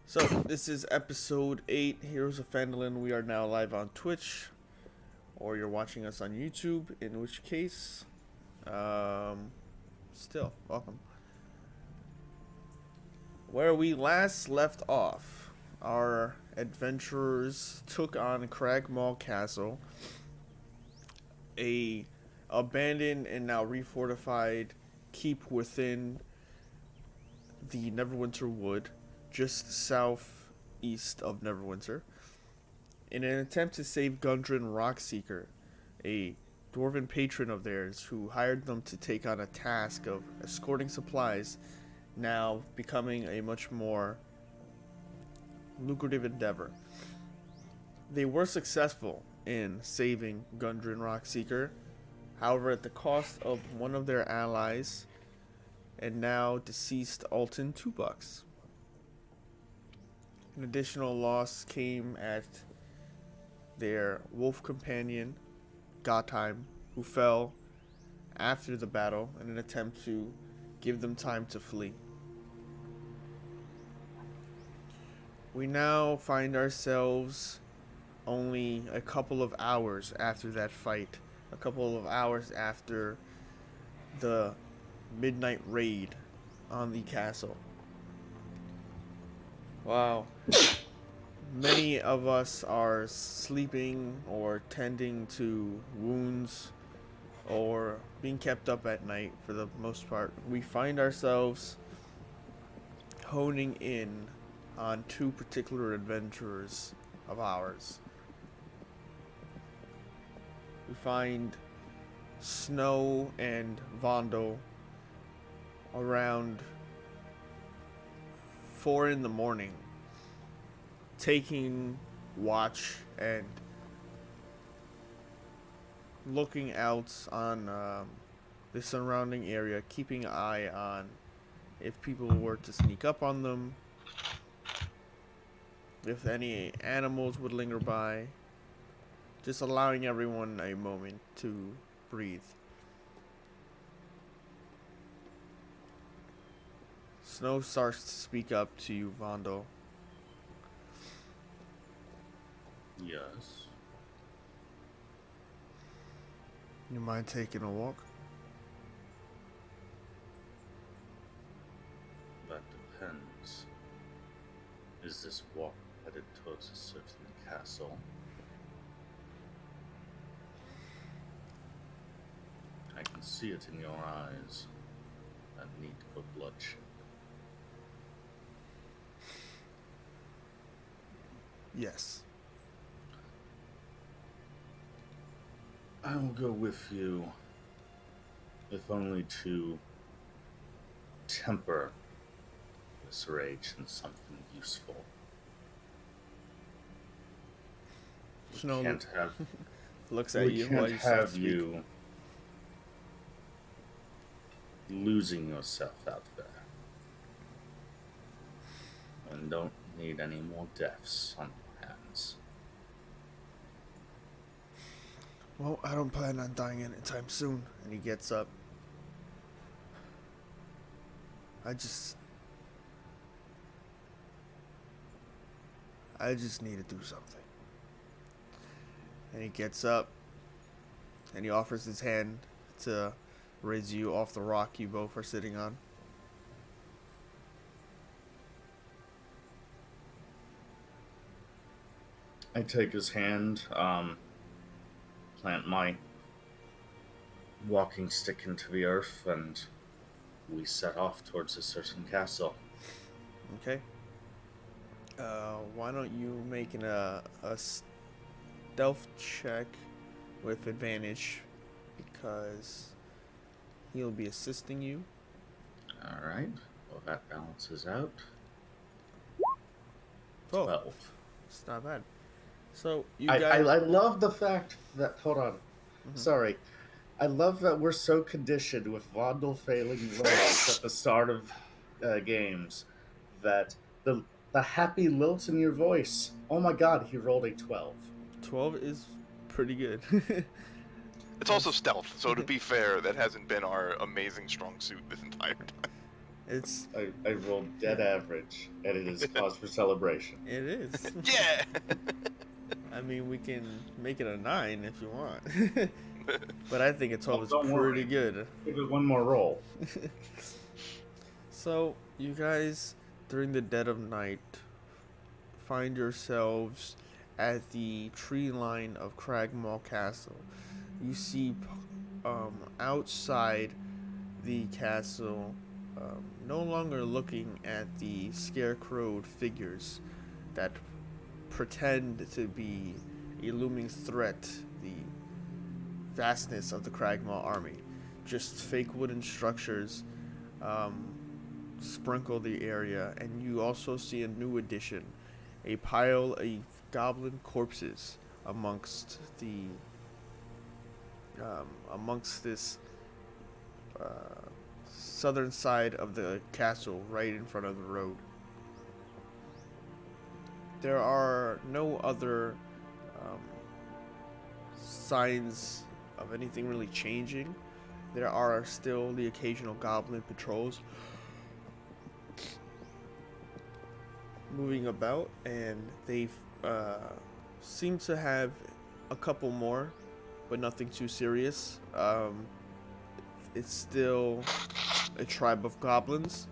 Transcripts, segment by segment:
So, this is episode 8, Heroes of Phandalin. We are now live on Twitch, or you're watching us on YouTube, in which case, still, welcome. Where we last left off, our adventurers took on Cragmaw Castle, a abandoned and now refortified keep within the Neverwinter Wood, just southeast of Neverwinter, in an attempt to save Gundren Rockseeker, a dwarven patron of theirs who hired them to take on a task of escorting supplies, now becoming a much more lucrative endeavor. They were successful in saving Gundren Rockseeker, however at the cost of one of their allies, and now deceased Alton Tubucks. An additional loss came at their wolf companion, Gottheim, who fell after the battle in an attempt to give them time to flee. We now find ourselves only a couple of hours after that fight, a couple of hours after the midnight raid on the castle. Wow. Many of us are sleeping or tending to wounds or being kept up at night for the most part. We find ourselves honing in on two particular adventurers of ours. We find Snow and Vondo around 4 in the morning, taking watch and looking out on the surrounding area, keeping an eye on if people were to sneak up on them, if any animals would linger by, just allowing everyone a moment to breathe. Snow starts to speak up to you, Vondo. Yes. You mind taking a walk? That depends. Is this walk headed towards a certain castle? I can see it in your eyes. That need for bloodshed. Yes. I will go with you, if only to temper this rage in something useful. Snow Can't have looks at we you while can't you start to have speak. you losing yourself out there, and don't need any more deaths on your hands. Well, I don't plan on dying anytime soon. And he gets up. I just need to do something. And he gets up and he offers his hand to raise you off the rock you both are sitting on. I take his hand, plant my walking stick into the earth, and we set off towards a certain castle. Okay. Why don't you make a stealth check with advantage, because he'll be assisting you. Alright, well that balances out. Oh, 12. it's not bad. So you I guys. love the fact that, hold on, sorry. I love that we're so conditioned with Vondel failing rolls at the start of games that the happy lilt in your voice. Oh my god, he rolled a 12. 12 is pretty good. It's also stealth, so to be fair, that hasn't been our amazing strong suit this entire time. It's I rolled dead average, and it is cause for celebration. it is. Yeah. I mean, we can make it a 9 if you want, but I think a 12 Oh, is don't pretty worry. good. Give it one more roll. So you guys, during the dead of night, find yourselves at the tree line of Cragmaw Castle. You see outside the castle, no longer looking at the scarecrowed figures that pretend to be a looming threat, the vastness of the Cragmaw army. Just fake wooden structures um, sprinkle the area, and you also see a new addition, a pile of goblin corpses amongst this southern side of the castle, right in front of the road. There are no other um, signs of anything really changing. There are still the occasional goblin patrols moving about, and they seem to have a couple more, but nothing too serious. It's still a tribe of goblins,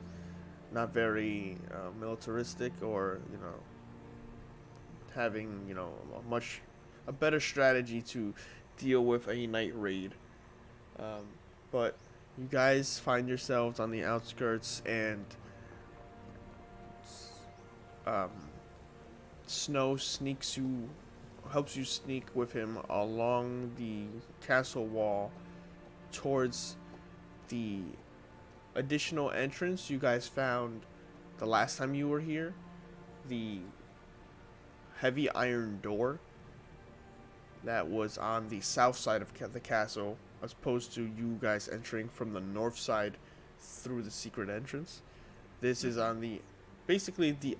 not very militaristic, or having a better strategy to deal with a night raid. Um, but you guys find yourselves on the outskirts, and um, Snow helps you sneak with him along the castle wall towards the additional entrance you guys found the last time you were here. The heavy iron door that was on the south side of the castle, as opposed to you guys entering from the north side through the secret entrance. This is on basically the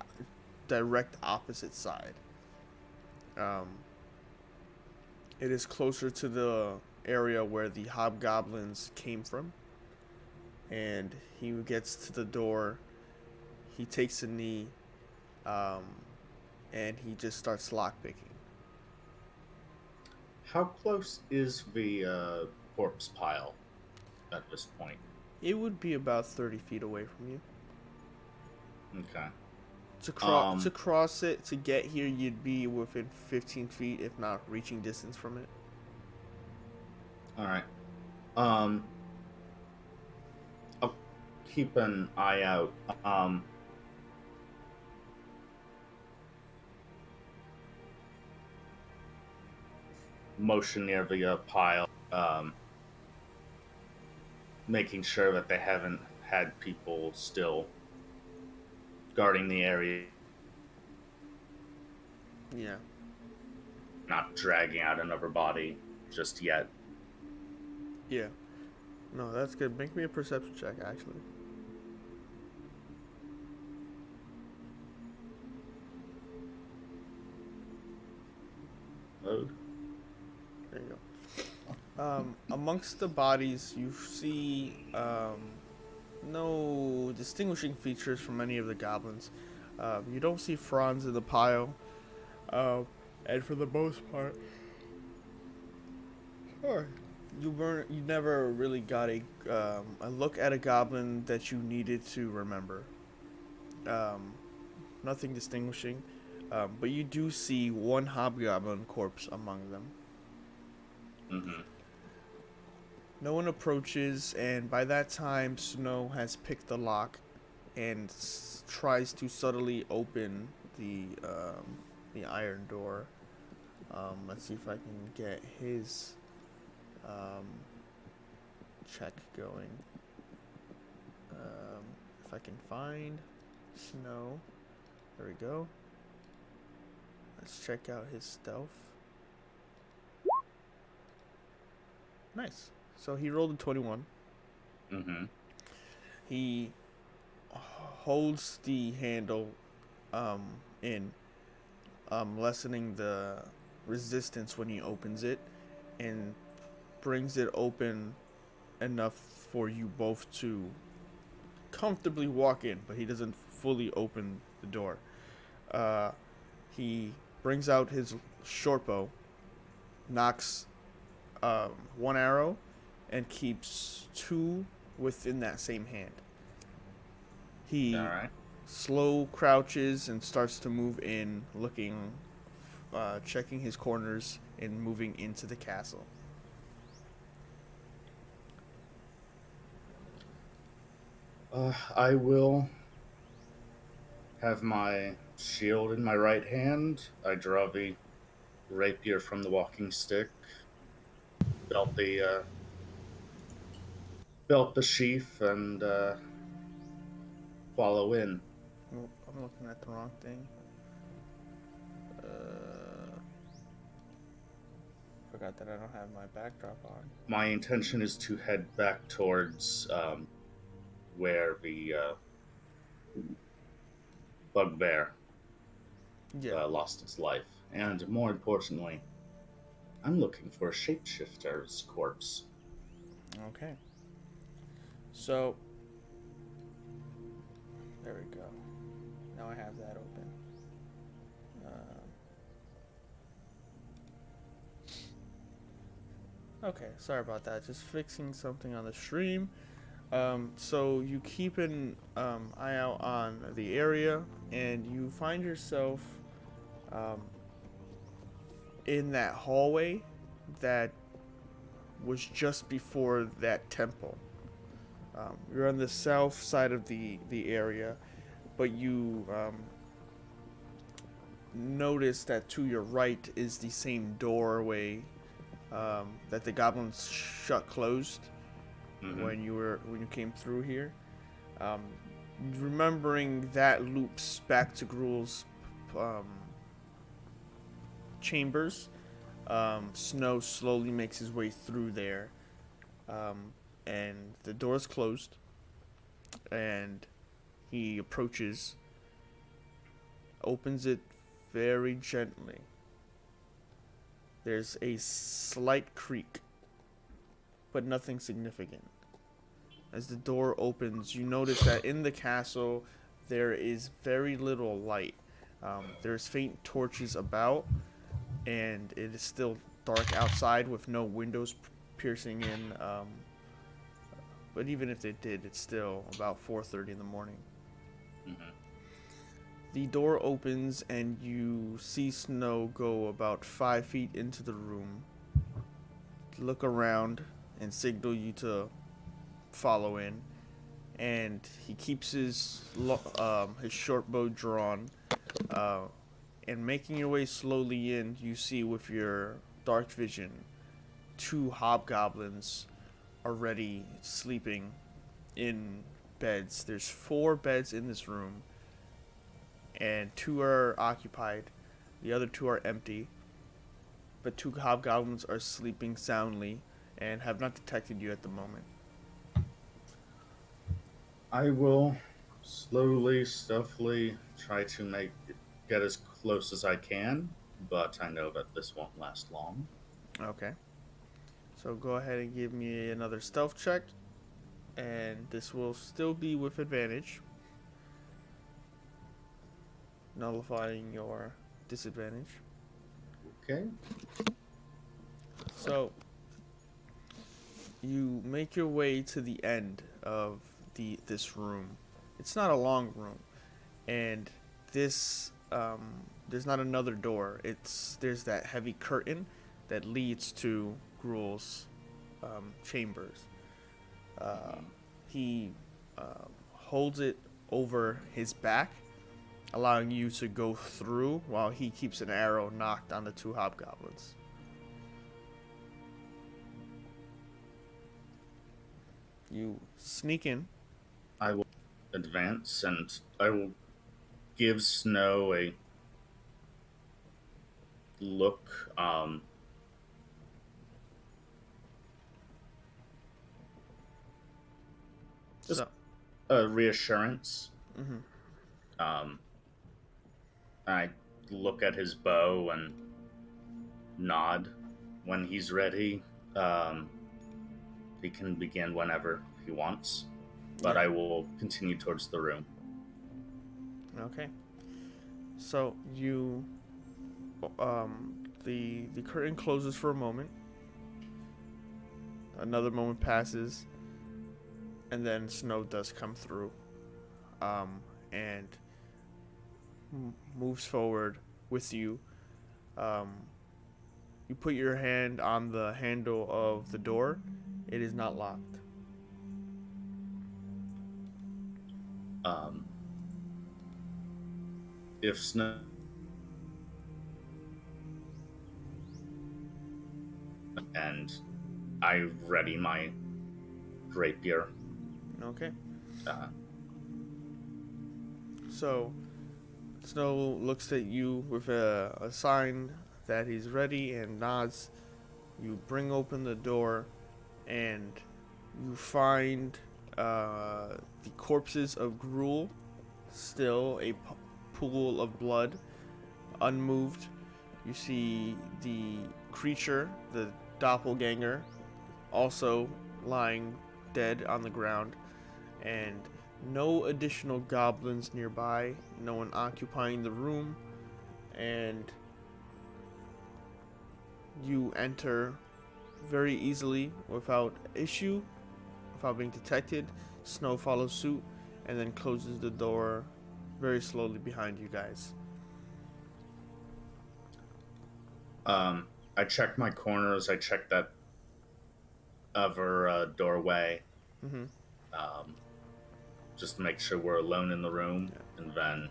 direct opposite side. It is closer to the area where the hobgoblins came from. And he gets to the door, he takes a knee, and he just starts lockpicking. How close is the corpse pile at this point? It would be about 30 feet away from you. Okay. To cross it, to get here, you'd be within 15 feet, if not reaching distance from it. All right. I'll keep an eye out. Motion near the pile, making sure that they haven't had people still guarding the area, Yeah. not dragging out another body just yet. Yeah. No, that's good. Make me a perception check, actually. Load. There you go. Amongst the bodies, you see no distinguishing features from any of the goblins. You don't see fronds in the pile, and for the most part, you never really got a look at a goblin that you needed to remember. Nothing distinguishing, but you do see one hobgoblin corpse among them. Mm-hmm. No one approaches, and by that time, Snow has picked the lock and tries to subtly open the iron door. Let's see if I can get his check going. If I can find Snow. There we go. Let's check out his stealth. Nice. So he rolled a 21. Mm-hmm. He holds the handle in, lessening the resistance when he opens it, and brings it open enough for you both to comfortably walk in, but he doesn't fully open the door. He brings out his short bow, knocks one arrow, and keeps two within that same hand. He All right. slow crouches and starts to move in, looking, checking his corners and moving into the castle. I will have my shield in my right hand. I draw the rapier from the walking stick, belt the sheath, and follow in. Oh, I'm looking at the wrong thing. Forgot that I don't have my backdrop on. My intention is to head back towards where the bugbear Yeah. lost its life. And more importantly, I'm looking for a shapeshifter's corpse. Okay. So, there we go. Now I have that open. Okay, sorry about that. Just fixing something on the stream. So you keep an eye out on the area, and you find yourself in that hallway that was just before that temple. You're on the south side of the area, but you notice that to your right is the same doorway that the goblins shut closed when you came through here. Remembering that loops back to Gruul's chambers. Snow slowly makes his way through there, and the door's closed, and he approaches, opens it very gently. There's a slight creak, but nothing significant. As the door opens, you notice that in the castle there is very little light. There's faint torches about, and it is still dark outside with no windows piercing in. But even if they did, it's still about 4:30 in the morning. Mm-hmm. The door opens and you see Snow go about 5 feet into the room, look around, and signal you to follow in. And he keeps his short bow drawn. And making your way slowly in, you see with your dark vision 2 hobgoblins already sleeping in beds. There's 4 beds in this room, and 2 are occupied. The other 2 are empty, but 2 hobgoblins are sleeping soundly and have not detected you at the moment. I will slowly, stealthily try to get as close as I can, but I know that this won't last long. Okay. So go ahead and give me another stealth check, and this will still be with advantage, nullifying your disadvantage. Okay. So you make your way to the end of this room. It's not a long room, and this there's not another door. There's that heavy curtain that leads to Gruul's chambers. He holds it over his back, allowing you to go through while he keeps an arrow knocked on the 2 hobgoblins. You sneak in. I will advance and I will give Snow a look. Just a reassurance. Mm-hmm. I look at his bow and nod when he's ready. He can begin whenever he wants. but Yeah. I will continue towards the room. Okay. So you, the curtain closes for a moment. Another moment passes, and then snow does come through, and moves forward with you. Um, you put your hand on the handle of the door. It is not locked. Um, if Snow and I ready my rapier. Okay. Uh, So Snow looks at you with a sign that he's ready and nods. You bring open the door, and you find the corpses of Gruul, still a pool of blood, unmoved. You see the creature, the doppelganger, also lying dead on the ground, and no additional goblins nearby, no one occupying the room, and you enter very easily without issue, without being detected. Snow follows suit and then closes the door very slowly behind you guys. I check my corners. I check that other doorway, Mm-hmm. um, just to make sure we're alone in the room, Yeah. and then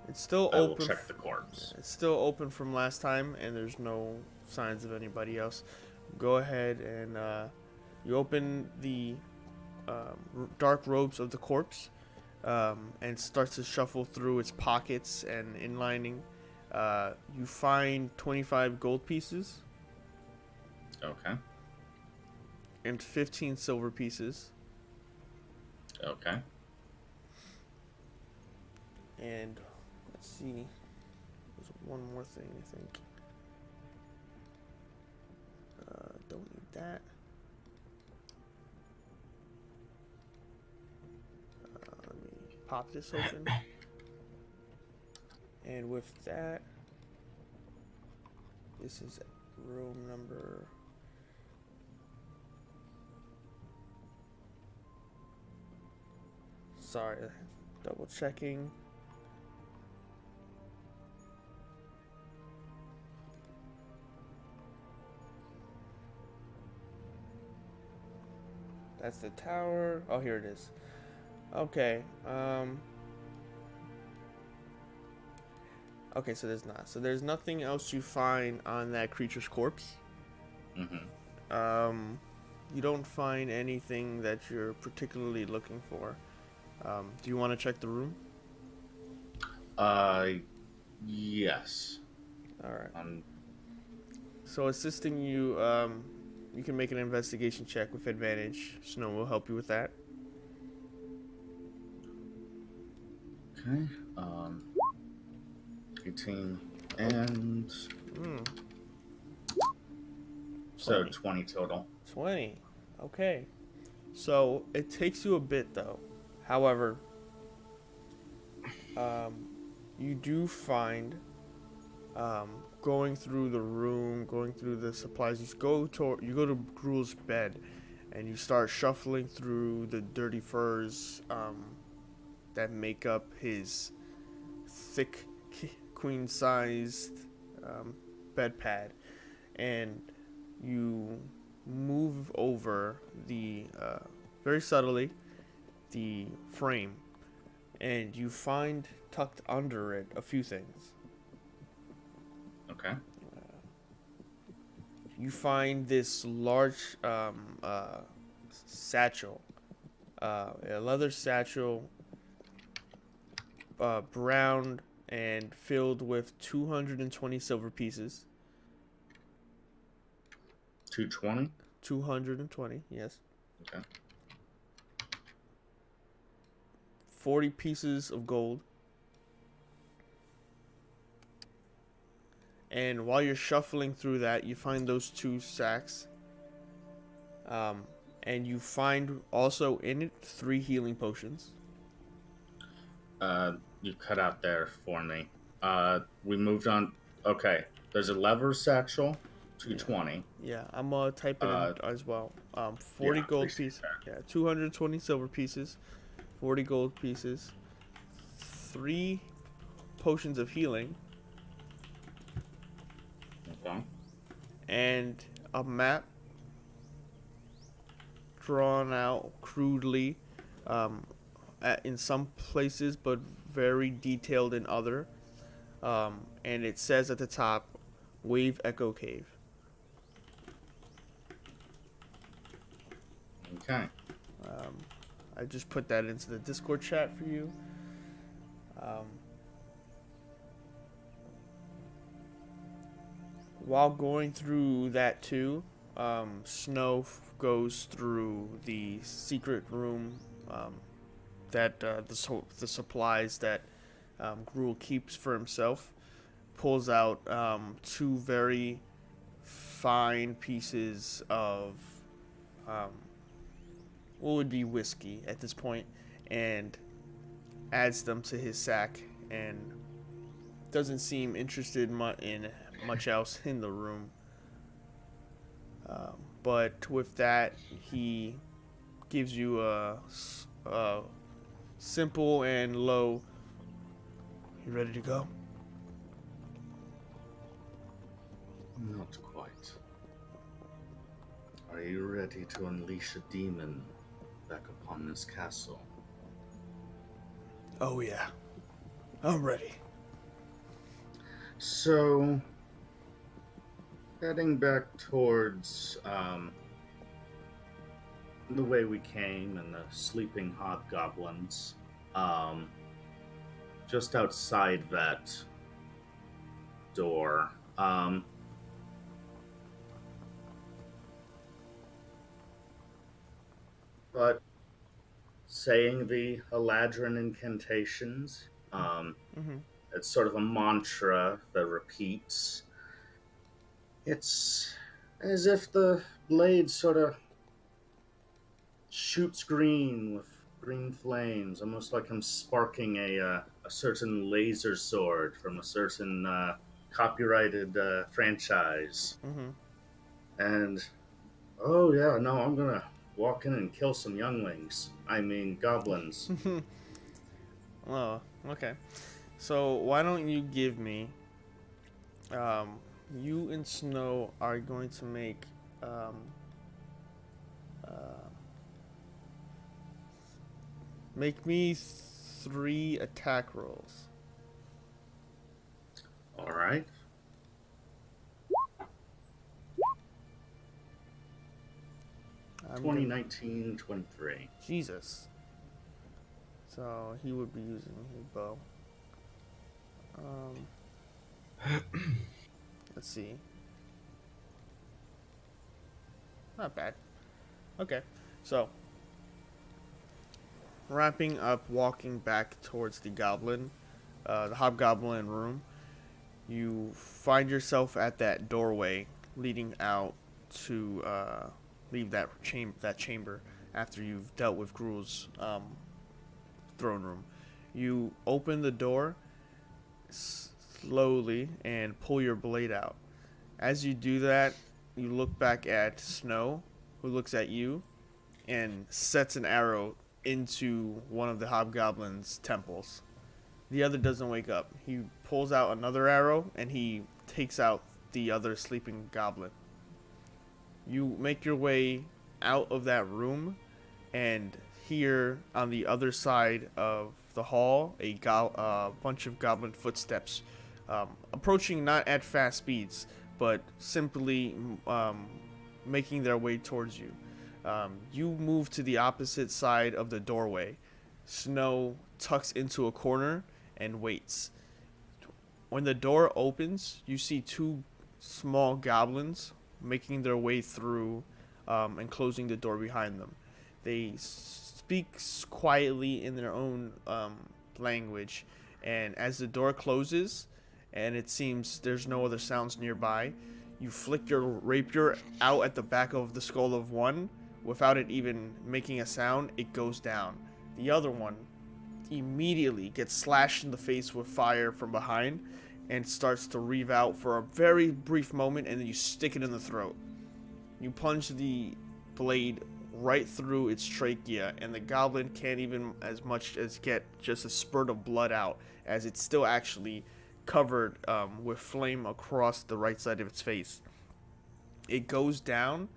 It's still I will open. check the corpse. It's still open from last time, and there's no signs of anybody else. Go ahead and you open the dark robes of the corpse, and starts to shuffle through its pockets and inlining. You find 25 gold pieces Okay. and 15 silver pieces, Okay. and let's see. There's one more thing I think. Don't need that. Let me pop this open. And with that, this is room number. Sorry, double checking. That's the tower. Oh, here it is. Okay. Okay, so there's not. So there's nothing else you find on that creature's corpse. Mm-hmm. You don't find anything that you're particularly looking for. Do you want to check the room? Yes. All right. So assisting you, you can make an investigation check with advantage. Snow will help you with that. Okay. 18 and so 20 total. 20. Okay. So it takes you a bit though. However, you do find going through the room, going through the supplies. You go to Gruul's bed, and you start shuffling through the dirty furs that make up his thick queen-sized bed pad, and you move over the very subtly the frame, and you find tucked under it a few things. Okay. You find this large satchel, a leather satchel, brown and filled with 220 silver pieces. 220? 220, yes. Okay. 40 pieces of gold. And while you're shuffling through that, you find those two sacks. and you find also in it 3 healing potions. You cut out there for me. We moved on. Okay, there's a lever satchel, Yeah. 220. Yeah, I'm gonna type it in as well. 40 Yeah, gold appreciate pieces. that. Yeah, 220 silver pieces, 40 gold pieces, 3 potions of healing, Okay. and a map drawn out crudely, um, in some places, but very detailed in other. And it says at the top, Wave Echo Cave. Okay. I just put that into the Discord chat for you. While going through that too, Snow goes through the secret room, that the supplies that Gruul keeps for himself. Pulls out 2 very fine pieces of um, what would be whiskey at this point, and adds them to his sack, and doesn't seem interested in much else in the room. But with that, he gives you a simple and low. You ready to go? Not quite. Are you ready to unleash a demon back upon this castle? Oh yeah, I'm ready. So, heading back towards the way we came and the sleeping hobgoblins, just outside that door, but saying the Eladrin incantations, it's sort of a mantra that repeats. It's as if the blade sort of shoots green with green flames, almost like I'm sparking a certain laser sword from a certain copyrighted franchise. And, oh yeah, no, I'm gonna walk in and kill some younglings. I mean, goblins. Oh, okay. So why don't you give me? You and Snow are going to make uh, make me 3 attack rolls. All right. I'm 2019, 23. Jesus. So he would be using his bow. Let's see. Not bad. Okay, so wrapping up, walking back towards the hobgoblin room, you find yourself at that doorway leading out to leave that chamber after you've dealt with Gruul's throne room. You open the door slowly and pull your blade out. As you do that, you look back at Snow, who looks at you and sets an arrow into one of the hobgoblin's temples. The other doesn't wake up. He pulls out another arrow and he takes out the other sleeping goblin. You make your way out of that room, and here on the other side of the hall, a bunch of goblin footsteps approaching, not at fast speeds, but simply making their way towards you. You move to the opposite side of the doorway. Snow tucks into a corner and waits. When the door opens, you see 2 small goblins making their way through and closing the door behind them. They speak quietly in their own language, and as the door closes and it seems there's no other sounds nearby, you flick your rapier out at the back of the skull of one, without it even making a sound, it goes down. The other one immediately gets slashed in the face with fire from behind and starts to reave out for a very brief moment, and then you stick it in the throat. You plunge the blade right through its trachea, and the goblin can't even as much as get just a spurt of blood out, as it's still actually covered with flame across the right side of its face. It goes down,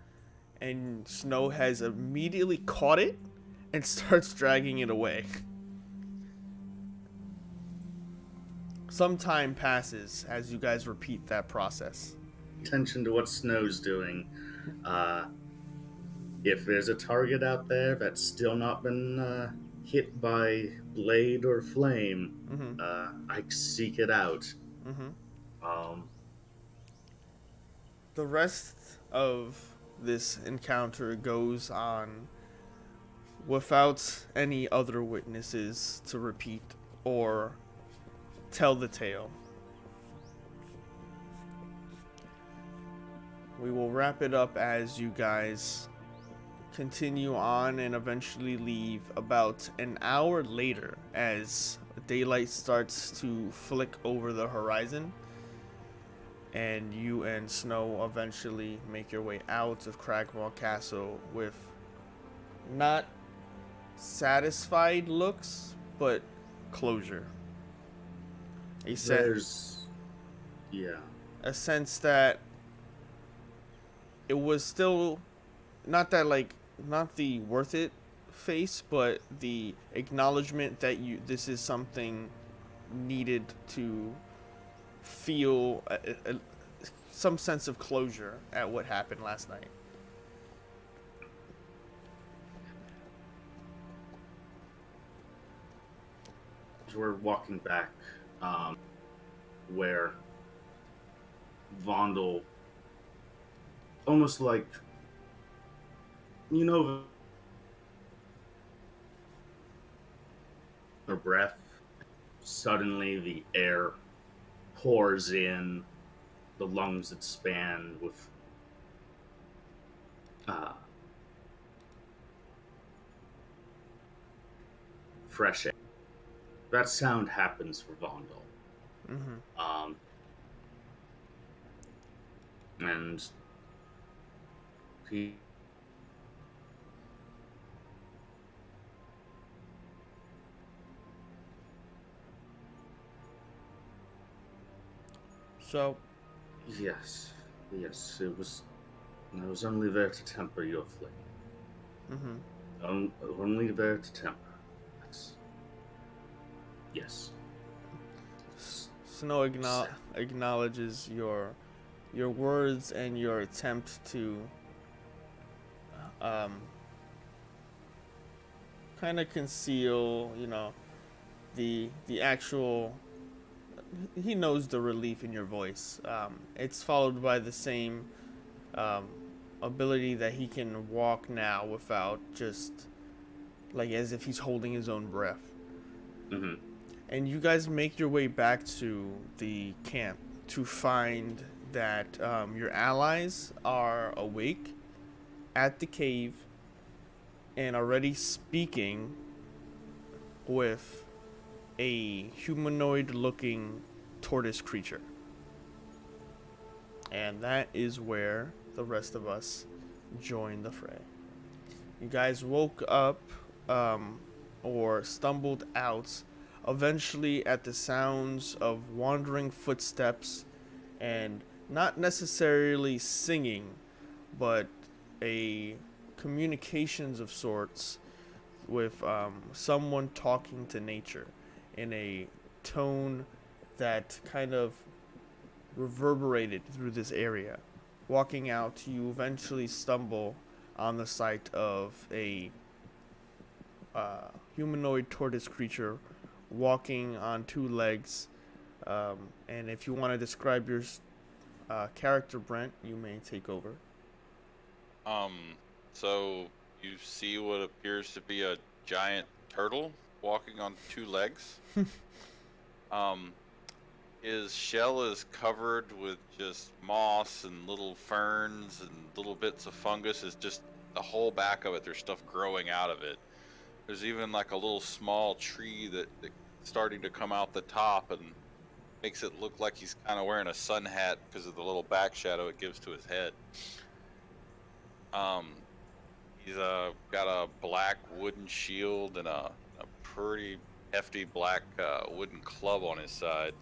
and Snow has immediately caught it and starts dragging it away. Some time passes as you guys repeat that process. Attention to what Snow's doing. If there's a target out there that's still not been hit by blade or flame, I seek it out. The rest of this encounter goes on without any other witnesses to repeat or tell the tale. We will wrap it up as you guys continue on and eventually leave about an hour later as daylight starts to flick over the horizon, and you and Snow eventually make your way out of Cragmaw Castle with not satisfied looks, but closure. A sense that it was still not the worth it face, but the acknowledgement that this is something needed to feel some sense of closure at what happened last night. We're walking back where Vondel, almost like, the breath, suddenly the air pours in, the lungs expand with fresh air. That sound happens for Vondel. And he So yes, it was. I was only there to temper your flame. Only there to temper. Yes. Snow acknowledges your words and your attempt to kind of conceal, the actual. He knows the relief in your voice. It's followed by the same ability that he can walk now without just like as if he's holding his own breath. And you guys make your way back to the camp to find that your allies are awake at the cave and already speaking with a humanoid-looking tortoise creature. And that is where the rest of us join the fray. You guys woke up or stumbled out eventually at the sounds of wandering footsteps and not necessarily singing, but a communications of sorts with someone talking to nature in a tone that kind of reverberated through this area. Walking out, you eventually stumble on the sight of a humanoid tortoise creature walking on two legs. And if you want to describe your character, Brent, you may take over. So you see what appears to be a giant turtle walking on two legs. His shell is covered with just moss and little ferns and little bits of fungus. It's just the whole back of it, there's stuff growing out of it. There's even like a little small tree that's starting to come out the top and makes it look like he's kind of wearing a sun hat because of the little back shadow it gives to his head. He's got a black wooden shield and a pretty hefty black wooden club on his side.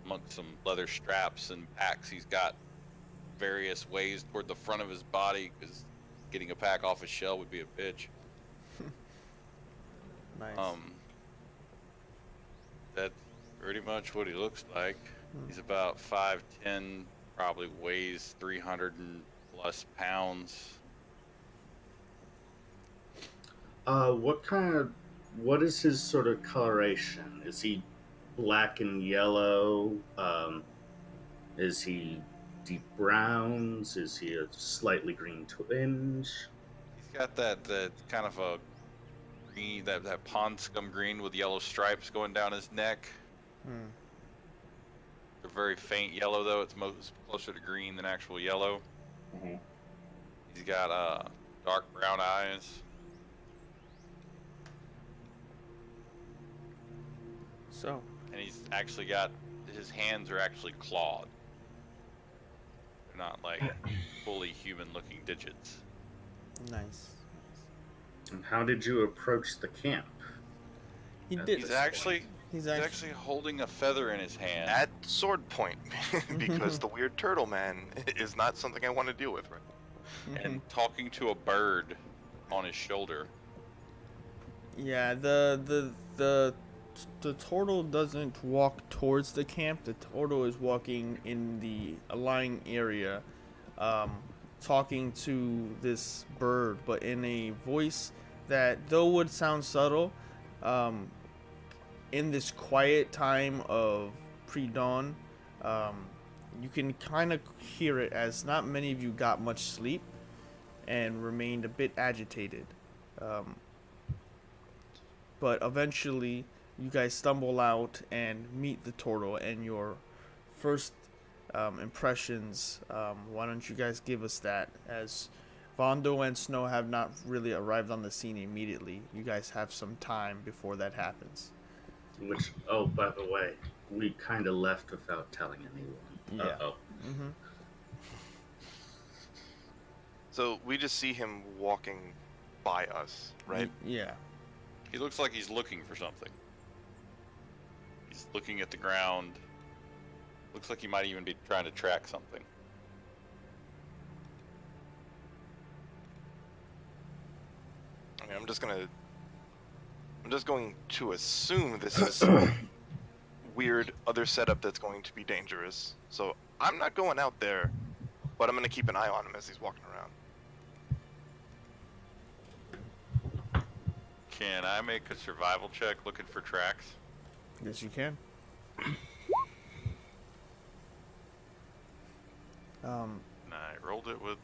Amongst some leather straps and packs he's got various ways toward the front of his body, because getting a pack off his shell would be a bitch. Nice. That's pretty much what he looks like. He's about 5'10", probably weighs 300 and plus pounds. What is his sort of coloration? Is he black and yellow? Is he deep browns? Is he a slightly green twinge? He's got that kind of a green, that pond scum green with yellow stripes going down his neck. They're very faint yellow, though. It's most closer to green than actual yellow. He's got dark brown eyes. So. And he's actually got, his hands are actually clawed. They're not like fully human-looking digits. Nice. And how did you approach the camp? He's actually holding a feather in his hand. At sword point, because the weird turtle man is not something I want to deal with right now. And talking to a bird on his shoulder. Yeah, the turtle doesn't walk towards the camp. The turtle is walking in the lying area, talking to this bird, but in a voice that, though would sound subtle, in this quiet time of pre-dawn, you can kind of hear it, as not many of you got much sleep and remained a bit agitated. But eventually you guys stumble out and meet the turtle, and your first impressions, why don't you guys give us that, as Vondo and Snow have not really arrived on the scene immediately. You guys have some time before that happens. Which, oh, by the way, we kind of left without telling anyone. Yeah. So we just see him walking by us, right? Yeah. He looks like he's looking for something. He's looking at the ground. Looks like he might even be trying to track something. I mean, I'm just going to assume this is some weird other setup that's going to be dangerous. So I'm not going out there, but I'm going to keep an eye on him as he's walking around. Can I make a survival check looking for tracks? Yes, you can. I rolled it with...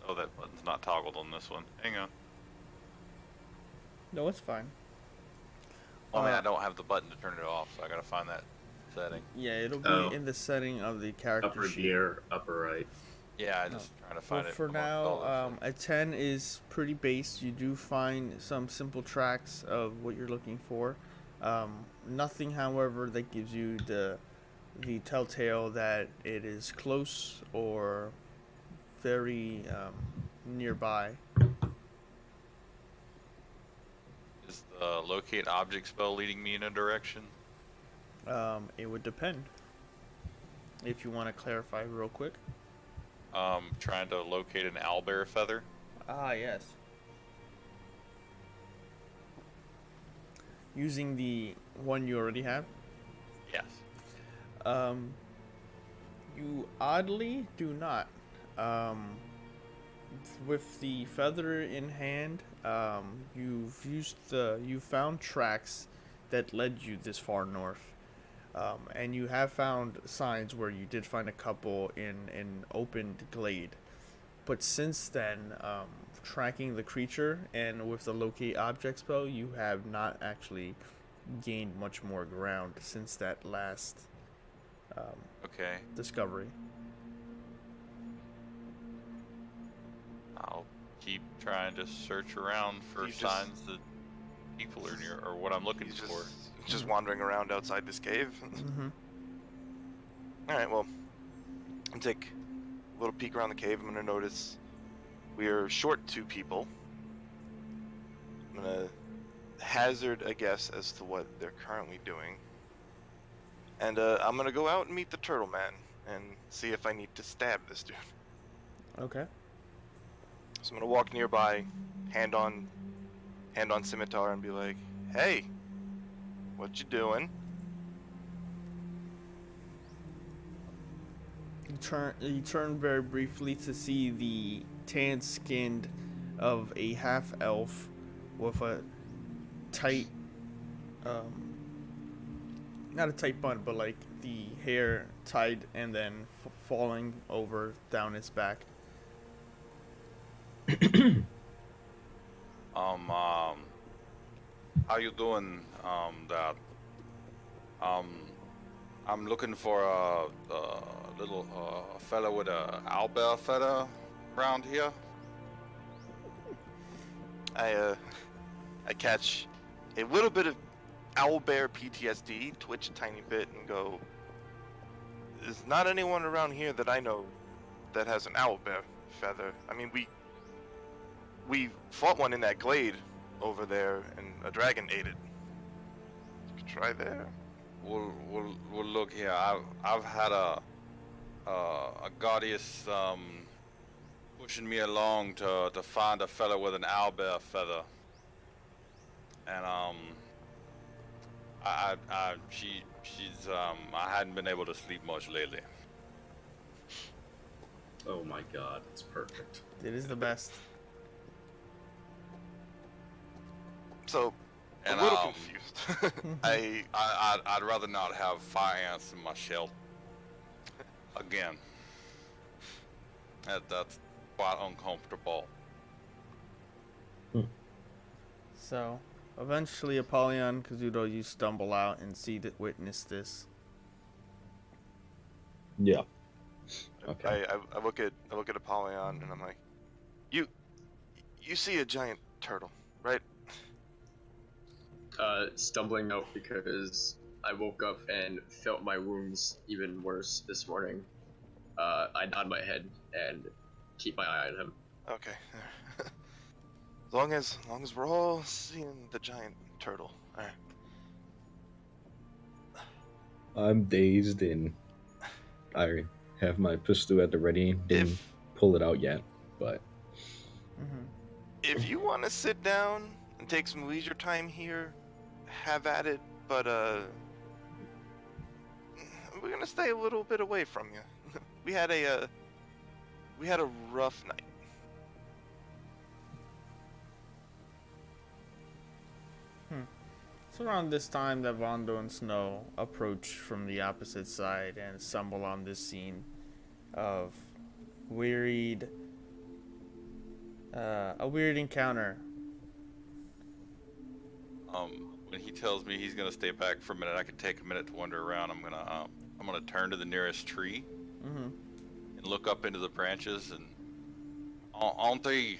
Oh, that button's not toggled on this one. Hang on. No, it's fine. I mean, I don't have the button to turn it off, so I gotta find that setting. Yeah, it'll be in the setting of the character upper sheet. gear, upper right. Yeah, I just trying to find Well, it. for now, a 10 is pretty base. You do find some simple tracks of what you're looking for. Nothing, however, that gives you the telltale that it is close or very nearby. Is the locate object spell leading me in a direction? It would depend. If you want to clarify real quick. Trying to locate an owlbear feather. Ah, yes. Using the one you already have? Yes. You oddly do not. With the feather in hand, you found tracks that led you this far north. And you have found signs where you did find a couple in an opened glade. But since then, tracking the creature and with the locate object spell, you have not actually gained much more ground since that last discovery. I'll keep trying to search around for You just- signs that people are near, or what I'm looking He's for. just wandering around outside this cave. Mm-hmm. All right, well, I'll take a little peek around the cave. I'm gonna notice we're short 2 people. I'm gonna hazard a guess as to what they're currently doing, and I'm gonna go out and meet the turtle man and see if I need to stab this dude. Okay. So I'm gonna walk nearby, hand on scimitar, and be like, "Hey, what you doing?" You turn very briefly to see the tan skinned of a half elf with a tight not a tight bun, but like the hair tied and then falling over down his back. How you doing? That I'm looking for a little fella with a owlbear feather around here. I catch a little bit of owlbear PTSD, twitch a tiny bit, and go, "There's not anyone around here that I know that has an owlbear feather. I mean, we fought one in that glade over there, and a dragon ate it. You could try there." Well, look here. I've had a goddess pushing me along to find a fella with an owlbear feather, and she's I hadn't been able to sleep much lately. Oh my god, it's perfect. It is the best. So, And a little confused. I'd rather not have fire ants in my shelter again. That's quite uncomfortable. So, eventually, Apollyon, Kazuto, you stumble out and witness this. Yeah. Okay. I look at Apollyon, and I'm like, you see a giant turtle, right? Stumbling out because I woke up and felt my wounds even worse this morning. I nod my head and keep my eye on him. Okay. as long as we're all seeing the giant turtle. All right. I'm dazed and I have my pistol at the ready. Didn't If pull it out yet, but Mm-hmm. if you want to sit down and take some leisure time here, have at it. But we're gonna stay a little bit away from you. we had a rough night. It's around this time that Vondo and Snow approach from the opposite side and stumble on this scene of a weird encounter. When he tells me he's gonna stay back for a minute, I can take a minute to wander around. I'm gonna turn to the nearest tree Mm-hmm. and look up into the branches, and aren't they?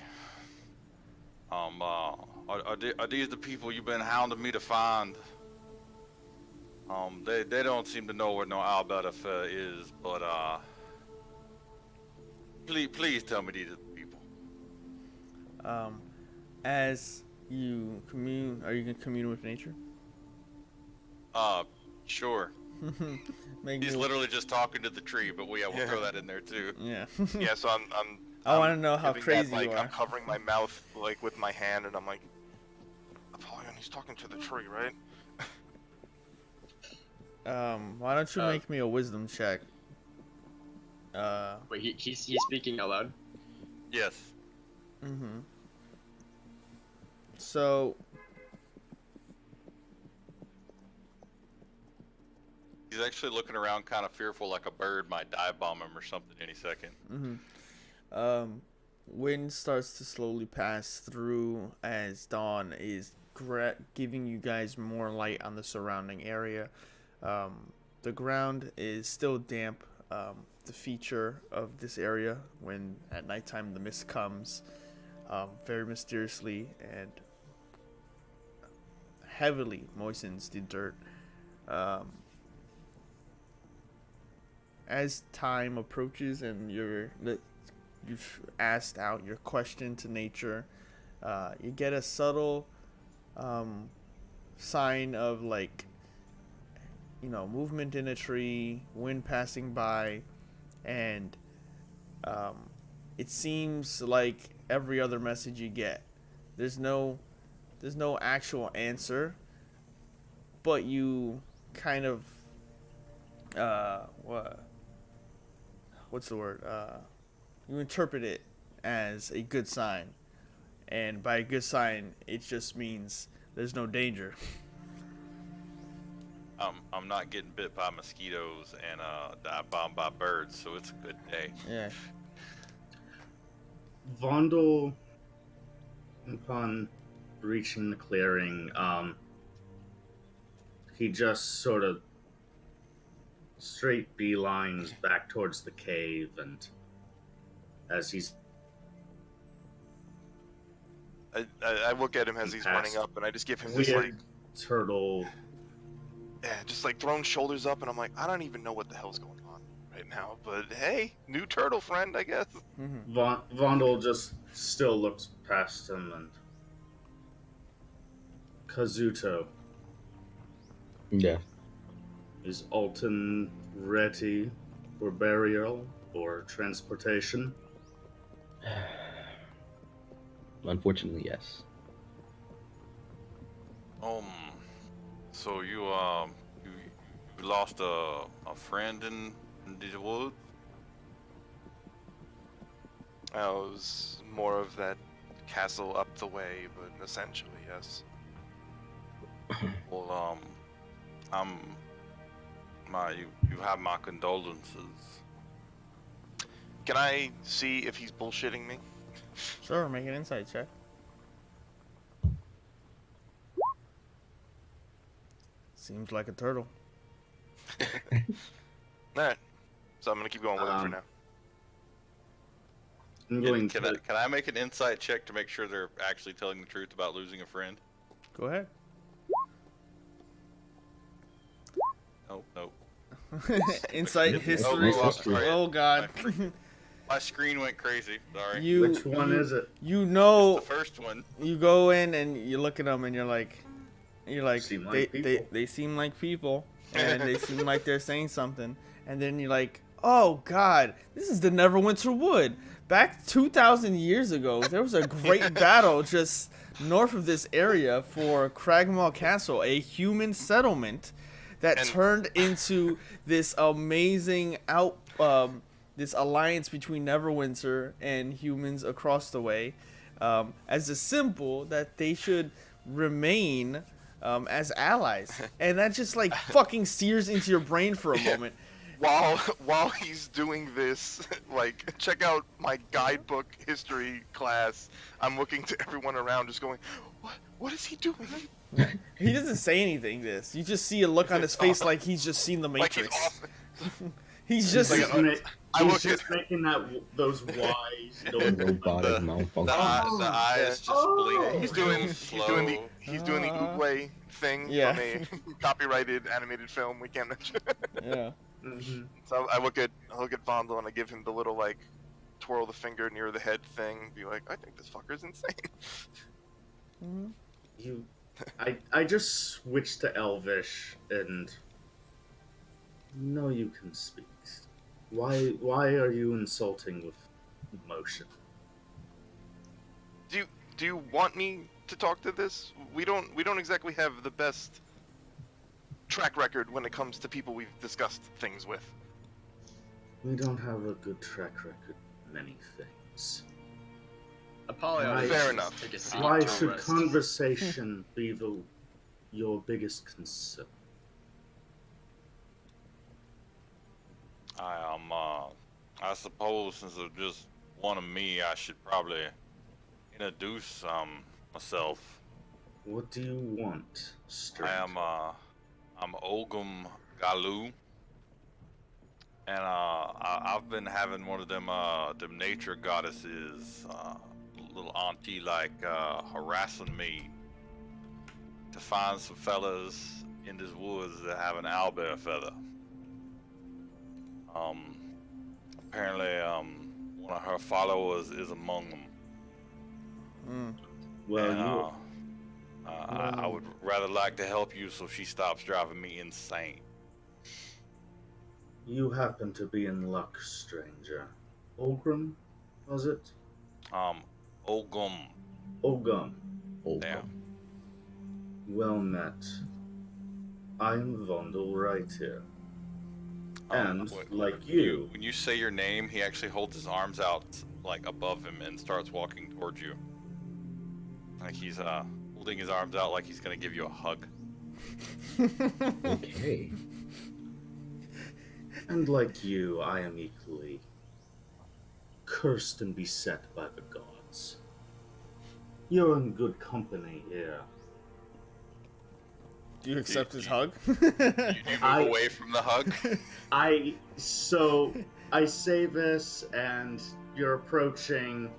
Are these the people you've been hounding me to find? They don't seem to know where no owlbear is, but please tell me these are the people. As you commune, are you gonna commune with nature? Sure. Make He's me- literally just talking to the tree, but we'll Yeah. throw that in there too. Yeah. Yeah, so I'm I want to know how giving crazy that, like, you are. I'm covering my mouth like with my hand, and I'm like, Apollyon, he's talking to the tree, right? Why don't you make me a wisdom check? Wait, he's speaking out loud? Yes. Mm-hmm. So, He's actually looking around kind of fearful, like a bird might dive bomb him or something any second. wind starts to slowly pass through as dawn is giving you guys more light on the surrounding area. The ground is still damp the feature of this area when at nighttime the mist comes very mysteriously and heavily moistens the dirt. As time approaches and you've asked out your question to nature, you get a subtle sign of like, movement in a tree, wind passing by, and it seems like every other message you get. There's no actual answer, but you kind of what's the word? You interpret it as a good sign, and by a good sign, it just means there's no danger. I'm not getting bit by mosquitoes and dive bombed by birds, so it's a good day. Yeah. Vondel, upon reaching the clearing, he just sort of straight beelines back towards the cave, and as he's I look at him as he's running up, and I just give him this weird like turtle. Yeah, just like thrown shoulders up, and I'm like, I don't even know what the hell's going on right now, but hey, new turtle friend, I guess. Mm-hmm. Vondel just still looks past him, and Kazuto, Yeah. is Alton ready for burial or transportation? Unfortunately, yes. So you lost a friend in the woods? It was more of that castle up the way, but essentially, yes. Well, you have my condolences. Can I see if he's bullshitting me? Sure, make an insight check. Seems like a turtle. Alright. So I'm gonna keep going with him for now. I'm going Can I make an insight check to make sure they're actually telling the truth about losing a friend? Go ahead. Nope. Insight history. Sorry. Oh God. My screen went crazy. Sorry. Which one is it? You know, It's the first one. you go in and you look at them and you're like Seem like they seem like people and they seem like they're saying something, and then you're like, oh God, this is the Neverwinter Wood. Back 2,000 years ago, there was a great battle just north of this area for Cragmaw Castle, a human settlement that turned into this amazing this alliance between Neverwinter and humans across the way, as a symbol that they should remain as allies. And that just like fucking sears into your brain for a moment. While he's doing this, like, check out my guidebook history class. I'm looking to everyone around, just going, what is he doing? He doesn't say anything. You just see a look on his face like he's just seen the Like Matrix. He's just making those wise Robotic The malfunction. eyes just blink. He's doing the Oogway thing from a copyrighted animated film we can't mention. Yeah. Mm-hmm. So I look at Vondel and I give him the little like twirl the finger near the head thing, be like, I think this fucker's insane. Mm-hmm. I just switched to Elvish, and no, you can speak. Why are you insulting with emotion? Do you want me to talk to this? We don't exactly have the best track record when it comes to people we've discussed things with. We don't have a good track record in many things. Apologize. Fair enough. Take a seat Why to should rest. conversation be your biggest concern? I suppose since there's just one of me, I should probably introduce myself. What do you want, stranger? I'm Ogum Galu, and I've been having one of them nature goddesses, little auntie like, harassing me to find some fellas in this woods that have an owlbear feather. Apparently, one of her followers is among them. Well, And, I would rather like to help you so she stops driving me insane. you happen to be in luck, stranger. Ogrim, was it? Ogum. Ogum. Oh, Yeah. Well met. I am Vondel right here. And, like you... When you say your name, he actually holds his arms out, like, above him and starts walking towards you. Like he's, holding his arms out like he's gonna give you a hug. okay. And like you, I am equally cursed and beset by the gods. You're in good company here. Do you accept his hug? You move away from the hug? I say this, and you're approaching,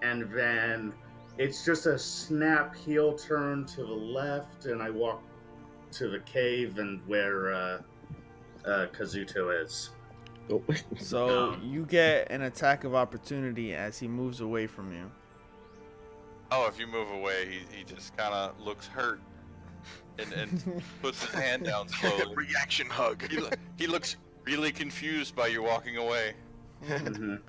and then it's just a snap heel turn to the left, and I walk to the cave and where Kazuto is. Oh. So you get an attack of opportunity as he moves away from you. Oh, if you move away, he just kind of looks hurt and puts his hand down slowly. Reaction hug. He looks really confused by you walking away. Mhm.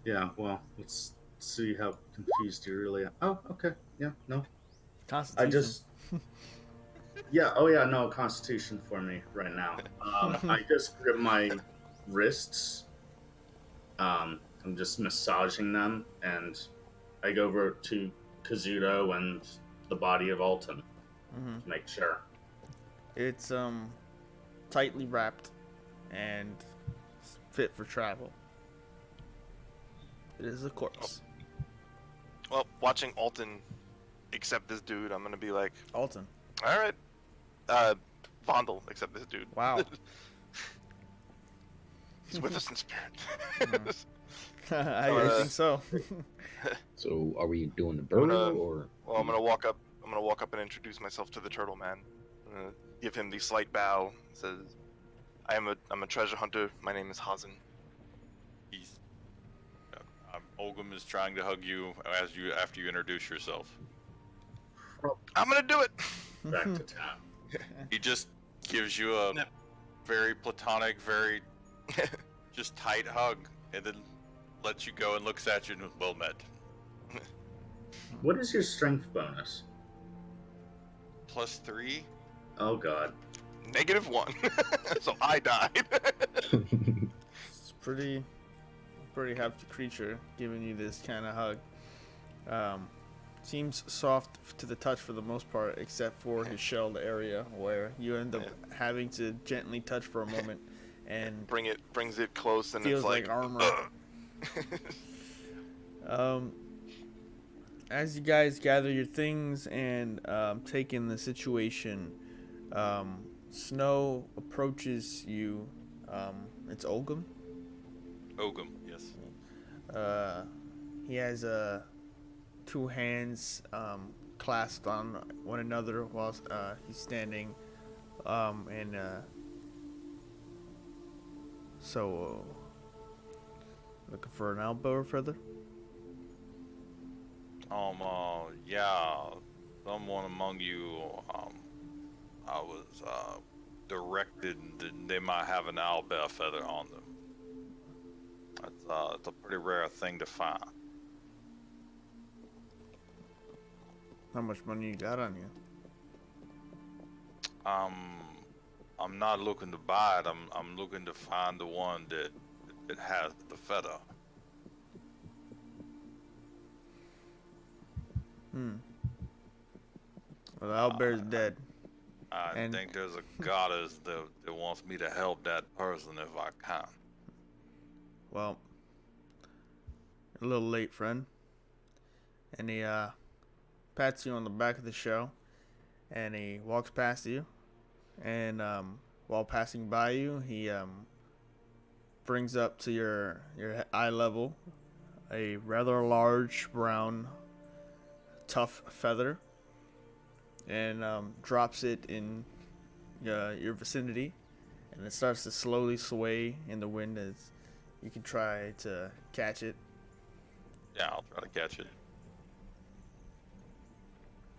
Yeah, well, let's see how confused you really are. Oh, okay. Yeah, no. Constitution. I just... Yeah, oh yeah, no, Constitution for me right now. I just grip my wrists. I'm just massaging them, and I go over to Kazuto and the body of Alton to make sure. It's tightly wrapped and fit for travel. It is a corpse. Well, watching Alton accept this dude, I'm gonna be like, Alton. all right, Vondel accept this dude. Wow. He's with us in spirit. I think so. So, are we doing the burial or? Well, I'm gonna walk up and introduce myself to the turtle man. Give him the slight bow. Says, I'm a treasure hunter. My name is Hazen. Ogum is trying to hug you after you introduce yourself. I'm gonna do it. Back to town. He just gives you a very platonic, very just tight hug, and then lets you go and looks at you and well met. What is your strength bonus? +3. Oh god. -1. So I died. It's pretty hefty creature giving you this kind of hug. Seems soft to the touch for the most part, except for his shelled area where you end up having to gently touch for a moment and brings it close and feels it's like armor. As you guys gather your things and take in the situation, Snow approaches you. It's Ogum. Ogum, yes. He has two hands clasped on one another while he's standing. So looking for an elbow feather? Yeah, someone among you, I was directed that they might have an owlbear feather on them. It's a pretty rare thing to find. How much money you got on you? I'm not looking to buy it. I'm looking to find the one that has the feather. Well, the owlbear's dead. I think there's a goddess that wants me to help that person if I can. Well, a little late, friend. And he pats you on the back of the shell, and he walks past you. And while passing by you, he brings up to your eye level a rather large brown tough feather, and drops it in your vicinity, and it starts to slowly sway in the wind as you can try to catch it. Yeah, I'll try to catch it.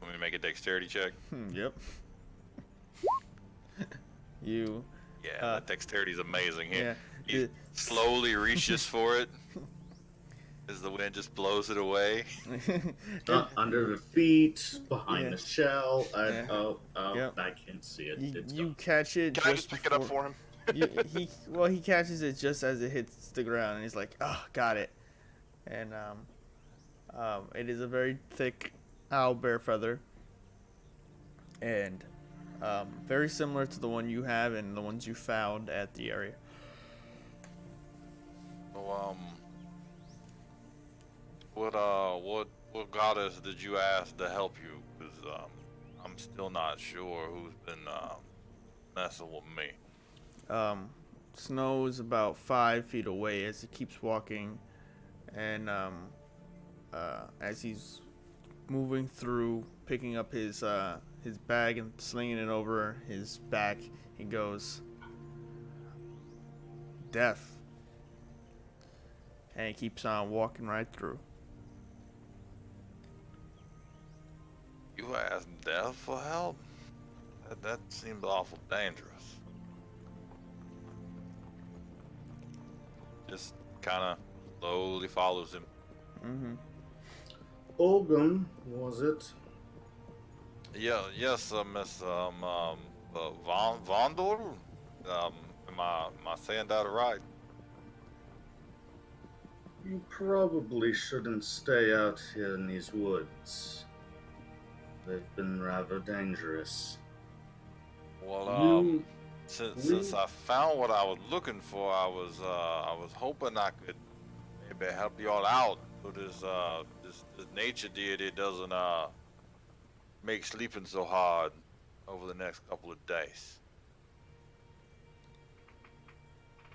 Want me to make a dexterity check? Yep. You. Yeah, that dexterity's amazing. Yeah. He slowly reaches for it as the wind just blows it away. Under the feet, behind Yeah. the shell. Yeah. Yep. I can't see it. It's You gone. catch it. Can I just pick it up for him? He catches it just as it hits the ground, and he's like, "Oh, got it." And it is a very thick owlbear feather, and very similar to the one you have and the ones you found at the area. So, what goddess did you ask to help you? Because I'm still not sure who's been messing with me. Snow is about 5 feet away as he keeps walking, and as he's moving through, picking up his bag and slinging it over his back, he goes, "Death," and he keeps on walking right through. You asked Death for help? That seems awful dangerous. Just kind of slowly follows him. Mm-hmm. Olgun, was it? Yeah, yes, Miss Vondor. Am I saying that right? You probably shouldn't stay out here in these woods. They've been rather dangerous. Well, You- since I found what I was looking for, I was hoping I could maybe help y'all out. So this nature deity doesn't make sleeping so hard over the next couple of days.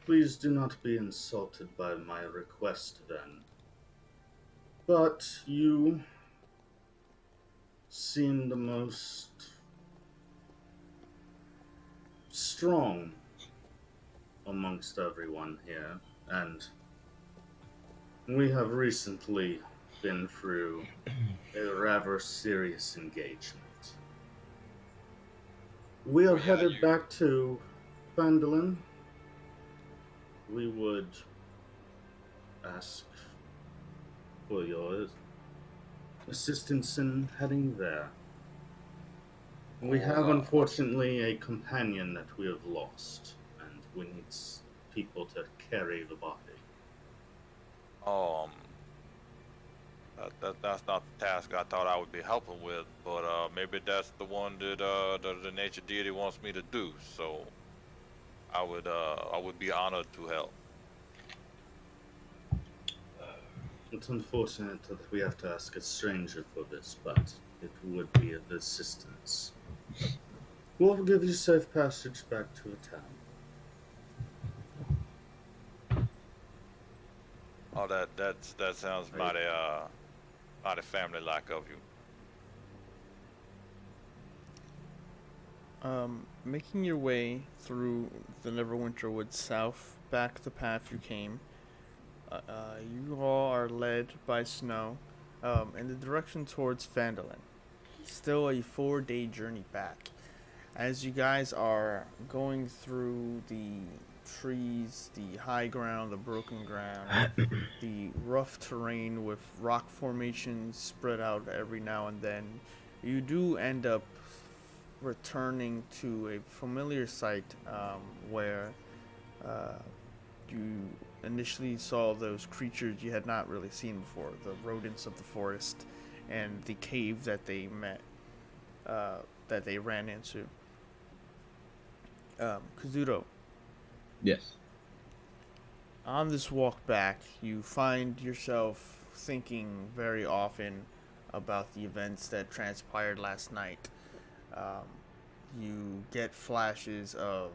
Please do not be insulted by my request then. But you seem the most strong amongst everyone here, and we have recently been through a rather serious engagement. We are Yeah, headed back to Phandalin. We would ask for your assistance in heading there. We have, unfortunately, a companion that we have lost, and we need people to carry the body. That's not the task I thought I would be helping with, but maybe that's the one that the nature deity wants me to do. So I would be honored to help. It's unfortunate that we have to ask a stranger for this, but it would be of assistance. We'll give you safe passage back to the town. Oh, that sounds mighty family-like of you. Making your way through the Neverwinter Woods south, back the path you came, you all are led by Snow in the direction towards Phandalin. Still a 4-day journey back. As you guys are going through the trees, the high ground, the broken ground, the rough terrain with rock formations spread out every now and then, you do end up returning to a familiar site where you initially saw those creatures you had not really seen before, the rodents of the forest and the cave that they ran into. Kazuto, Yes. on this walk back, you find yourself thinking very often about the events that transpired last night. You get flashes of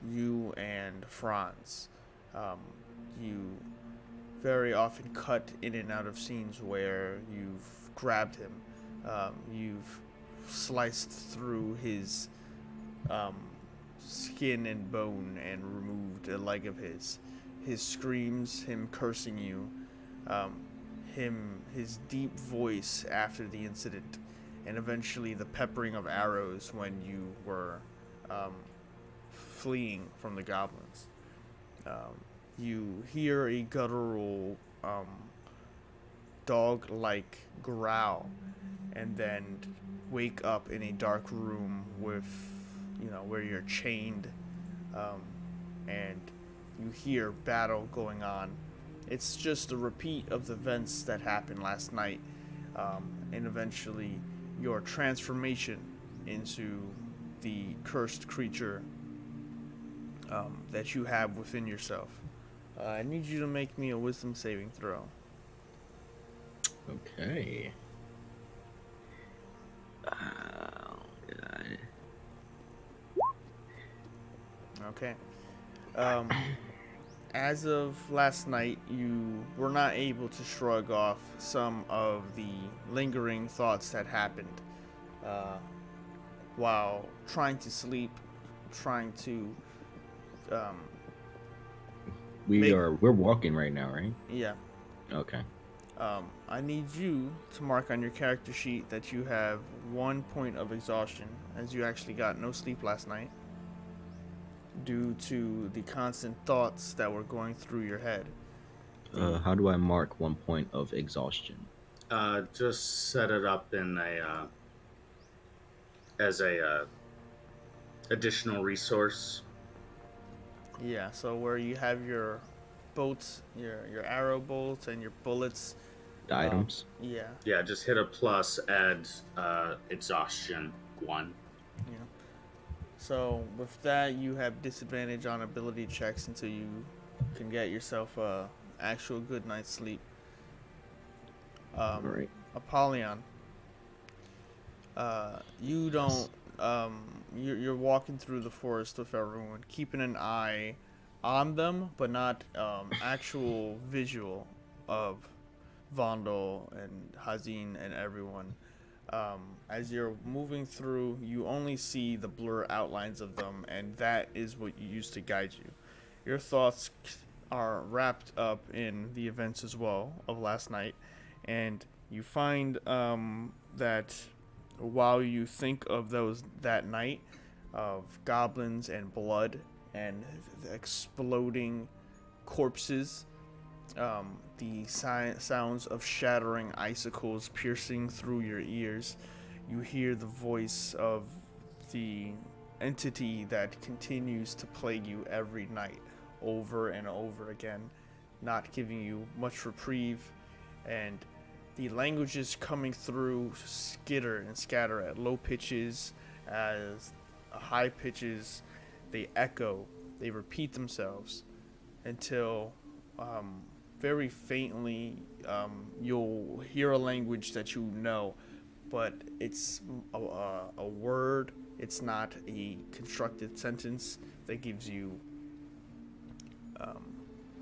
you and Franz You very often cut in and out of scenes where you've grabbed him. You've sliced through his skin and bone and removed a leg of his. His screams, him cursing you, his deep voice after the incident, and eventually the peppering of arrows when you were fleeing from the goblins. You hear a guttural, dog-like growl, and then wake up in a dark room with, where you're chained, and you hear battle going on. It's just a repeat of the events that happened last night, and eventually your transformation into the cursed creature that you have within yourself. I need you to make me a wisdom saving throw. Okay. God. Okay. As of last night, you were not able to shrug off some of the lingering thoughts that happened while trying to sleep, trying to We're walking right now, right? yeah. Okay. I need you to mark on your character sheet that you have 1 point of exhaustion, as you actually got no sleep last night due to the constant thoughts that were going through your head. How do I mark 1 point of exhaustion? Just set it up in as a additional resource. Yeah, so where you have your bolts, your arrow bolts and your bullets. The items? Yeah. Yeah, just hit a plus, add exhaustion 1. Yeah. So with that, you have disadvantage on ability checks until you can get yourself a actual good night's sleep. Right. Apollyon, you don't. You're walking through the forest with everyone, keeping an eye on them, but not actual visual of Vondel and Hazin and everyone. As you're moving through, you only see the blur outlines of them, and that is what you use to guide you. Your thoughts are wrapped up in the events as well of last night, and you find that while you think of those that night of goblins and blood and exploding corpses, the sounds of shattering icicles piercing through your ears, you hear the voice of the entity that continues to plague you every night over and over again, not giving you much reprieve, and the languages coming through skitter and scatter at low pitches, as high pitches they echo, they repeat themselves until very faintly you'll hear a language that you know, but it's a word, it's not a constructed sentence that gives you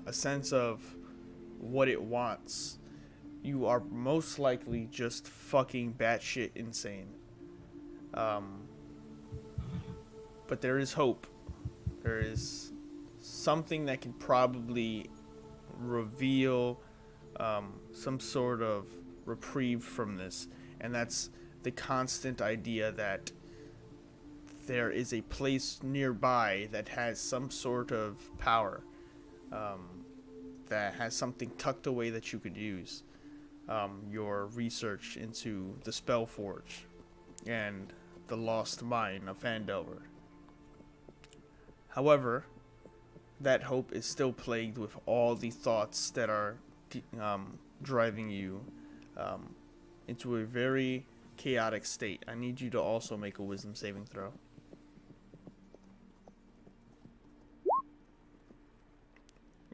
a sense of what it wants. You are most likely just fucking batshit insane. But there is hope. There is something that can probably reveal some sort of reprieve from this, and that's the constant idea that there is a place nearby that has some sort of power, that has something tucked away that you could use. Your research into the Spellforge and the lost mine of Phandelver. However, that hope is still plagued with all the thoughts that are driving you into a very chaotic state. I need you to also make a wisdom saving throw.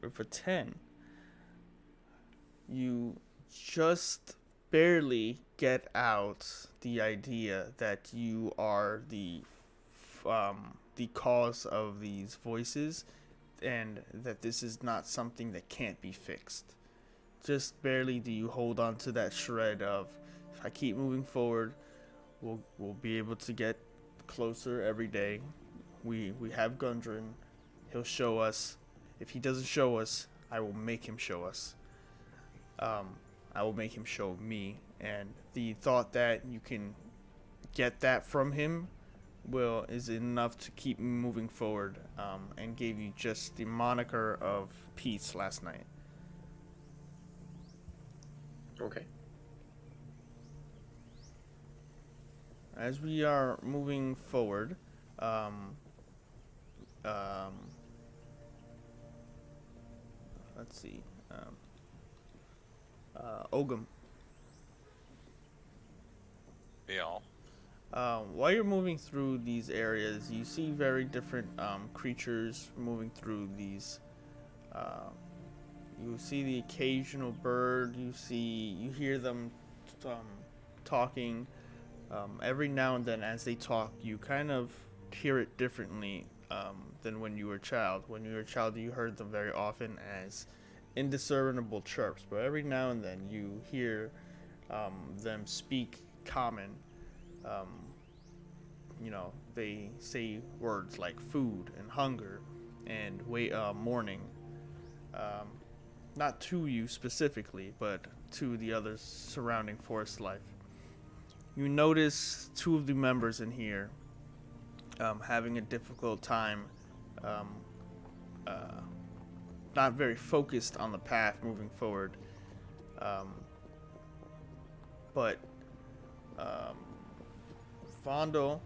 With a 10, you just barely get out the idea that you are the cause of these voices, and that this is not something that can't be fixed. Just barely do you hold on to that shred of, if I keep moving forward, we'll be able to get closer every day. We have Gundren. He'll show us. If he doesn't show us, I will make him show us. I will make him show me. And the thought that you can get that from him is enough to keep me moving forward, and gave you just the moniker of peace last night. Okay. As we are moving forward, let's see, Ogum. Yeah. While you're moving through these areas, you see very different creatures moving through these. You see the occasional bird. You hear them talking. Every now and then, as they talk, you kind of hear it differently than when you were a child. When you were a child, you heard them very often as indiscernible chirps, but every now and then you hear them speak common. They say words like food and hunger and mourning. Not to you specifically, but to the other surrounding forest life. You notice two of the members in here having a difficult time, not very focused on the path moving forward. But Fondle,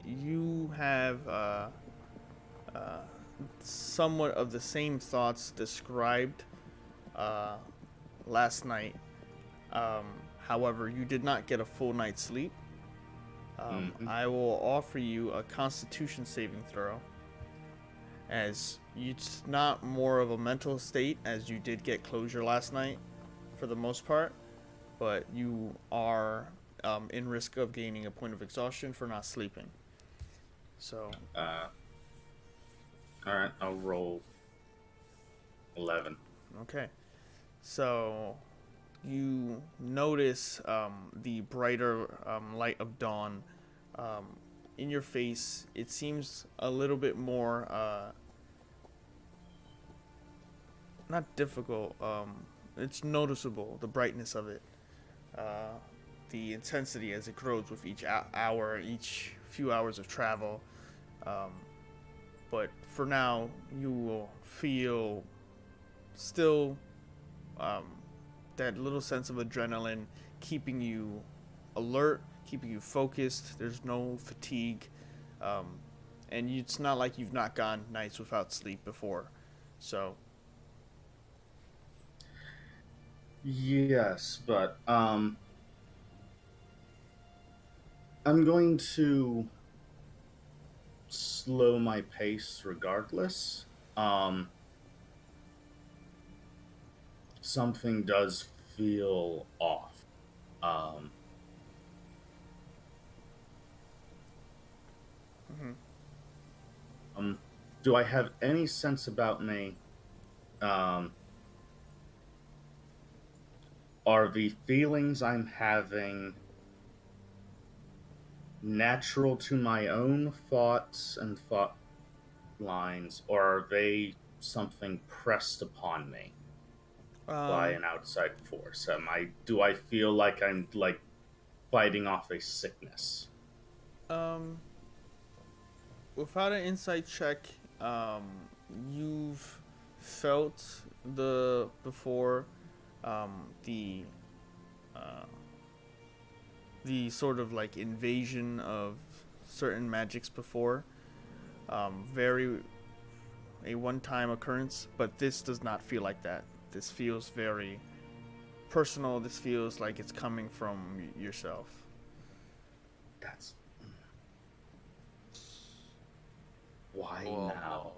you have somewhat of the same thoughts described last night. However, you did not get a full night's sleep. I will offer you a Constitution saving throw, as it's not more of a mental state, as you did get closure last night for the most part, but you are in risk of gaining a point of exhaustion for not sleeping. So alright, I'll roll 11. okay, so you notice the brighter light of dawn in your face. It seems a little bit more not difficult. It's noticeable, the brightness of it, the intensity as it grows with each hour, each few hours of travel. But for now, you will feel still that little sense of adrenaline keeping you alert, keeping you focused. There's no fatigue, and it's not like you've not gone nights without sleep before. So yes, but I'm going to slow my pace regardless. Something does feel off. Do I have any sense about me? Are the feelings I'm having natural to my own thoughts and thought lines, or are they something pressed upon me by an outside force? Do I feel like I'm fighting off a sickness? Without an insight check, you've felt the sort of like invasion of certain magics before. Very a one-time occurrence, but this does not feel like that. This feels very personal. This feels like it's coming from yourself. That's why now?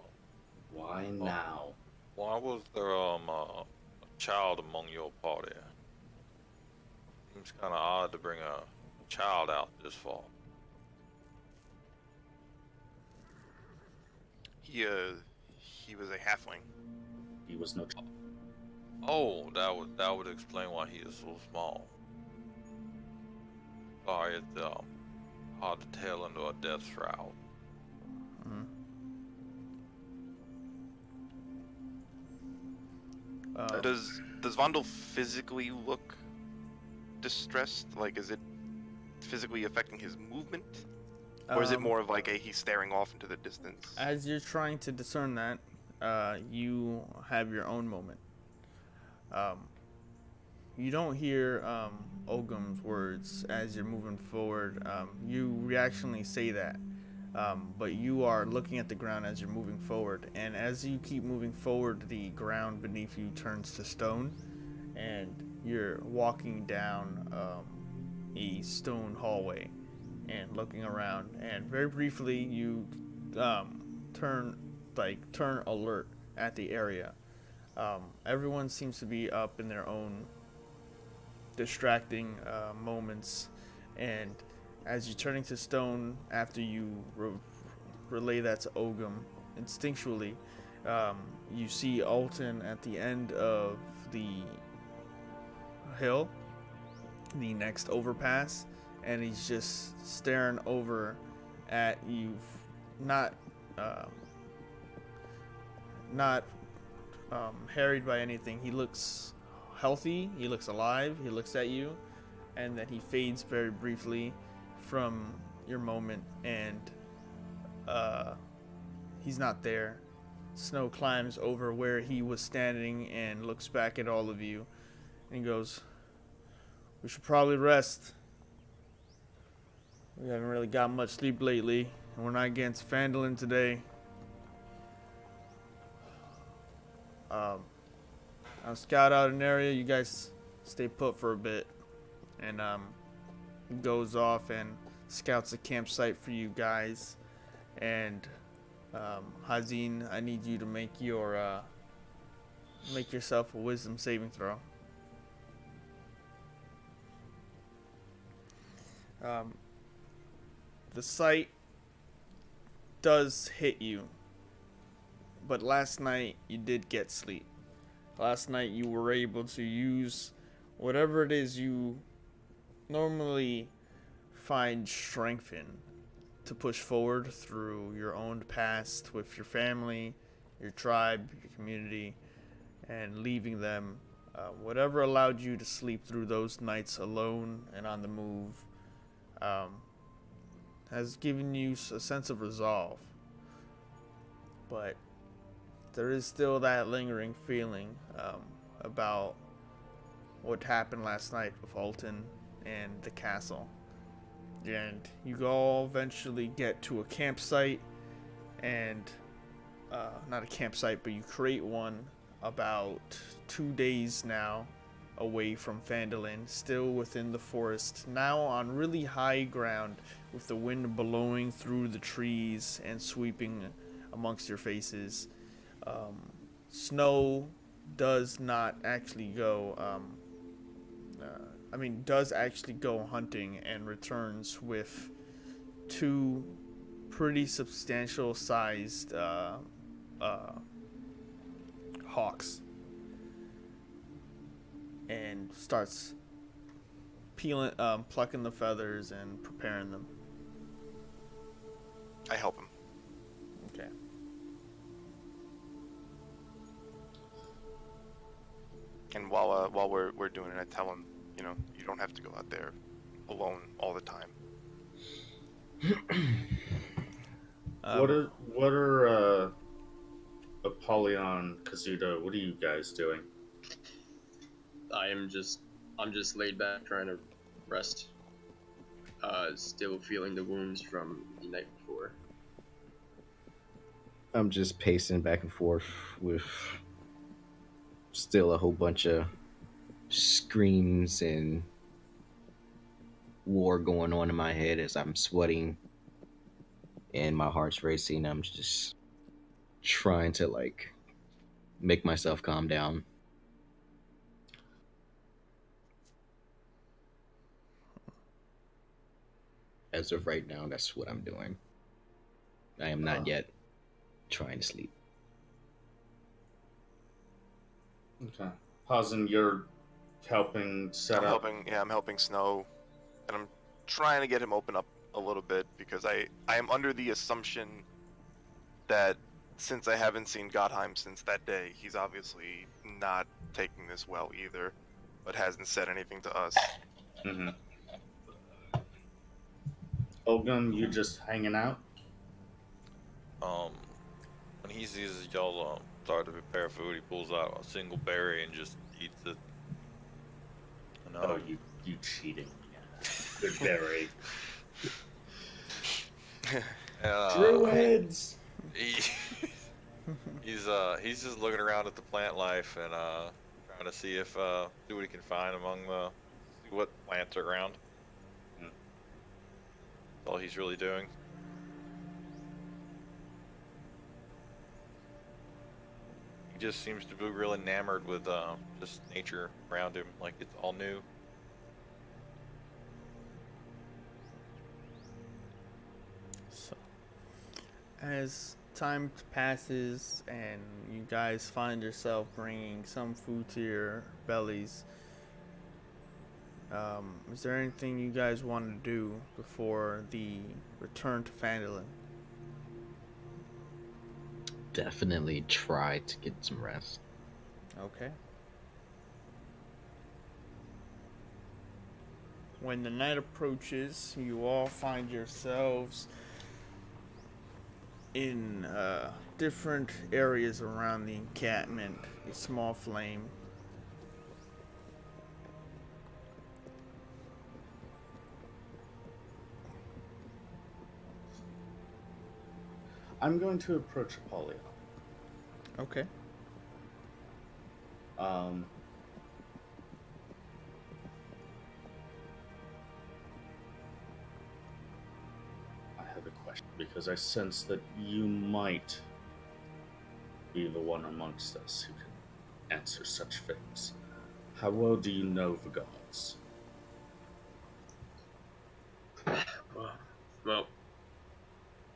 Why now? Why was there a child among your party? Seems kind of odd to bring a child out this far. He was a halfling. He was no. Oh, that would explain why he is so small. Sorry, it's hard to tell into a death shroud. Does Vondel physically look distressed? Like, is it physically affecting his movement? Or is it more of like he's staring off into the distance? As you're trying to discern that, you have your own moment. You don't hear Ogum's words as you're moving forward. You reactionally say that, but you are looking at the ground as you're moving forward. And as you keep moving forward, the ground beneath you turns to stone, and you're walking down a stone hallway and looking around. And very briefly, you turn alert at the area. Everyone seems to be up in their own distracting moments, and as you're turning to stone after you relay that to Ogum instinctually, you see Alton at the end of the hill, the next overpass, and he's just staring over at you, not harried by anything. He looks healthy, he looks alive, he looks at you, and then he fades very briefly from your moment, and he's not there. Snow climbs over where he was standing and looks back at all of you, and he goes, "We should probably rest. We haven't really got much sleep lately, and we're not against Phandalin today. I'll scout out an area. You guys stay put for a bit." And goes off and scouts a campsite for you guys. And Hazin, I need you to make yourself a wisdom saving throw. The sight does hit you, but last night you did get sleep. Last night you were able to use whatever it is you normally find strength in to push forward through your own past with your family, your tribe, your community, and leaving them. Whatever allowed you to sleep through those nights alone and on the move has given you a sense of resolve. But there is still that lingering feeling about what happened last night with Alton and the castle. And you all eventually get to a campsite, and not a campsite, but you create one about 2 days now away from Phandalin, still within the forest, now on really high ground with the wind blowing through the trees and sweeping amongst your faces. Snow does not actually go does actually go hunting and returns with 2 pretty substantial sized hawks, and starts plucking the feathers and preparing them. I help him. Okay. And while we're doing it, I tell him, you don't have to go out there alone all the time. What are Apollyon, Kazuto, what are you guys doing? I'm just laid back trying to rest. Still feeling the wounds from the night before. I'm just pacing back and forth with still a whole bunch of screams and war going on in my head as I'm sweating and my heart's racing. I'm just trying to make myself calm down. As of right now, that's what I'm doing. I am not yet trying to sleep. Okay. Hazen, you're helping set up. I'm helping Snow, and I'm trying to get him open up a little bit because I am under the assumption that since I haven't seen Gottheim since that day, he's obviously not taking this well either, but hasn't said anything to us. Mm-hmm. Ogum, you just hanging out? When he sees y'all start to prepare food, he pulls out a single berry and just eats it. And, Oh, you cheating. Good berry. Druids! He's just looking around at the plant life and trying to see what he can find among see what plants are around. That's all he's really doing. He just seems to be real enamored with just nature around him, like it's all new. So, as time passes and you guys find yourself bringing some food to your bellies, is there anything you guys want to do before the return to Phandalin? Definitely try to get some rest. Okay. When the night approaches, you all find yourselves in different areas around the encampment. A small flame. I'm going to approach Apollyon. Okay. I have a question because I sense that you might be the one amongst us who can answer such things. How well do you know the gods? Well,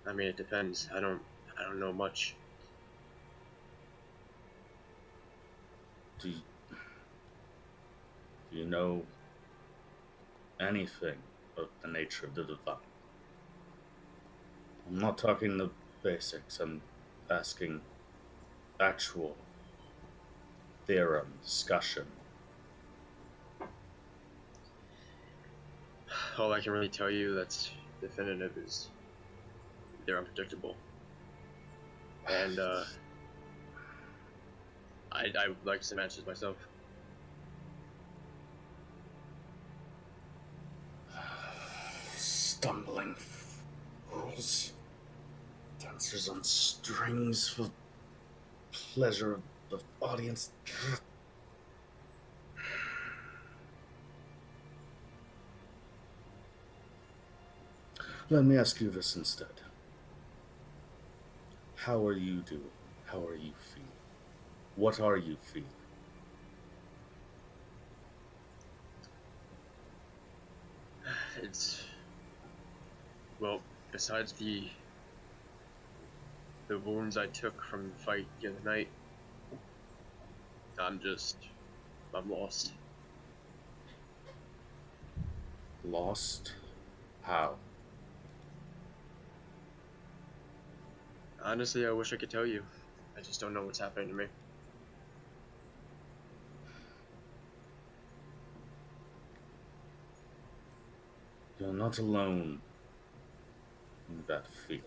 I mean, it depends. I don't know much. Do you know anything of the nature of the divine? I'm not talking the basics. I'm asking actual theorem, discussion. All I can really tell you that's definitive is they're unpredictable. And I would like some answers myself. Stumbling fools. Dancers on strings for pleasure of the audience. Let me ask you this instead. How are you doing? How are you feeling? What are you feeling? It's, well, besides the wounds I took from the fight the other night, I'm lost. Lost? How? Honestly, I wish I could tell you. I just don't know what's happening to me. You're not alone in that feeling.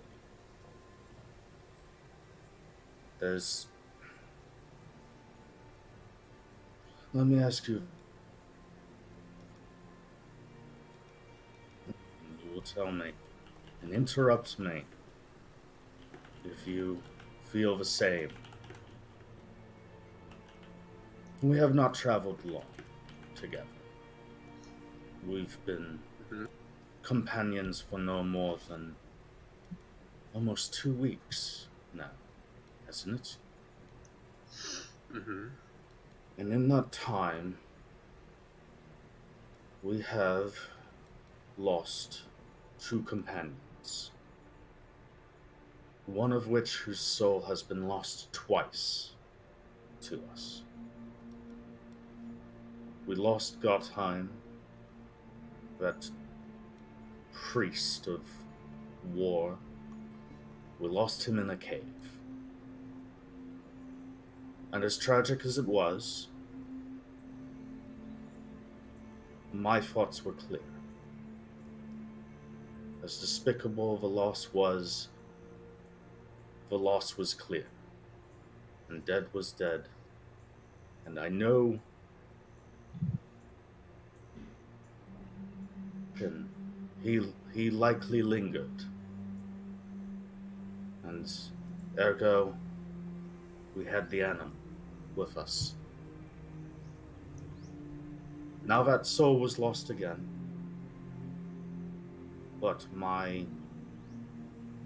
Let me ask you. You will tell me and interrupt me if you feel the same. We have not traveled long together. We've been companions for no more than almost 2 weeks now, hasn't it? Mm-hmm. And in that time, we have lost 2 companions. one of which whose soul has been lost twice to us. We lost Gottheim, that priest of war. We lost him in a cave. And as tragic as it was, my thoughts were clear. As despicable the loss was clear. And dead was dead. And I know he likely lingered. And ergo, we had the animal with us. Now that soul was lost again. But my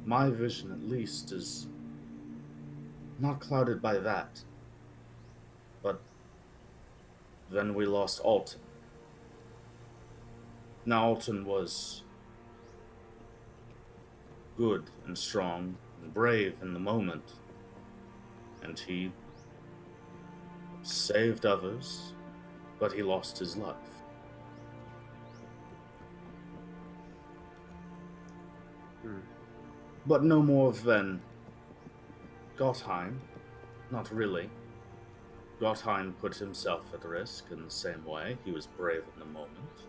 vision, at least, is not clouded by that. But then we lost Alton. Now Alton was good and strong and brave in the moment, and he saved others, but he lost his life. But no more than Gottheim. Not really. Gottheim put himself at risk in the same way. He was brave in the moment.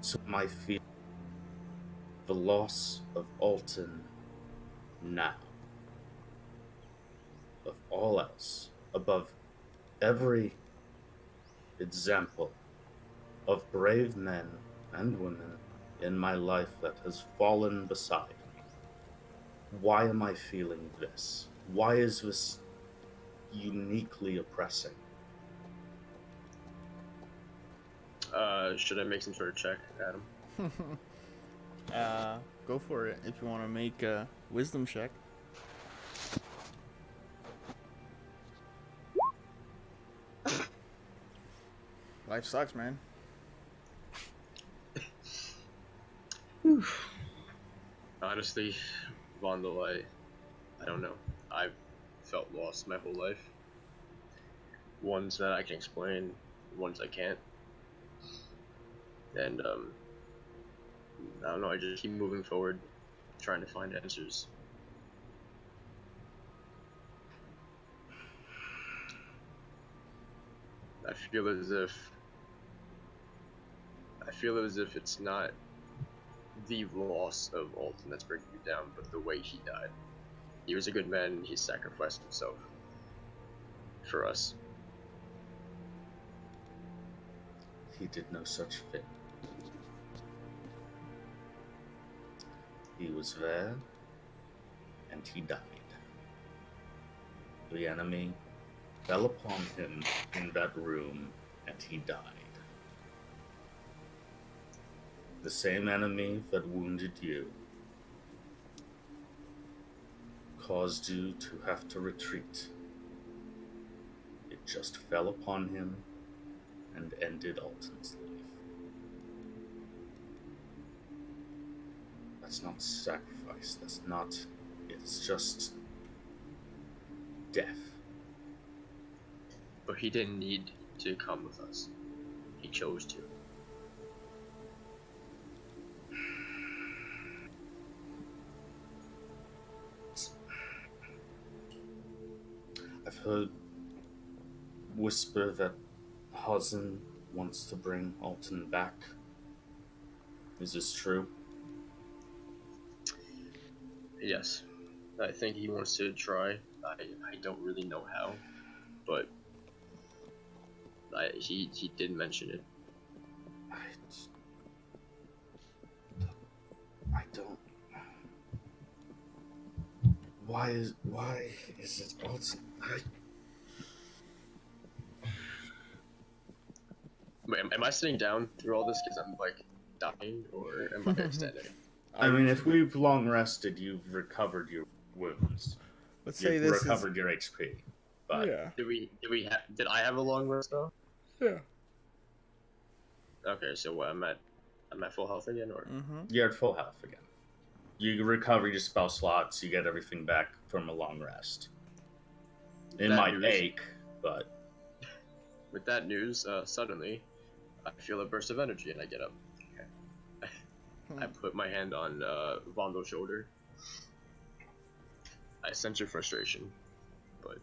So my fear, the loss of Alton now, of all else, above every example of brave men and women in my life that has fallen beside me. Why am I feeling this? Why is this uniquely oppressing? Should I make some sort of check, Adam? Go for it if you want to make a wisdom check. Life sucks, man. Honestly, Vondel, I don't know. I've felt lost my whole life. Ones that I can explain, ones I can't. And, I don't know, I just keep moving forward, trying to find answers. I feel as if it's not the loss of Alton that's breaking you down, but the way he died. He was a good man, he sacrificed himself for us. He did no such thing. He was there, and he died. The enemy fell upon him in that room, and he died. The same enemy that wounded you caused you to have to retreat. It just fell upon him and ended Alton's life. That's not sacrifice. That's not... It's just... death. But he didn't need to come with us. He chose to. I've heard whisper that Hazen wants to bring Alton back. Is this true? Yes. I think he wants to try. I don't really know how, but he did mention it. I don't... Why is it Alton? Wait, am I sitting down through all this because I'm like dying, or am I standing? I mean, if we've long rested, you've recovered your wounds. Let's say You've this recovered your HP. But Yeah. Did I have a long rest though? Yeah. Okay, so what, I'm at I'm at full health again, or Mm-hmm. You're at full health again. You recover your spell slots. You get everything back from a long rest. It That might news- ache, but with that news, suddenly, I feel a burst of energy and I get up. Okay. I put my hand on Vondo's shoulder. I sense your frustration, but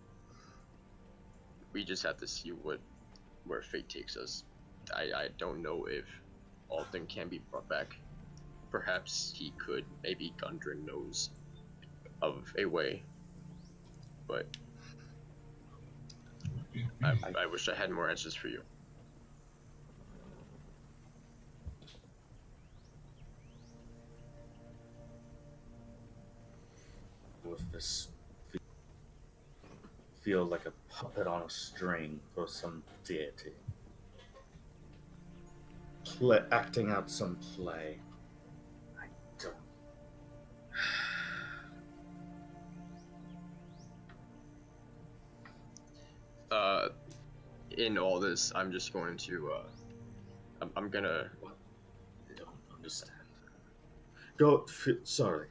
we just have to see where fate takes us. I don't know if Alton can be brought back. Perhaps he could. Maybe Gundren knows of a way. But I wish I had more answers for you. with this feel like a puppet on a string for some deity. Acting out some play. I don't. In all this, I'm just going to, I'm gonna. I don't understand. Sorry.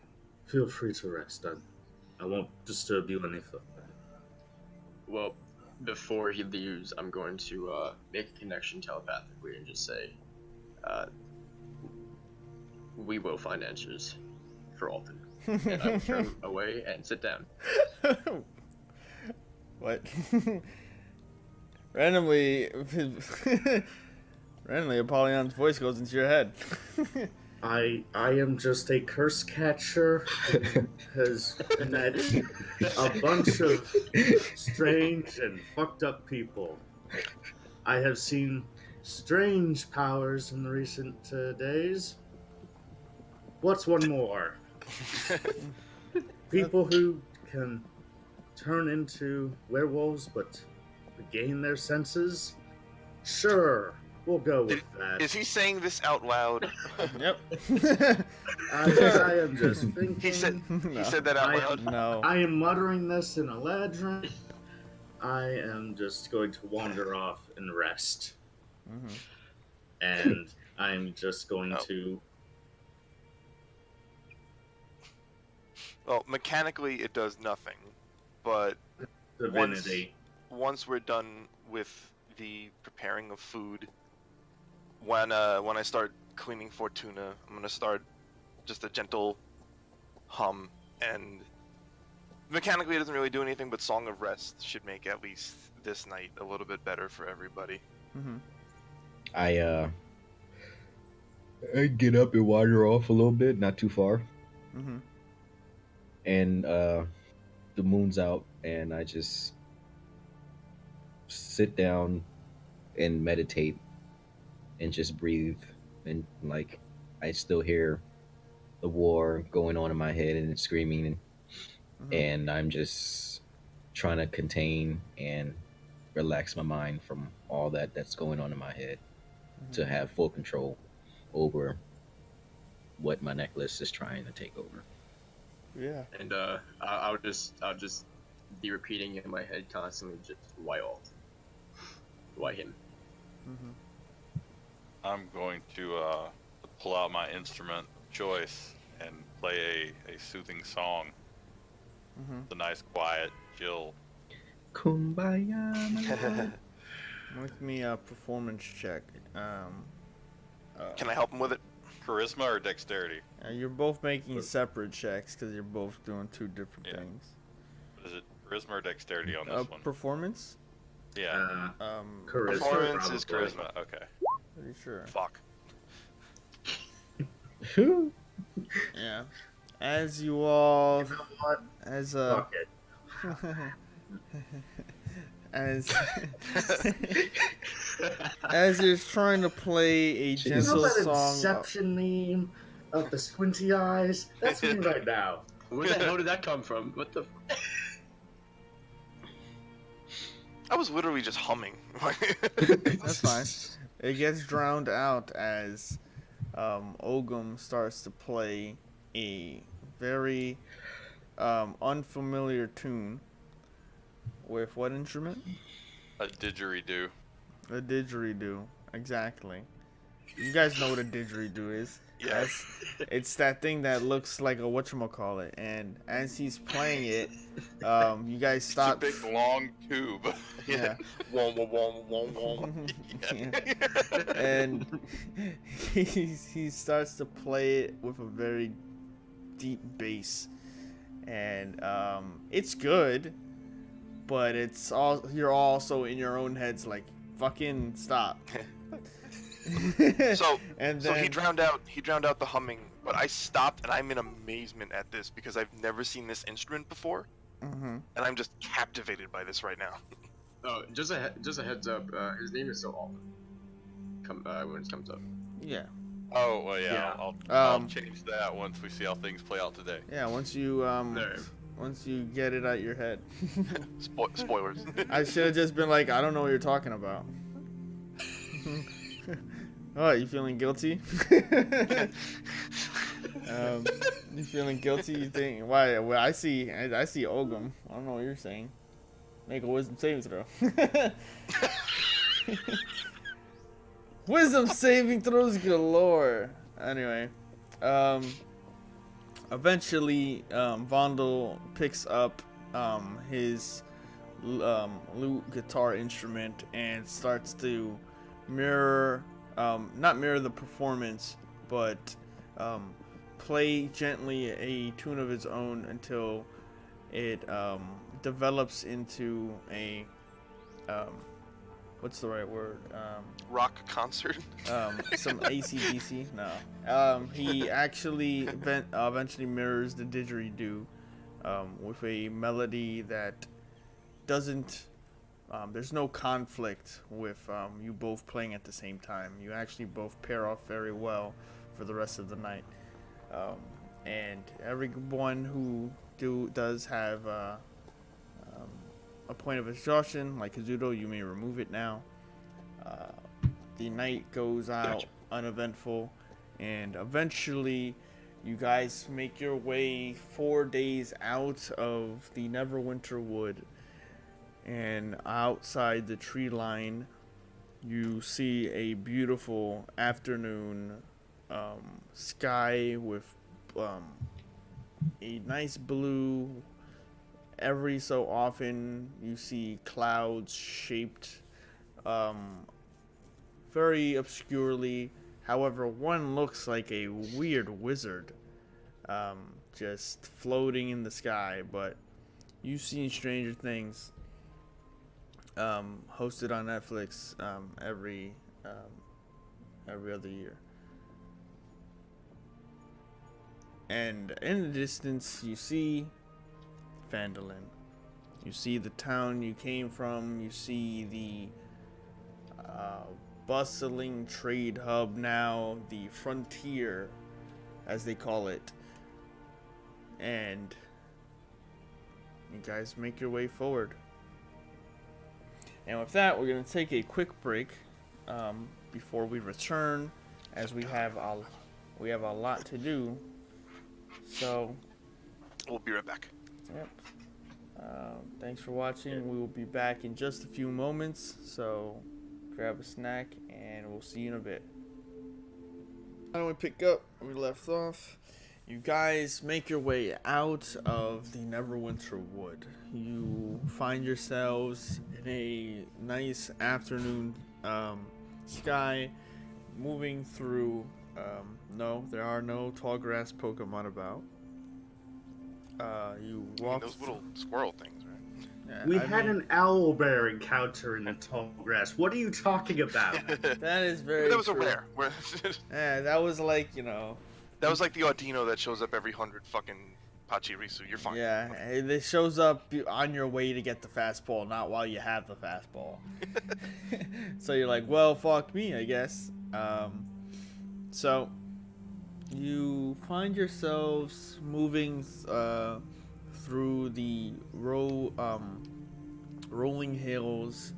Feel free to rest. I won't disturb you any further. Well, before he leaves, I'm going to make a connection telepathically and just say, we will find answers for Alton. And I will turn away and sit down. What? randomly, Apollyon's voice goes into your head. I am just a curse catcher who has met a bunch of strange and fucked up people. I have seen strange powers in recent days. What's one more? People who can turn into werewolves but regain their senses? Sure, we'll go with that. Is he saying this out loud? Yep. I am just thinking. He said No. that out loud. No. I am muttering this in Eladrin. I am just going to wander off and rest. Mhm. And I'm just going Oh. to. Well, mechanically it does nothing, but Divinity. once we're done with the preparing of food, when I start cleaning Fortuna, I'm gonna start just a gentle hum, and mechanically it doesn't really do anything, but Song of Rest should make at least this night a little bit better for everybody. Mhm. I get up and wander off a little bit, not too far, Mhm. and the moon's out, and I just sit down and meditate and just breathe, and like I still hear the war going on in my head and it's screaming, Mhm. and I'm just trying to contain and relax my mind from all that's going on in my head to have full control over what my necklace is trying to take over. Yeah. And I'll just be repeating in my head constantly, just why Alton? Why him? Mhm. I'm going to pull out my instrument of choice and play a soothing song. Mhm. It's a nice, quiet, chill. Kumbaya, my lord. Make me a performance check. Can I help him with it? Charisma or dexterity? You're both making separate checks because you're both doing two different Yeah. things. What is it? Charisma or dexterity on this one? Performance? Yeah. Charisma. Performance is probably. Charisma. Okay. Pretty sure. Fuck. Yeah. As you all, You know what? as Fuck it. as as you're trying to play a You know gentle that song. Inception meme of the squinty eyes? That's me right now. Where the hell did that come from? What the? I was literally just humming. That's fine. It gets drowned out as Ogum starts to play a very unfamiliar tune with what instrument? A didgeridoo. A didgeridoo, exactly. You guys know what a didgeridoo is. Yeah. It's that thing that looks like a whatchamacallit. And as he's playing it, you guys stop. It's a big long tube. Yeah. Wom, wom, wom, wom, wom. Yeah. And he starts to play it with a very deep bass, and it's good, but you're also in your own heads like, fucking stop. So and so then he drowned out the humming, but I stopped and I'm in amazement at this because I've never seen this instrument before, Mhm. and I'm just captivated by this right now. Oh, just a heads up. His name is still Alden. When it comes up. Yeah. Oh, well, yeah. Yeah. I'll change that once we see how things play out today. Yeah, once you There. once you get it out your head. Spoilers. I should have just been like, I don't know what you're talking about. Oh, you feeling guilty? You feeling guilty? You think why? Well, I see Ogum. I don't know what you're saying. Make a wisdom saving throw. Wisdom saving throws galore. Anyway, eventually, Vondel picks up his lute guitar instrument and starts to mirror, not mirror the performance, but play gently a tune of his own until it develops into a what's the right word? Rock concert. Some AC/DC. No. He actually eventually mirrors the didgeridoo with a melody that doesn't. There's no conflict with you both playing at the same time. You actually both pair off very well for the rest of the night. And everyone who does have a point of exhaustion, like Kazuto, you may remove it now. The night goes out uneventful, and eventually you guys make your way 4 days out of the Neverwinter Wood, and outside the tree line you see a beautiful afternoon sky with a nice blue. Every so often you see clouds shaped very obscurely. However, one looks like a weird wizard just floating in the sky. But you've seen Stranger Things hosted on Netflix every other year. And in the distance you see Phandalin. You see the town you came from. You see the bustling trade hub now, the frontier, as they call it. And you guys make your way forward. And with that, we're going to take a quick break before we return, as we have a lot to do. So We'll be right back. yep. Thanks for watching. We will be back in just a few moments, so grab a snack and we'll see you in a bit. How do we pick up where we left off? You guys make your way out of the Neverwinter Wood. You find yourselves in a nice afternoon sky, moving through. No, there are no tall grass Pokemon about. You walk. Those little squirrel things, right? Yeah, We I had mean, an owlbear encounter in the tall grass. What are you talking about? That is very. That was a true. rare. Yeah, that was like, you know. That was like the Audino that shows up every 100 fucking Pachirisu. You're fine. Yeah, it shows up on your way to get the fastball, not while you have the fastball. So you're like, well, fuck me, I guess. So you find yourselves moving through the rolling hills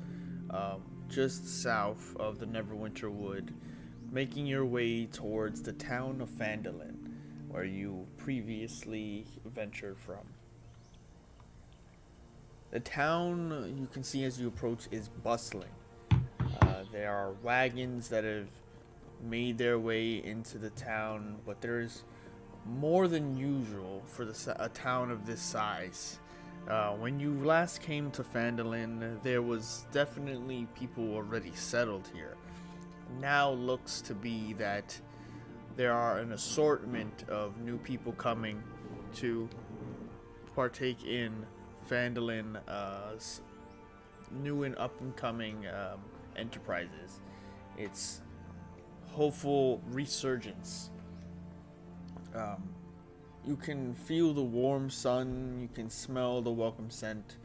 just south of the Neverwinter Wood, making your way towards the town of Phandalin, where you previously ventured from. The town, you can see as you approach, is bustling. There are wagons that have made their way into the town, but there's more than usual for a town of this size. When you last came to Phandalin, there was definitely people already settled here. Now looks to be that there are an assortment of new people coming to partake in Phandalin's new and up and coming enterprises. It's hopeful resurgence. You can feel the warm sun, you can smell the welcome scent.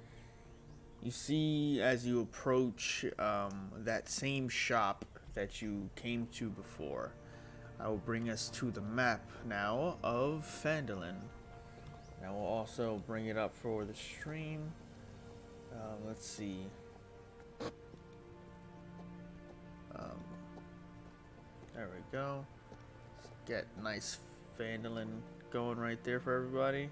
You see as you approach that same shop that you came to before. I will bring us to the map now of Phandalin. And I will also bring it up for the stream. Let's see. There we go. Let's get nice Phandalin going right there for everybody.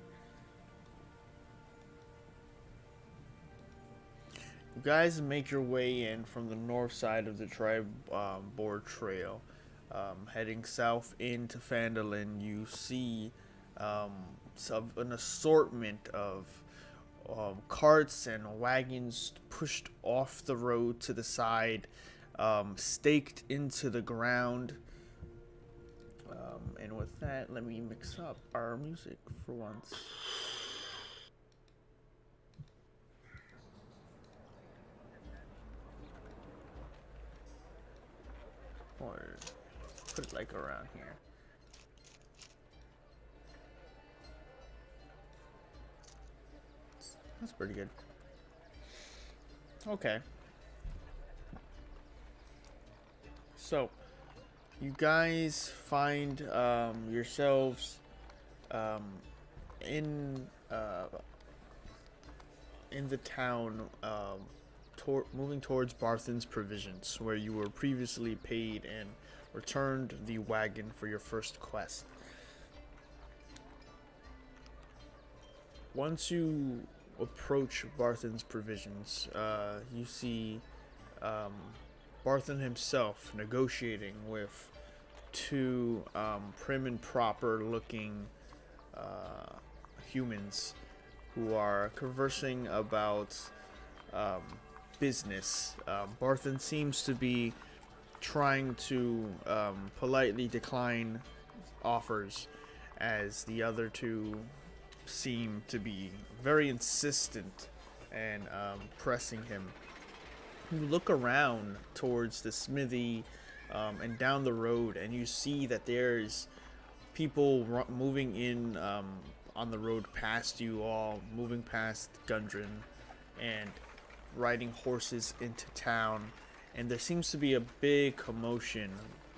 You guys make your way in from the north side of the tribe board trail. Heading south into Phandalin, you see an assortment of carts and wagons pushed off the road to the side, staked into the ground. And with that, let me mix up our music for once. Or put it like around here. That's pretty good. Okay. So, you guys find yourselves in the town, moving towards Barthen's Provisions, where you were previously paid and returned the wagon for your first quest. Once you approach Barthen's Provisions, you see Barthen himself negotiating with two prim and proper looking humans who are conversing about business. Barthen seems to be trying to politely decline offers, as the other two seem to be very insistent and pressing him. You look around towards the smithy and down the road, and you see that there's people moving in on the road past you all, moving past Gundren and riding horses into town. And there seems to be a big commotion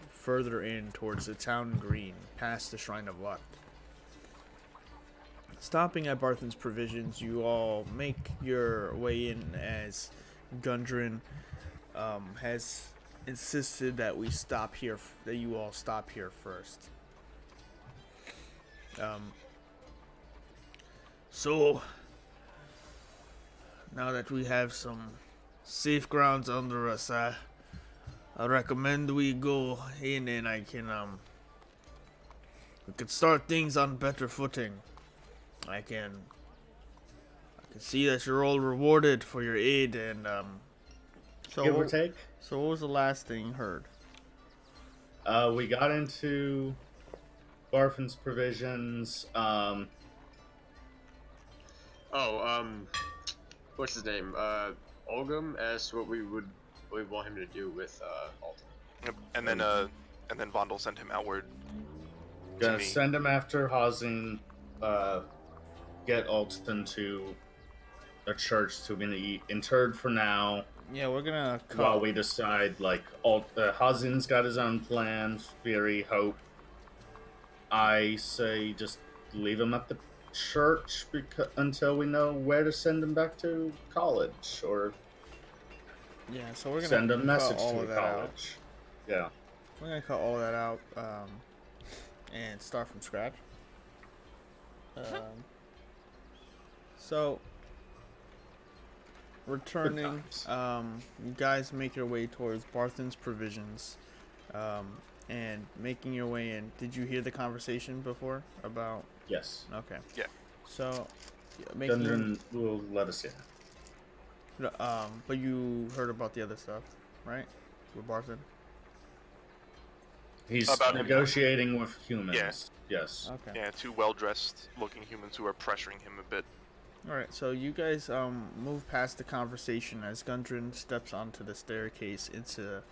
further in towards the town green, past the Shrine of Luck. Stopping at Barthen's Provisions, you all make your way in as Gundren has insisted that we stop here, that you all stop here first. So, now that we have some safe grounds under us, I recommend we go in and we can start things on better footing. I can see that you're all rewarded for your aid, and Give or take. So what was the last thing you heard? We got into Barthen's Provisions. What's his name? Olgum asked what we want him to do with Alton. Yep. And then Vondel sent him outward. Gonna me. send him after Hazin. Get Alton to a church to be interred for now. Yeah, we're gonna While we decide, like, Hazin's got his own plans. Fury, Hope. I say just leave him at the church until we know where to send him back to college, or yeah. So we're gonna send a cut message all to of the that out. college. Yeah. We're gonna cut all that out and start from scratch. So returning, you guys make your way towards Barthen's Provisions. and making your way in. Did you hear the conversation before about? Yes. Okay. Yeah. So, making. Gundren will let us in. But you heard about the other stuff, right? With Barton. He's About him. negotiating with humans. Yes. Okay. Yeah, two well-dressed looking humans who are pressuring him a bit. All right. So you guys move past the conversation as Gundren steps onto the staircase into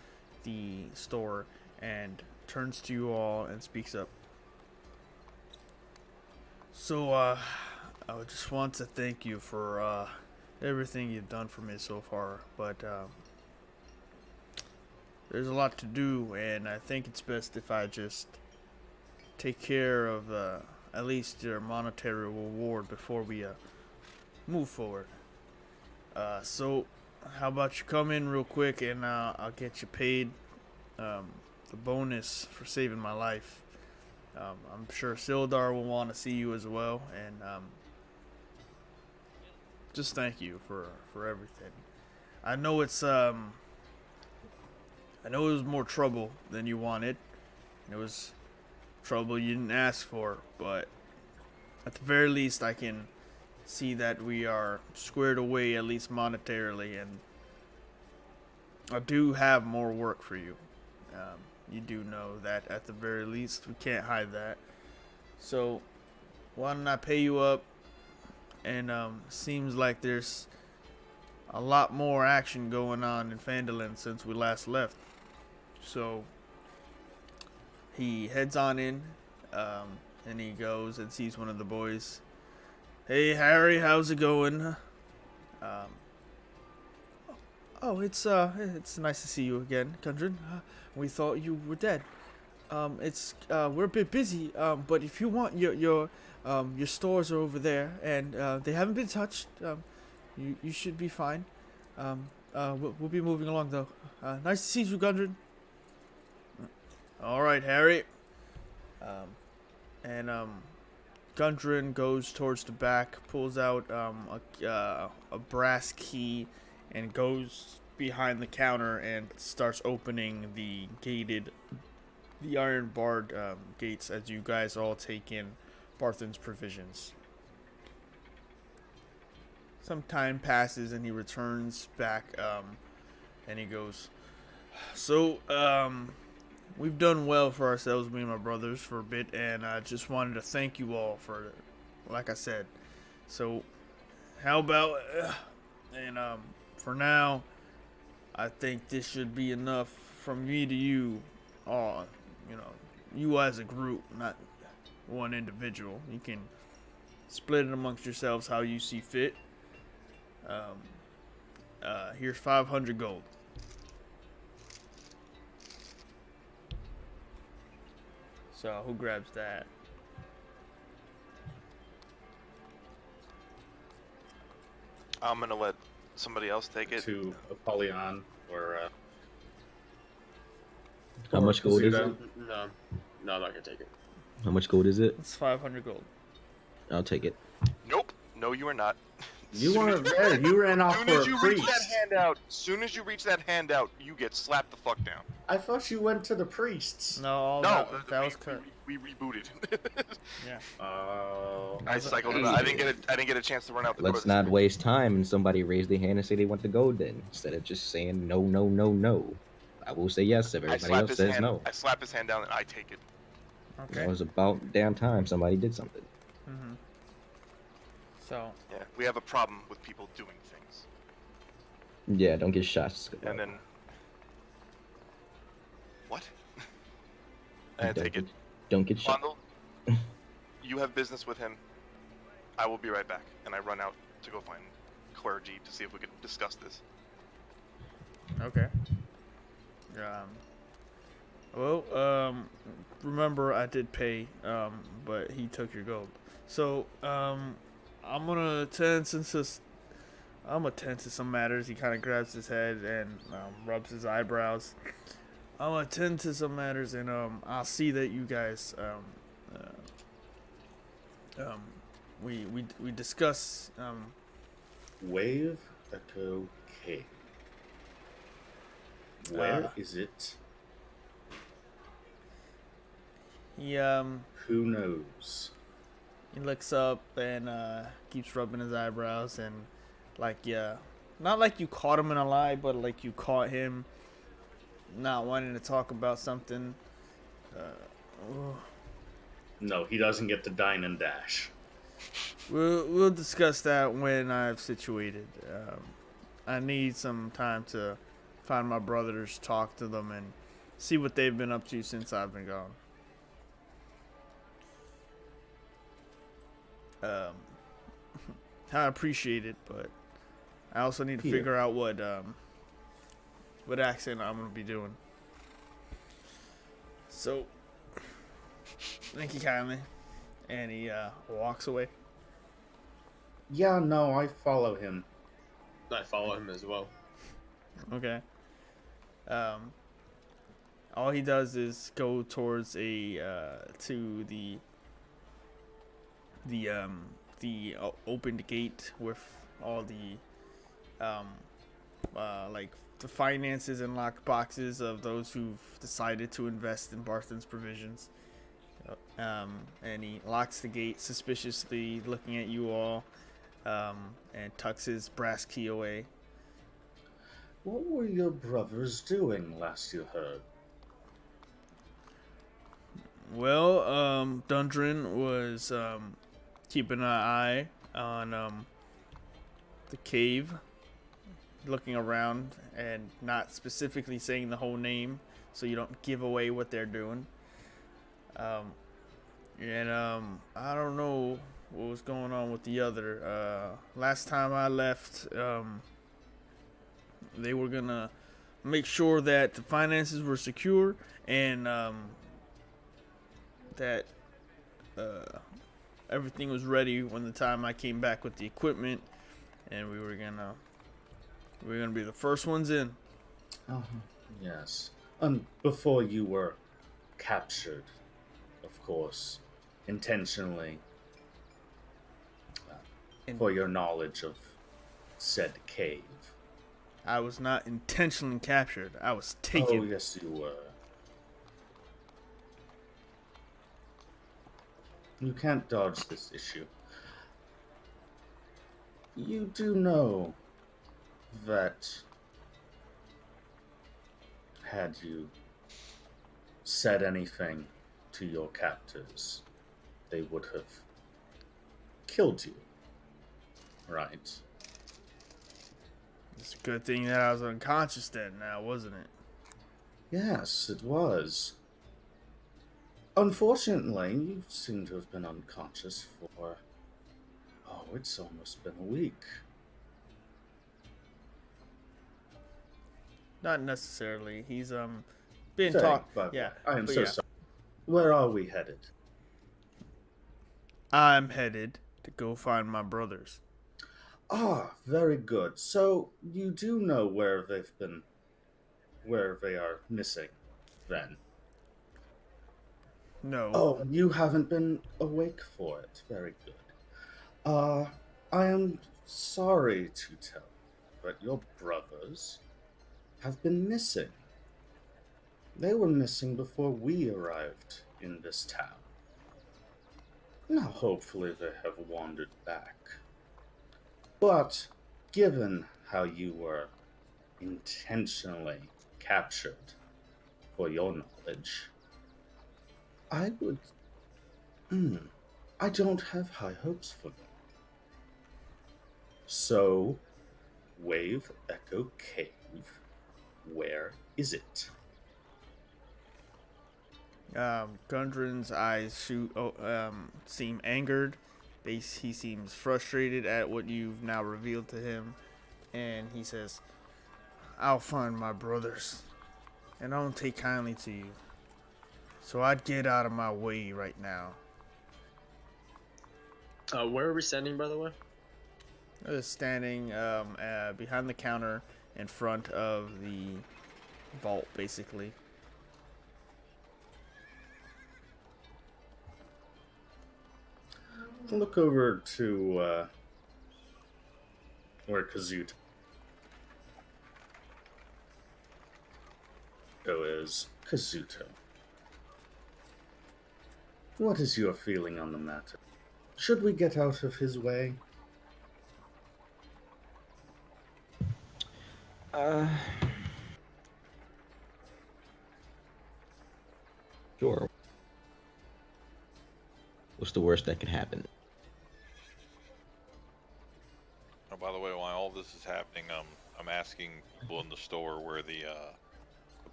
the store and turns to you all and speaks up. So I just want to thank you for everything you've done for me so far, but there's a lot to do, and I think it's best if I just take care of at least your monetary reward before we move forward. So how about you come in real quick and I'll get you paid the bonus for saving my life. I'm sure Sildar will want to see you as well, and just thank you for everything. I know it was more trouble than you wanted. It was trouble you didn't ask for, but at the very least I can see that we are squared away, at least monetarily, and I do have more work for you. You do know that at the very least. We can't hide that. So why don't I pay you up? And seems like there's a lot more action going on in Phandalin since we last left. So he heads on in, and he goes and sees one of the boys. Hey Harry, how's it going? It's nice to see you again, Gundren. We thought you were dead. We're a bit busy. But if you want, your stores are over there, and they haven't been touched. You should be fine. We'll be moving along though. Nice to see you, Gundren. All right, Harry. Gundren goes towards the back, pulls out a brass key, and goes behind the counter and starts opening the iron barred gates as you guys all take in Barthen's provisions. Some time passes and he returns back, and he goes, so we've done well for ourselves, me and my brothers, for a bit, and I just wanted to thank you all for it, like I said. So how about for now, I think this should be enough from me to you all. You as a group, not one individual. You can split it amongst yourselves how you see fit. Here's 500 gold. So who grabs that? I'm gonna let somebody else take it. To Apollyon or How much gold is it? Zuda. No, I'm not gonna take it. How much gold is it? It's 500 gold. I'll take it. Nope. No, you are not. You weren't there. You ran off Soon for as a you reach priest. that handout, you get slapped the fuck down. I thought you went to the priests. No, No, that was correct. we rebooted. Yeah. Oh. I cycled it. I didn't get a chance to run out the door. Let's not waste time and somebody raise their hand and say they want the gold then, instead of just saying no, no, no, no. I will say yes if everybody else says no. I slap his hand down and I take it. Okay. It was about damn time somebody did something. Mm-hmm. So. Yeah, we have a problem with people doing things. Yeah, don't get shot. And then. What? I take it. Don't get shot. Fondle, you have business with him. I will be right back. And I run out to go find clergy to see if we can discuss this. Okay. Remember I did pay, but he took your gold. So, I'm gonna attend to some matters. He kind of grabs his head and rubs his eyebrows. I'm gonna attend to some matters, and I'll see that you guys we discuss Wave Echo K. Where is it? Who knows? He looks up and keeps rubbing his eyebrows and like yeah, not like you caught him in a lie, but like you caught him not wanting to talk about something. Oh. No, he doesn't get to dine and dash. We'll discuss that when I've situated. I need some time to find my brothers, talk to them, and see what they've been up to since I've been gone. I appreciate it, but I also need to figure out what accent I'm gonna be doing. So, thank you kindly, and he walks away. Yeah, no, I follow him. I follow him as well. Okay. All he does is go towards to the opened gate with all the like the finances and locked boxes of those who've decided to invest in Barthen's provisions. And he locks the gate suspiciously, looking at you all, and tucks his brass key away. What were your brothers doing last you heard? Well, Dundren was keeping an eye on the cave, looking around and not specifically saying the whole name, so you don't give away what they're doing. And I don't know what was going on with the other. Last time I left, they were gonna make sure that the finances were secure and that everything was ready when the time I came back with the equipment, and we were gonna be the first ones in. Yes. Before you were captured, of course, intentionally, for your knowledge of said cave. I was not intentionally captured. I was taken. Oh, yes, you were. You can't dodge this issue. You do know that had you said anything to your captors, they would have killed you, right? It's a good thing that I was unconscious then, now, wasn't it? Yes, it was. Unfortunately, you seem to have been unconscious for... Oh, it's almost been a week. Not necessarily. He's been Sorry, talk. but Yeah, I am but so yeah. sorry. Where are we headed? I'm headed to go find my brothers. Ah, very good. So, you do know where they are missing, then? No. Oh, you haven't been awake for it. Very good. I am sorry to tell you that your brothers have been missing. They were missing before we arrived in this town. Now, hopefully they have wandered back. But, given how you were intentionally captured for your knowledge, I don't have high hopes for them. So, Wave Echo Cave, where is it? Gundren's eyes seem angered. He seems frustrated at what you've now revealed to him, and he says, "I'll find my brothers, and I don't take kindly to you. So I'd get out of my way right now." Where are we standing, by the way? Standing behind the counter in front of the vault, basically. Look over to where Kazuto is. Kazuto. What is your feeling on the matter? Should we get out of his way? Uh, sure. What's the worst that can happen? Oh, by the way, while all this is happening, I'm asking people in the store where the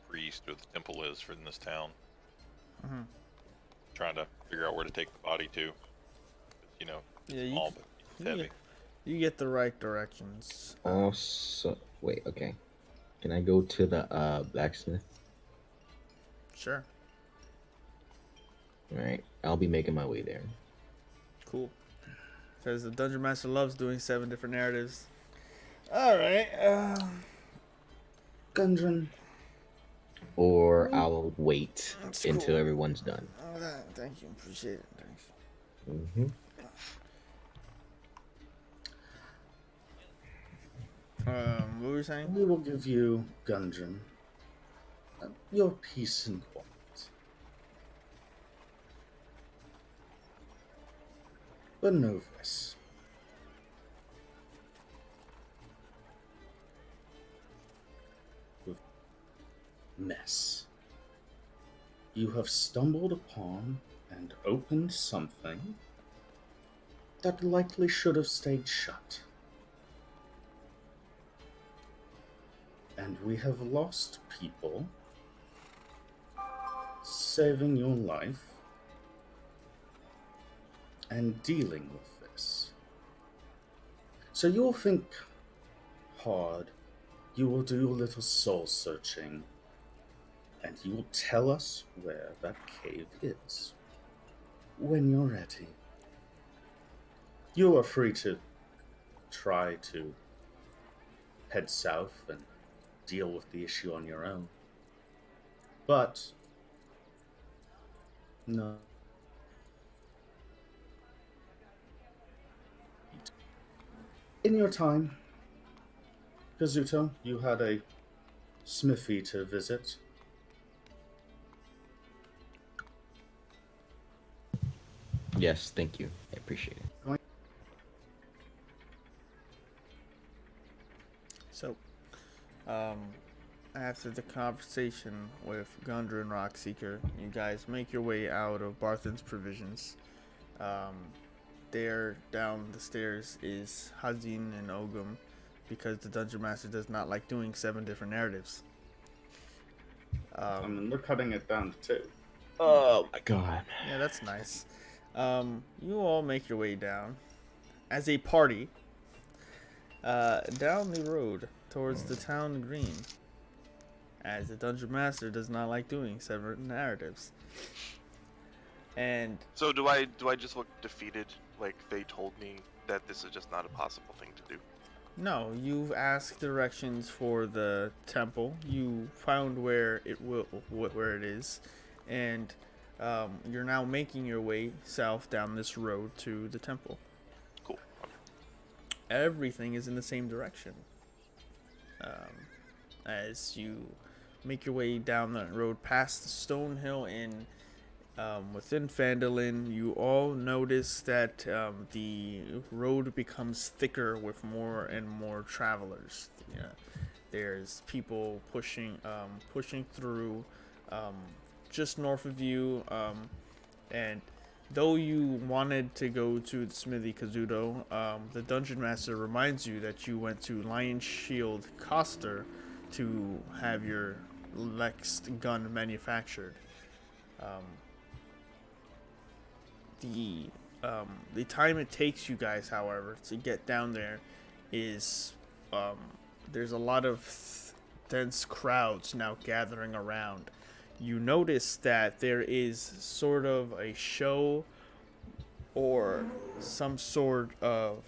priest or the temple is for in this town. Mm-hmm. Trying to figure out where to take the body to. You know, Yeah, it's small, but it's heavy. You get the right directions. Also, wait, okay. Can I go to the blacksmith? Sure. Alright, I'll be making my way there. Cool. Because the Dungeon Master loves doing 7 different narratives. Alright. Gundren, Or I'll wait That's until cool. everyone's done. Oh, thank you. Appreciate it. Thanks. Mm-hmm. What were you saying? we will give you, Gundren, your peace and quiet. But know this. With mess. You have stumbled upon and opened something that likely should have stayed shut. And we have lost people, saving your life, and dealing with this. So you'll think hard, you will do a little soul searching, and you will tell us where that cave is when you're ready. You are free to try to head south and deal with the issue on your own. But no. In your time, Kazuto, you had a smithy to visit. Yes, thank you. I appreciate it. So, after the conversation with Gundra and Rockseeker, you guys make your way out of Barthen's Provisions. There, down the stairs, is Hazin and Ogum, because the Dungeon Master does not like doing 7 different narratives. I mean, we're cutting it down to 2. Oh my god. Yeah, that's nice. You all make your way down, as a party, down the road towards the town green, as the Dungeon Master does not like doing 7 narratives. And So do I just look defeated? Like they told me that this is just not a possible thing to do? no, you've asked directions for the temple. You found where it is, and you're now making your way south down this road to the temple. Cool. Okay. Everything is in the same direction. As you make your way down that road past the Stone Hill Inn, within Phandalin, you all notice that the road becomes thicker with more and more travelers. Yeah, there's people pushing through just north of you, and though you wanted to go to the smithy, Kazuto, the Dungeon Master reminds you that you went to Lion Shield Coster to have your next gun manufactured. The time it takes you guys, however, to get down there is there's a lot of dense crowds now gathering around. You notice that there is sort of a show or some sort of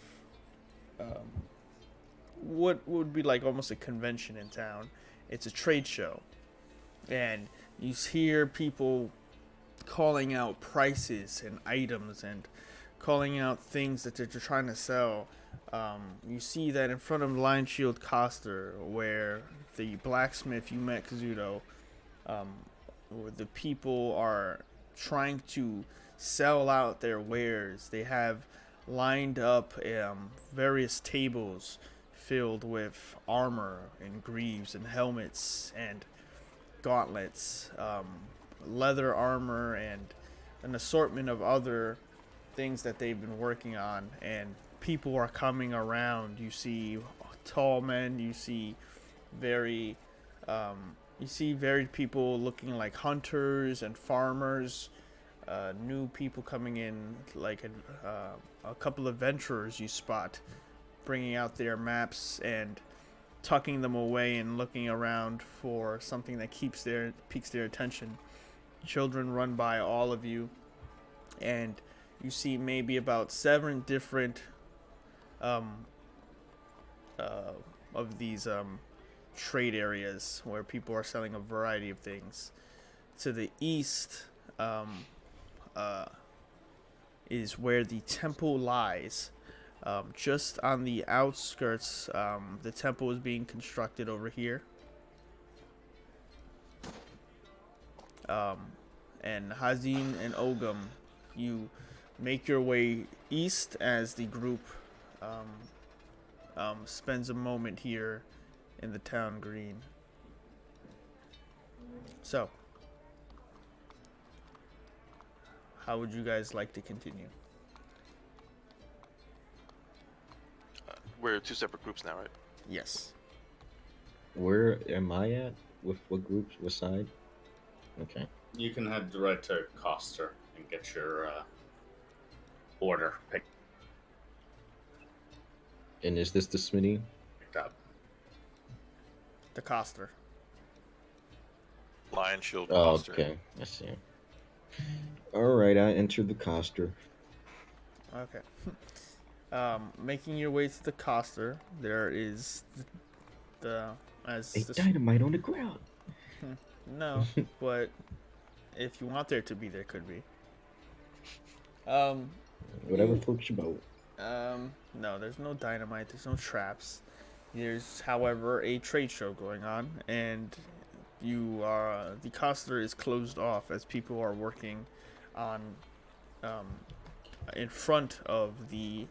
what would be like almost a convention in town. It's a trade show, and you hear people calling out prices and items and calling out things that they're trying to sell. You see that in front of Lion Shield Coster, where the blacksmith you met, Kazuto, where the people are trying to sell out their wares. They have lined up various tables filled with armor and greaves and helmets and gauntlets, leather armor, and an assortment of other things that they've been working on. And people are coming around. You see tall men. You see very varied people looking like hunters and farmers. New people coming in, like a couple of adventurers you spot, bringing out their maps and tucking them away and looking around for something that piques their attention. Children run by all of you, and you see maybe about 7 different of these trade areas where people are selling a variety of things. To the east is where the temple lies. Just on the outskirts, the temple is being constructed over here. And Hazin and Ogum, you make your way east as the group spends a moment here in the town green. So, how would you guys like to continue? We're 2 separate groups now, right? Yes. Where am I at? With what groups? What side? Okay. You can head right to Coster and get your order picked And is this the smithy? up. The Coster. Lion Shield Oh, Monster. okay. I see. All right, I entered the coster. Okay. Making your way to the Coster, there is the A dynamite on the ground. No, but if you want there to be, there could be. Whatever floats your boat. No, there's no dynamite. There's no traps. There's, however, a trade show going on, and the Coster is closed off as people are working on in front of the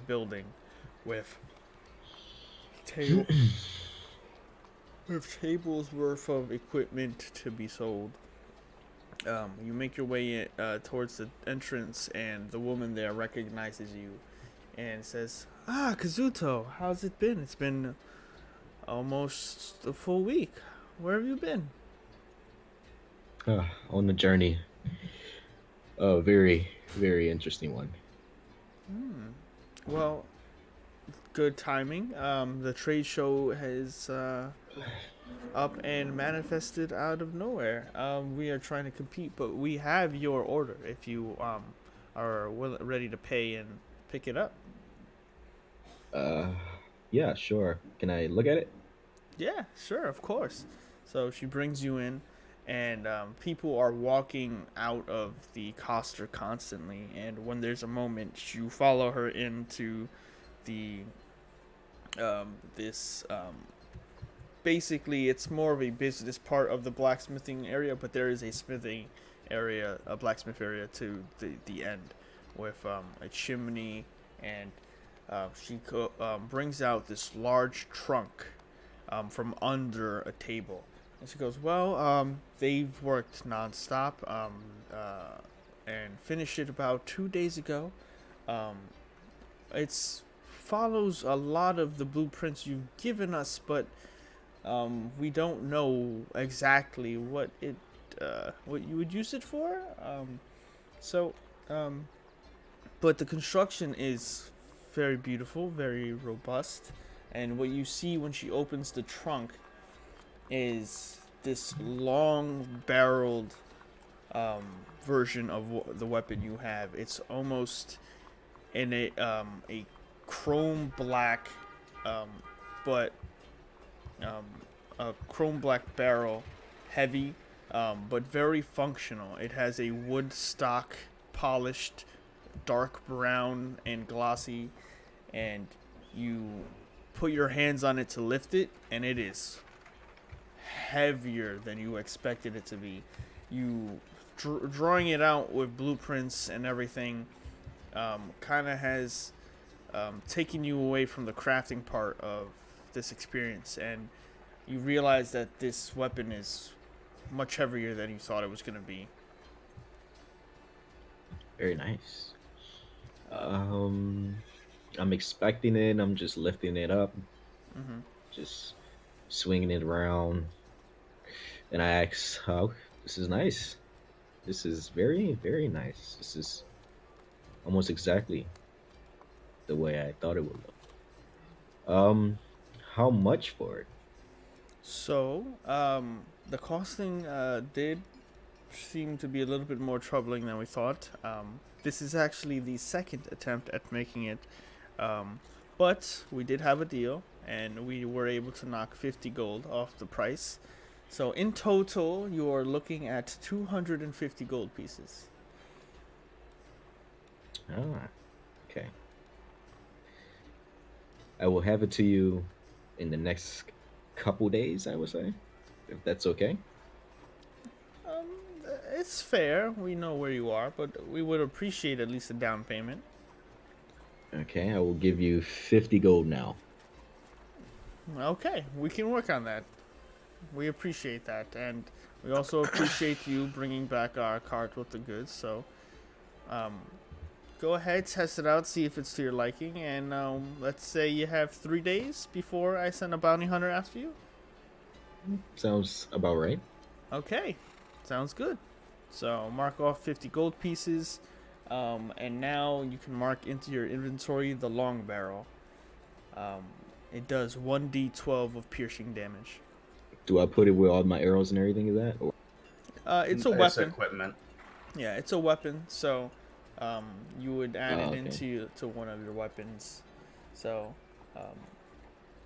building with tables worth of equipment to be sold. You make your way towards the entrance, and the woman there recognizes you and says, "Ah, Kazuto, how's it been? It's been almost a full week. Where have you been?" On the journey. A very, very interesting one. Well, good timing. The trade show has up and manifested out of nowhere. We are trying to compete, but we have your order if you are ready to pay and pick it up. Yeah, sure. Can I look at it? Yeah, sure, of course. So she brings you in, and people are walking out of the Coster constantly. And when there's a moment, you follow her into the basically it's more of a business part of the blacksmithing area, but there is a smithing area, a blacksmith area to the end with a chimney, and she brings out this large trunk from under a table, and she goes, "Well, they've worked nonstop and finished it about 2 days ago. It's follows a lot of the blueprints you've given us, but we don't know exactly what you would use it for. But the construction is very beautiful, very robust, and what you see when she opens the trunk is this long-barreled version of the weapon you have. It's almost in a chrome black, but a chrome black barrel, heavy, but very functional. It has a wood stock, polished, dark brown and glossy, and you put your hands on it to lift it, and it is heavier than you expected it to be. You drawing it out with blueprints and everything kind of has taken you away from the crafting part of this experience, and you realize that this weapon is much heavier than you thought it was going to be. Very nice. I'm expecting it. I'm just lifting it up, Mm-hmm. just swinging it around, and I ask, "Oh, this is nice. This is very, very nice. This is almost exactly the way I thought it would look." How much for it? So, the costing did seem to be a little bit more troubling than we thought. This is actually the second attempt at making it, but we did have a deal, and we were able to knock 50 gold off the price. So, in total, you are looking at 250 gold pieces. Ah, okay. I will have it to you in the next couple days, I would say, if that's okay. Um, it's fair. We know where you are, but we would appreciate at least a down payment. Okay, I will give you 50 gold now. Okay, we can work on that. We appreciate that, and we also appreciate you bringing back our cart with the goods. So, go ahead, test it out, see if it's to your liking, and let's say you have 3 days before I send a bounty hunter after you. Sounds about right. Okay, sounds good. So mark off 50 gold pieces, and now you can mark into your inventory the long barrel. It does 1d12 of piercing damage. Do I put it where all my arrows and everything is at? Or... It's a It's weapon. equipment. Yeah, it's a weapon. So, you would add it okay. into one of your weapons. So,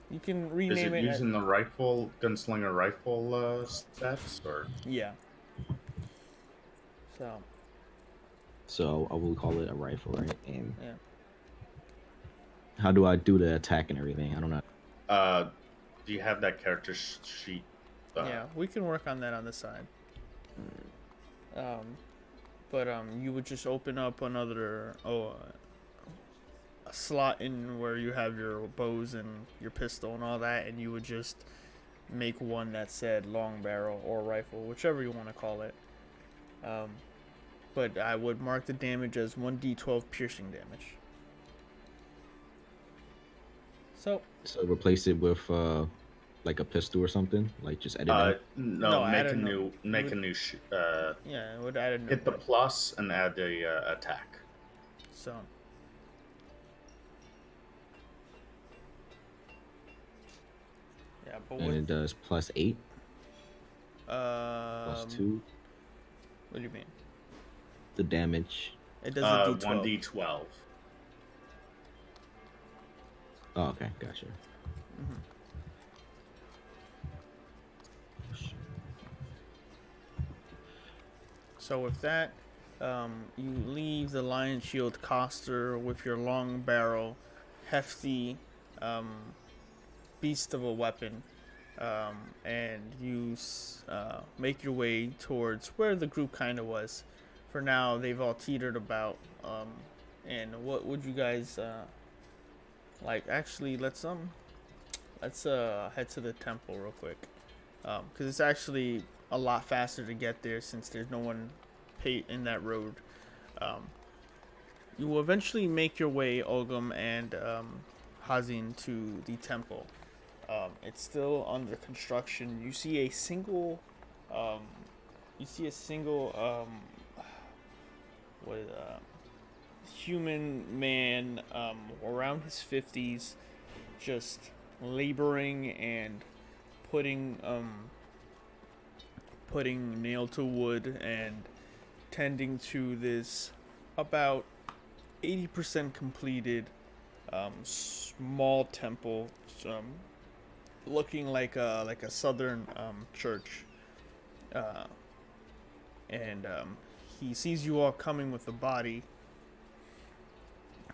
you can Is rename it it. using the rifle, gunslinger rifle stats, or? Yeah. So, So I will call it a rifle, right? And yeah. how do I do the attack and everything? I don't know. Do you have that character sheet? Yeah, we can work on that on the side. But you would just open up another a slot in where you have your bows and your pistol and all that, and you would just make one that said long barrel or rifle, whichever you want to call it. But I would mark the damage as 1d12 piercing damage. So replace it with like a pistol or something. Like just edit it. no, add make a a new, note. make a Would- new. yeah, it would add a Hit the note. plus and add the attack. So yeah, but And it does +8, +2. What do you mean? The damage. It does a d12. 1d12. Oh, okay, gotcha. So with that, you leave the Lion Shield Coster with your long barrel, hefty beast of a weapon, and you make your way towards where the group kind of was. For now, they've all teetered about. And what would you guys like? Actually, let's head to the temple real quick, because it's actually a lot faster to get there since there's no one in that road. You will eventually make your way, Olgum and Hazin, to the temple. It's still under construction. You see a single human man around his 50s, just laboring and putting nail to wood and tending to this about 80% completed small temple, looking like a southern church, and he sees you all coming with the body,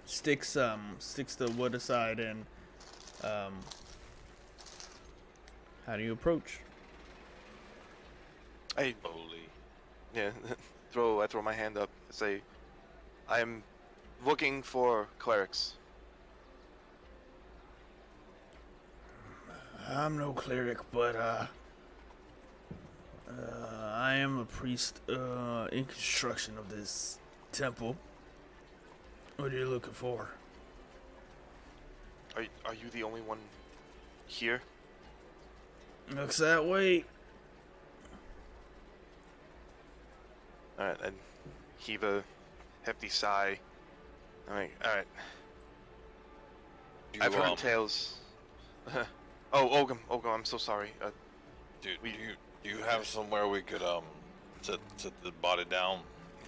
sticks the wood aside, and how do you approach? I slowly, yeah, throw my hand up and say, I'm looking for clerics. I'm no cleric, but I am a priest in construction of this temple. What are you looking for? Are you the only one here? Looks that way. Alright, I heave a hefty sigh. Alright. I've heard tales. Oh, Ogum, I'm so sorry. Dude, do you have somewhere we could set the body down?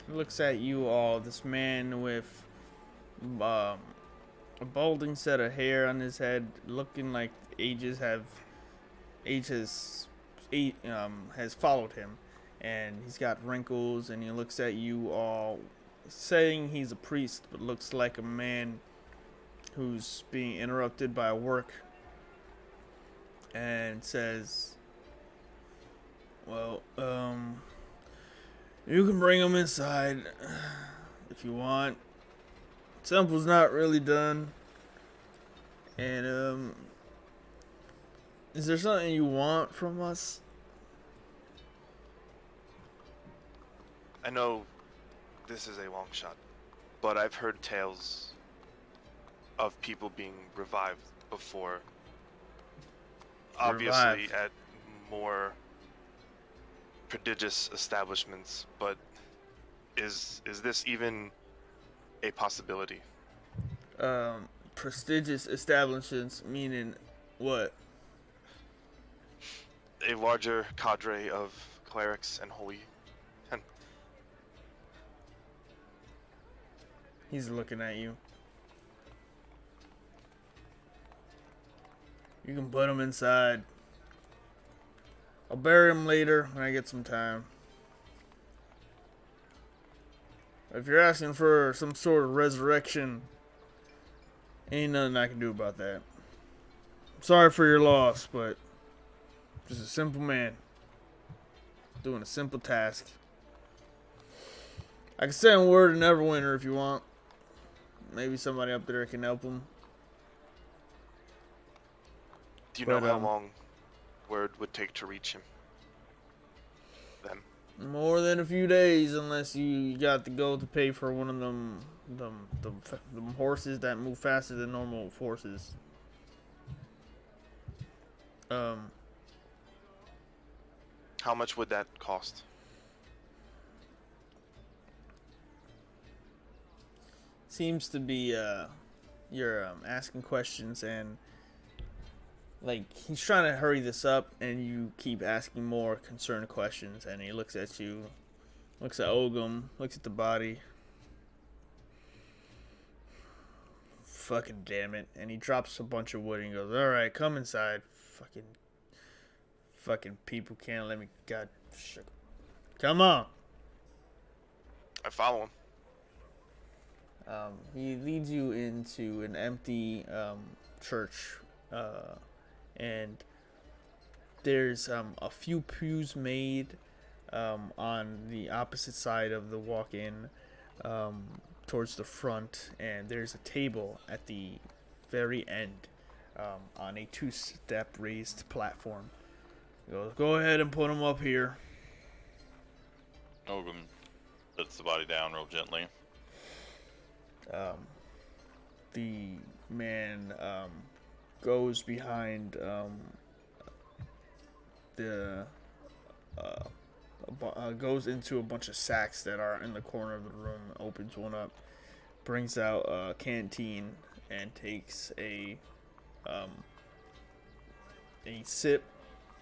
Looks at you all. This man with a balding set of hair on his head, looking like age has followed him, and he's got wrinkles, and he looks at you all, saying he's a priest, but looks like a man who's being interrupted by work, and says, well, you can bring him inside if you want. Temple's not really done. And, is there something you want from us? I know this is a long shot, but I've heard tales of people being revived before. Obviously at more prodigious establishments, but is this even a possibility? Prestigious establishments meaning what? A larger cadre of clerics and holy. He's looking at you. You can put him inside. I'll bury him later when I get some time. If you're asking for some sort of resurrection, ain't nothing I can do about that. Sorry for your loss, but just a simple man doing a simple task. I can send word to Neverwinter if you want. Maybe somebody up there can help him. Do you know how long word would take to reach him? Them. More than a few days, unless you got to go to pay for one of them horses that move faster than normal horses. How much would that cost? Seems to be you're asking questions, and like he's trying to hurry this up, and you keep asking more concerned questions, and he looks at you, looks at Ogum, looks at the body. Fucking damn it. And he drops a bunch of wood and goes, alright, come inside. Fucking people can't let me. God, come on. I follow him. He leads you into an empty church, and there's a few pews made on the opposite side of the walk-in, towards the front, and there's a table at the very end on a 2-step raised platform. He goes, go ahead and put him up here. Ogum puts the body down real gently. The man goes behind goes into a bunch of sacks that are in the corner of the room, opens one up, brings out a canteen, and takes a sip,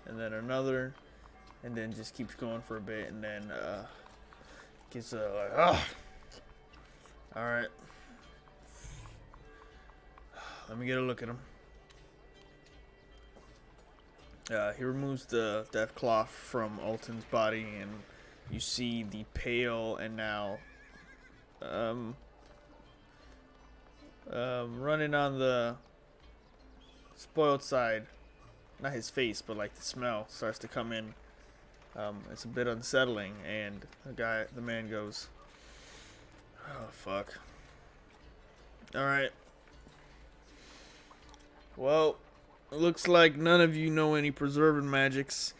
and then another, and then just keeps going for a bit, and then gets all right. Let me get a look at him. He removes the death cloth from Alton's body, and you see the pale and now running on the spoiled side. Not his face, but like the smell starts to come in. It's a bit unsettling, and the man goes, "Oh fuck. All right. Well, it looks like none of you know any preserving magics.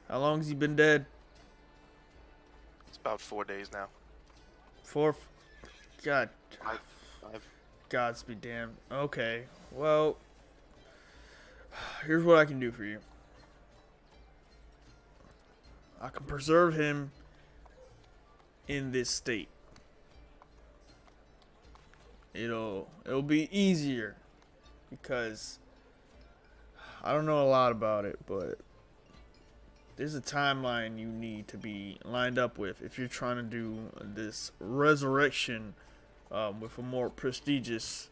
How long has he been dead? It's about 4 days now. 4. God. Five. Gods be damned. Okay. Well, here's what I can do for you. I can preserve him in this state. It'll be easier because I don't know a lot about it, but there's a timeline you need to be lined up with if you're trying to do this resurrection with a more prestigious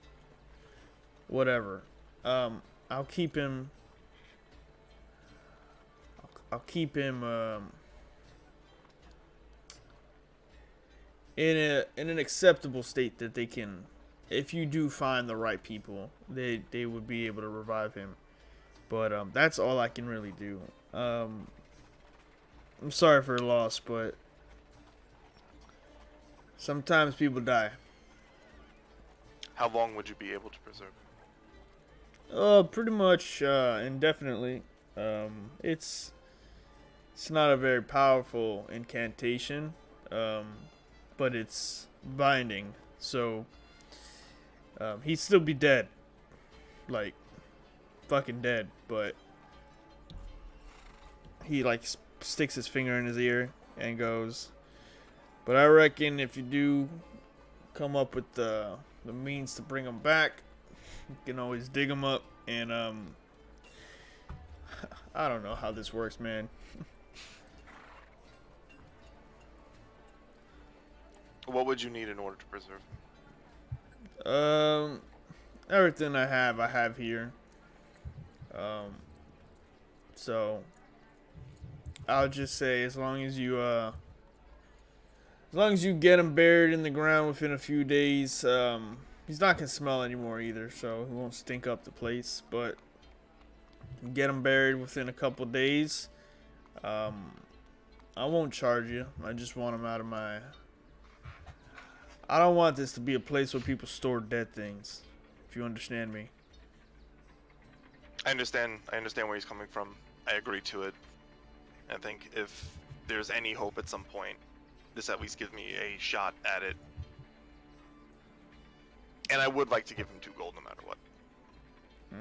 whatever. I'll keep him in an acceptable state that they can, if you do find the right people, they would be able to revive him. But that's all I can really do. I'm sorry for your loss, but sometimes people die. How long would you be able to preserve? Pretty much indefinitely. It's not a very powerful incantation, but it's binding. So he'd still be dead, like fucking dead. But he like sticks his finger in his ear and goes, "But I reckon if you do come up with the means to bring him back, you can always dig him up." And I don't know how this works, man. What would you need in order to preserve? Everything I have here. So I'll just say as long as you get him buried in the ground within a few days, he's not gonna smell anymore either, so he won't stink up the place. But get him buried within a couple days. I won't charge you. I just want him out of my. I don't want this to be a place where people store dead things. If you understand me. I understand where he's coming from. I agree to it. I think if there's any hope at some point, this at least gives me a shot at it. And I would like to give him 2 gold no matter what.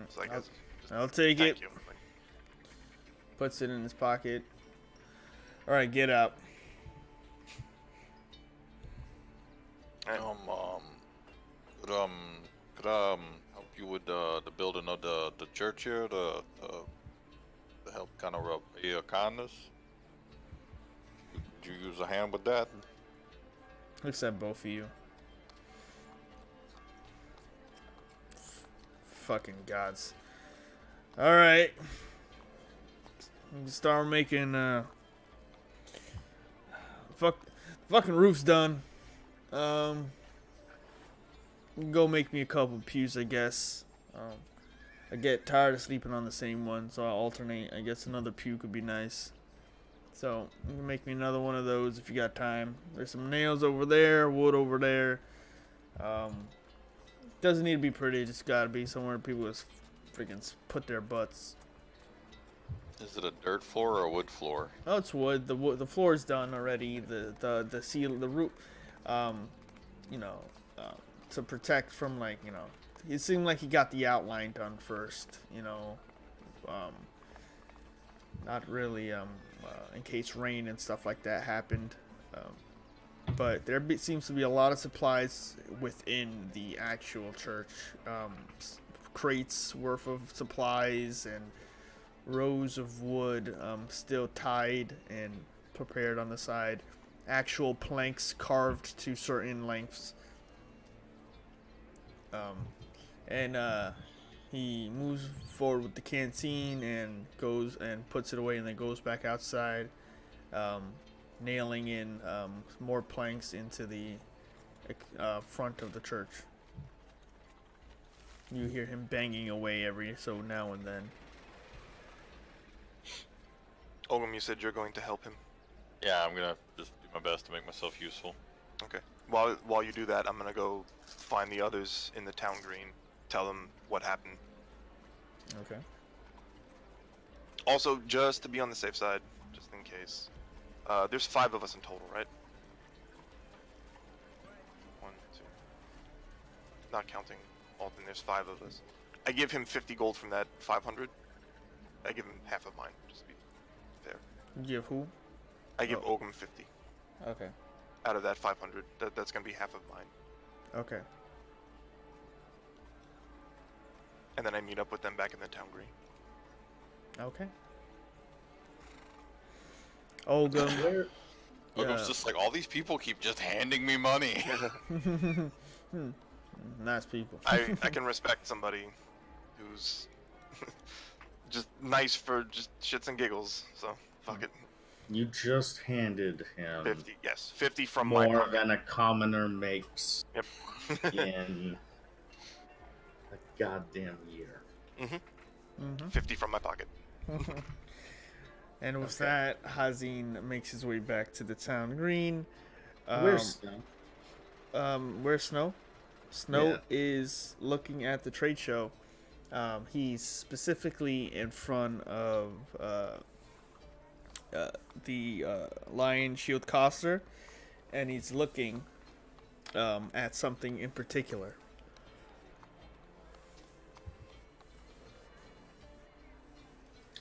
So I guess, I'll take it. thank you. Puts it in his pocket. All right, get out. Could help you with the building of the church here to help kind of repay your kindness? Could you use a hand with that? Looks at both of you. Fucking gods. All right. We can start making fucking roof's done. We can go make me a couple pews, I guess. I get tired of sleeping on the same one, so I'll alternate. I guess another pew could be nice. So you can make me another one of those if you got time. There's some nails over there, wood over there. Doesn't need to be pretty, just gotta be somewhere people just freaking put their butts. Is it a dirt floor or a wood floor? Oh, it's wood. The floor is done already. The seal, the roof, to protect from, like, it seemed like he got the outline done first, not really in case rain and stuff like that happened. But there seems to be a lot of supplies within the actual church, crates worth of supplies and rows of wood still tied and prepared on the side, actual planks carved to certain lengths. And he moves forward with the canteen and goes and puts it away, and then goes back outside, nailing in more planks into the front of the church. You hear him banging away every so now and then. Ogum, you said you're going to help him. Yeah, I'm gonna just do my best to make myself useful. Okay. While you do that, I'm gonna go find the others in the town green. Tell them what happened. Okay. Also, just to be on the safe side, just in case. There's 5 of us in total, right? 1, 2. Not counting Alton, there's 5 of us. I give him 50 gold from that 500. I give him half of mine, just to be fair. Give who? I give Ogum 50 Okay. out of that 500. That's gonna be half of mine. Okay. And then I meet up with them back in the town green. Okay. Ogum. Where, Ogum's just like, all these people keep just handing me money. Nice people. I can respect somebody who's just nice for just shits and giggles. So fuck it. you just handed him 50, yes, 50 from my more pocket. than a commoner makes Yep. in a goddamn year. 50 from my pocket. And with Okay. that, Hazin makes his way back to the town green. Where's Snow? Where's Snow? Snow Yeah. is looking at the trade show. He's specifically in front of the Lion Shield Coster, and he's looking at something in particular.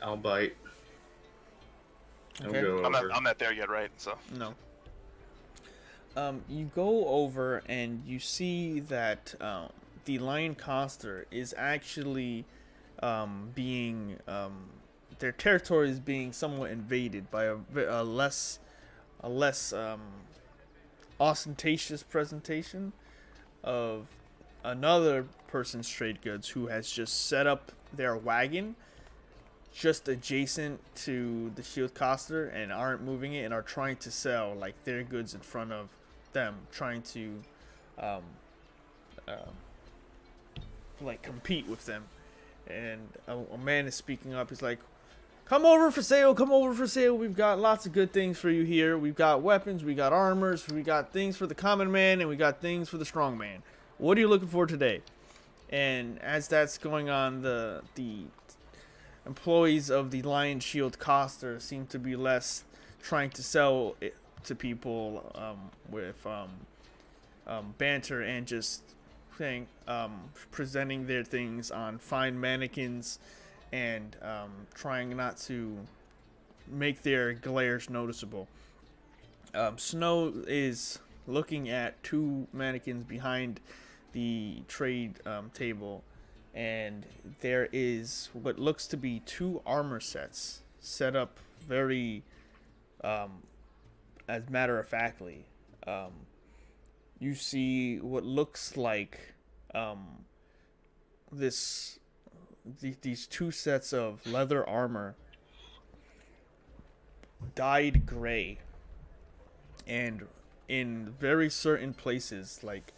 I'll bite. I'll Okay. go I'm over. not there yet, right? So No. You go over and you see that the Lion Coster is actually being their territory is being somewhat invaded by a less ostentatious presentation of another person's trade goods who has just set up their wagon just adjacent to the Shield Coster and aren't moving it and are trying to sell like their goods in front of them, trying to like compete with them. And a man is speaking up. He's like, come over for sale, come over for sale. We've got lots of good things for you here. We've got weapons, we got armors, we got things for the common man, and we got things for the strong man. What are you looking for today? And as that's going on, the employees of the Lion Shield Coster seem to be less trying to sell it to people with banter and just saying, presenting their things on fine mannequins and trying not to make their glares noticeable. Snow is looking at 2 mannequins behind the trade table, and there is what looks to be 2 armor sets set up very as matter of factly. You see what looks like these 2 sets of leather armor dyed gray, and in very certain places, like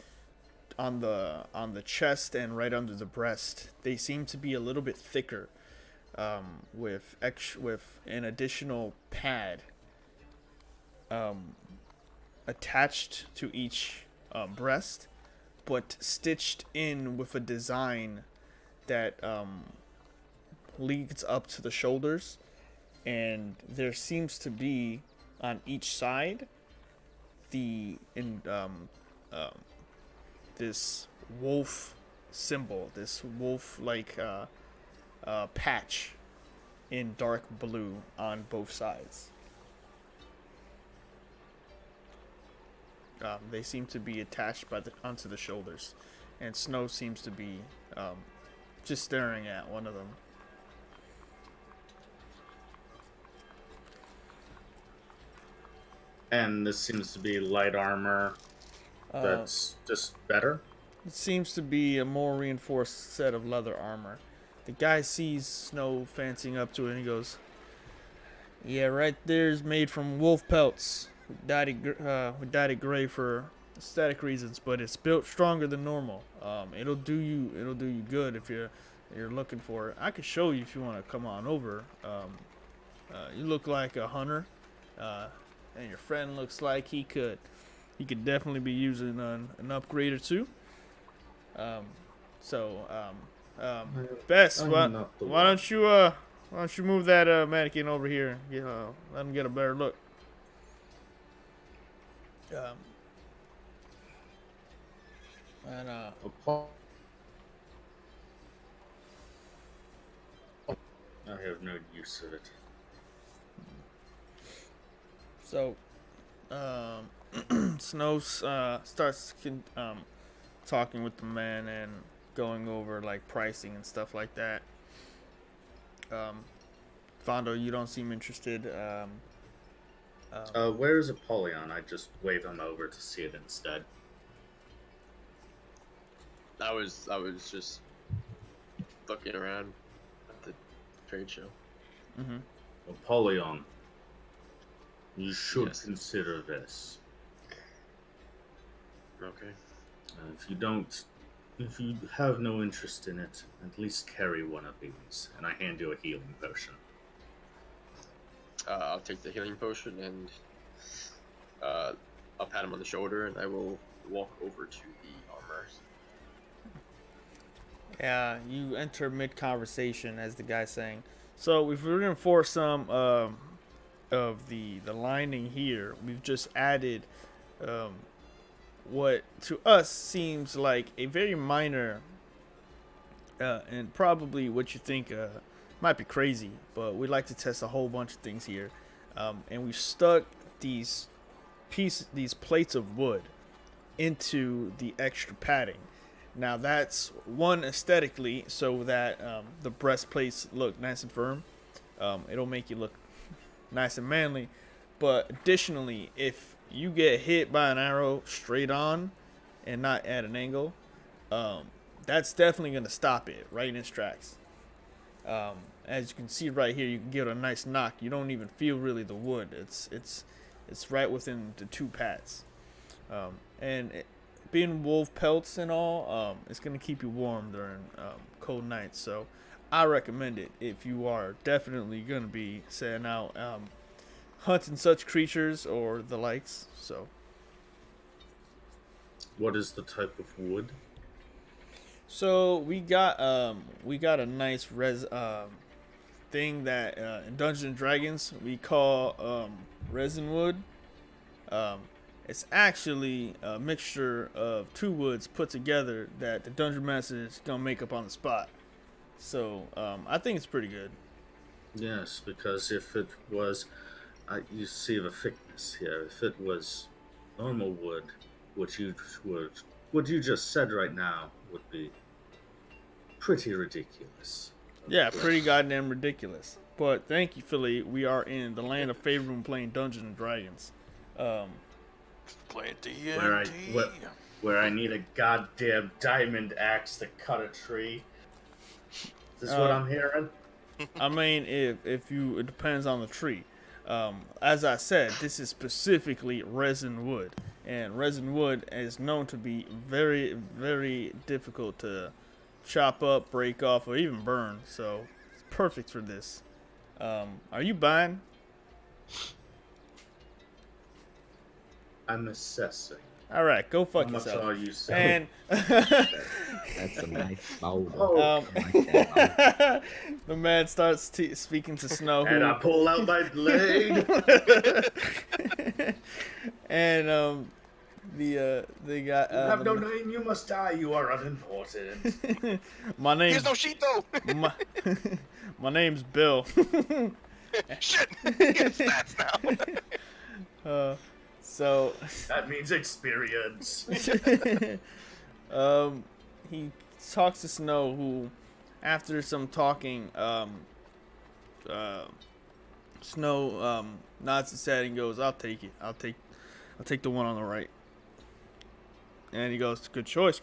on the chest and right under the breast, they seem to be a little bit thicker, with an additional pad attached to each breast, but stitched in with a design that leads up to the shoulders, and there seems to be on each side this wolf symbol, this wolf-like patch in dark blue on both sides. They seem to be attached onto the shoulders, and Snow seems to be just staring at one of them. And this seems to be light armor that's just better. It seems to be a more reinforced set of leather armor. The guy sees Snow fancying up to it and he goes, "Yeah, right there's made from wolf pelts. We dyed it gray for aesthetic reasons, but it's built stronger than normal. It'll do you good if you're looking for it. I could show you if you want to come on over. You look like a hunter, and your friend looks like he could definitely be using an upgrade or two. Um, Bess, I'm not the why one. don't you move that mannequin over here? Let him get a better look. Um, and I have no use of it. So, Snow starts talking with the man and going over like pricing and stuff like that. Fondo, you don't seem interested. Where is Apollyon? I just wave him over to see it instead. I was just looking around at the trade show. Mm-hmm. Apollyon, you should Yes. consider this. Okay. If you have no interest in it, at least carry one of these, and I hand you a healing potion. I'll take the healing potion and I'll pat him on the shoulder, and I will walk over to the armor. Yeah, you enter mid-conversation as the guy's saying, so we've reinforced some of the lining here. We've just added what to us seems like a very minor and probably what you think might be crazy, but we like to test a whole bunch of things here. And we've stuck these plates of wood into the extra padding. Now that's one aesthetically so that the breastplates look nice and firm. It'll make you look nice and manly. But additionally, if you get hit by an arrow straight on and not at an angle, that's definitely going to stop it right in its tracks. As you can see right here, you can get a nice knock. You don't even feel really the wood. It's right within the two pads. Being wolf pelts and all, it's going to keep you warm during cold nights. So I recommend it if you are definitely going to be setting out hunting such creatures or the likes. So What is the type of wood? So we got a nice thing that in Dungeons and Dragons we call resin wood. It's actually a mixture of two woods put together that the dungeon master is gonna make up on the spot. So I think it's pretty good. Yes, because if it was, you see the thickness here. If it was normal wood, what you just said right now would be pretty ridiculous. Yeah, pretty goddamn ridiculous. But thank you, Philly. We are in the land of favor and playing Dungeons and Dragons. Playing Where I need a goddamn diamond axe to cut a tree. Is this what I'm hearing? I mean, if you, it depends on the tree. As I said, this is specifically resin wood, and resin wood is known to be very, very difficult to chop up, break off, or even burn. So it's perfect for this. Are you buying? I'm assessing. All right, go fuck How much yourself. are you selling? And That's a nice boulder. Oh. I like that. the man starts speaking to Snow. And I pull out my blade. And they got You have no name, you must die, you are unimportant. my name's Here's no sheet though. my name's Bill. Shit. Yes, that's now. So That means experience. he talks to Snow, who after some talking Snow nods his head and goes, I'll take it. I'll take the one on the right. And he goes, good choice.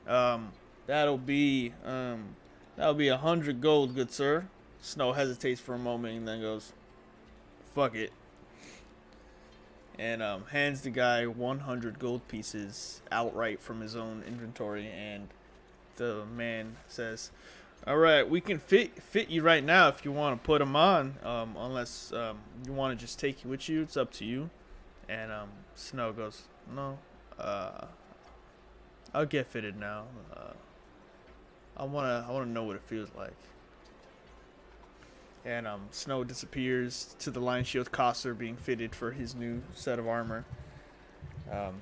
That'll be 100 gold, good sir. Snow hesitates for a moment and then goes, fuck it. And hands the guy 100 gold pieces outright from his own inventory. And the man says, All right, we can fit you right now if you want to put them on. Unless you want to just take you with you, it's up to you. And Snow goes, no, I'll get fitted now. I wanna know what it feels like. And Snow disappears to the Lion Shield Coster being fitted for his new set of armor. What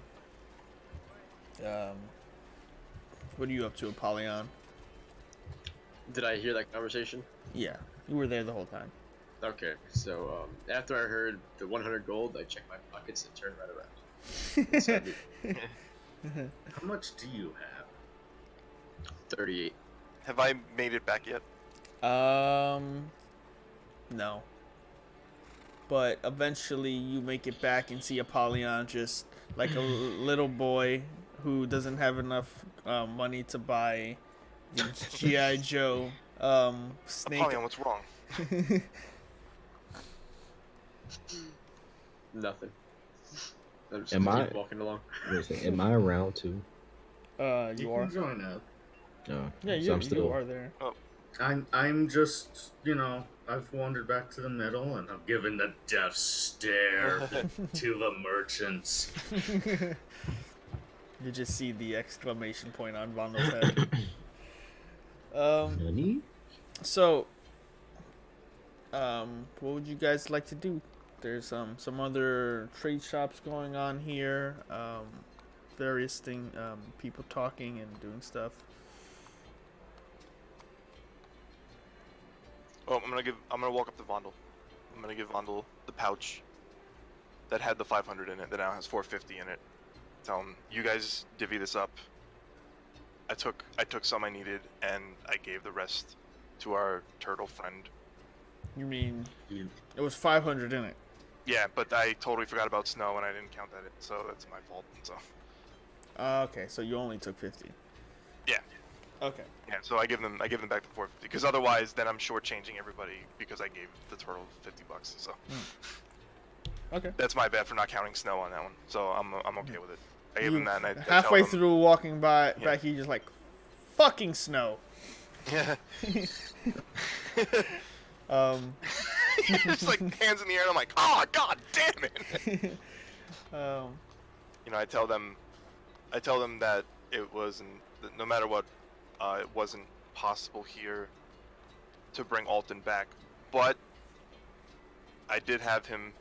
are you up to, Apollyon? Did I hear that conversation? Yeah, you were there the whole time. Okay, so after I heard the 100 gold, I checked my pockets and turned right around. So How much do you have? 38. Have I made it back yet? No. But eventually you make it back and see Apollyon just like a little boy who doesn't have enough money to buy the G.I. Joe snake. Apollyon, what's wrong? Nothing. I'm just Am gonna I- keep walking along. Listen, am I around too? You are. can join up. No. Yeah, so you, I'm still. you are there. I'm just, I've wandered back to the middle and I'm giving the death stare to the merchants. You just see the exclamation point on Vondel's head. Nani? So, what would you guys like to do? There's some other trade shops going on here. Various people talking and doing stuff. Oh, I'm gonna walk up to Vondel. I'm gonna give Vondel the pouch that had the 500 in it, that now has 450 in it. Tell him, you guys divvy this up. I took some I needed, and I gave the rest to our turtle friend. You mean it was 500 in it? Yeah, but I totally forgot about snow, and I didn't count that in, so that's my fault. So. Okay, so you only took 50. Yeah. Okay. Yeah, so I give them back the 450, because otherwise, then I'm shortchanging everybody because I gave the turtle $50. So. Okay. That's my bad for not counting snow on that one. So I'm okay with it. I gave You- him that, and I halfway tell him, through walking by Yeah. back, he just like, fucking Snow. Yeah. Just like hands in the air, and I'm like, oh god damn it! You know, I tell them that it wasn't, that no matter what, it wasn't possible here to bring Alton back, but I did have him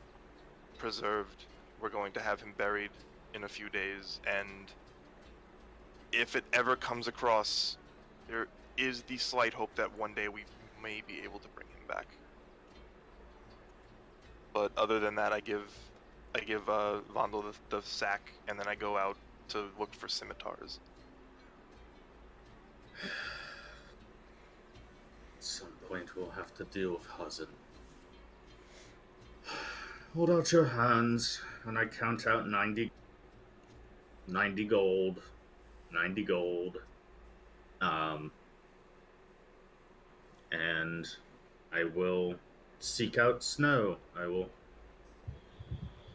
preserved. We're going to have him buried in a few days, and if it ever comes across, there is the slight hope that one day we may be able to bring him back. But other than that, I give Vondel the sack, and then I go out to look for scimitars. At some point we'll have to deal with Hazen. Hold out your hands, and I count out 90 gold. 90 gold. And I will seek out Snow. I will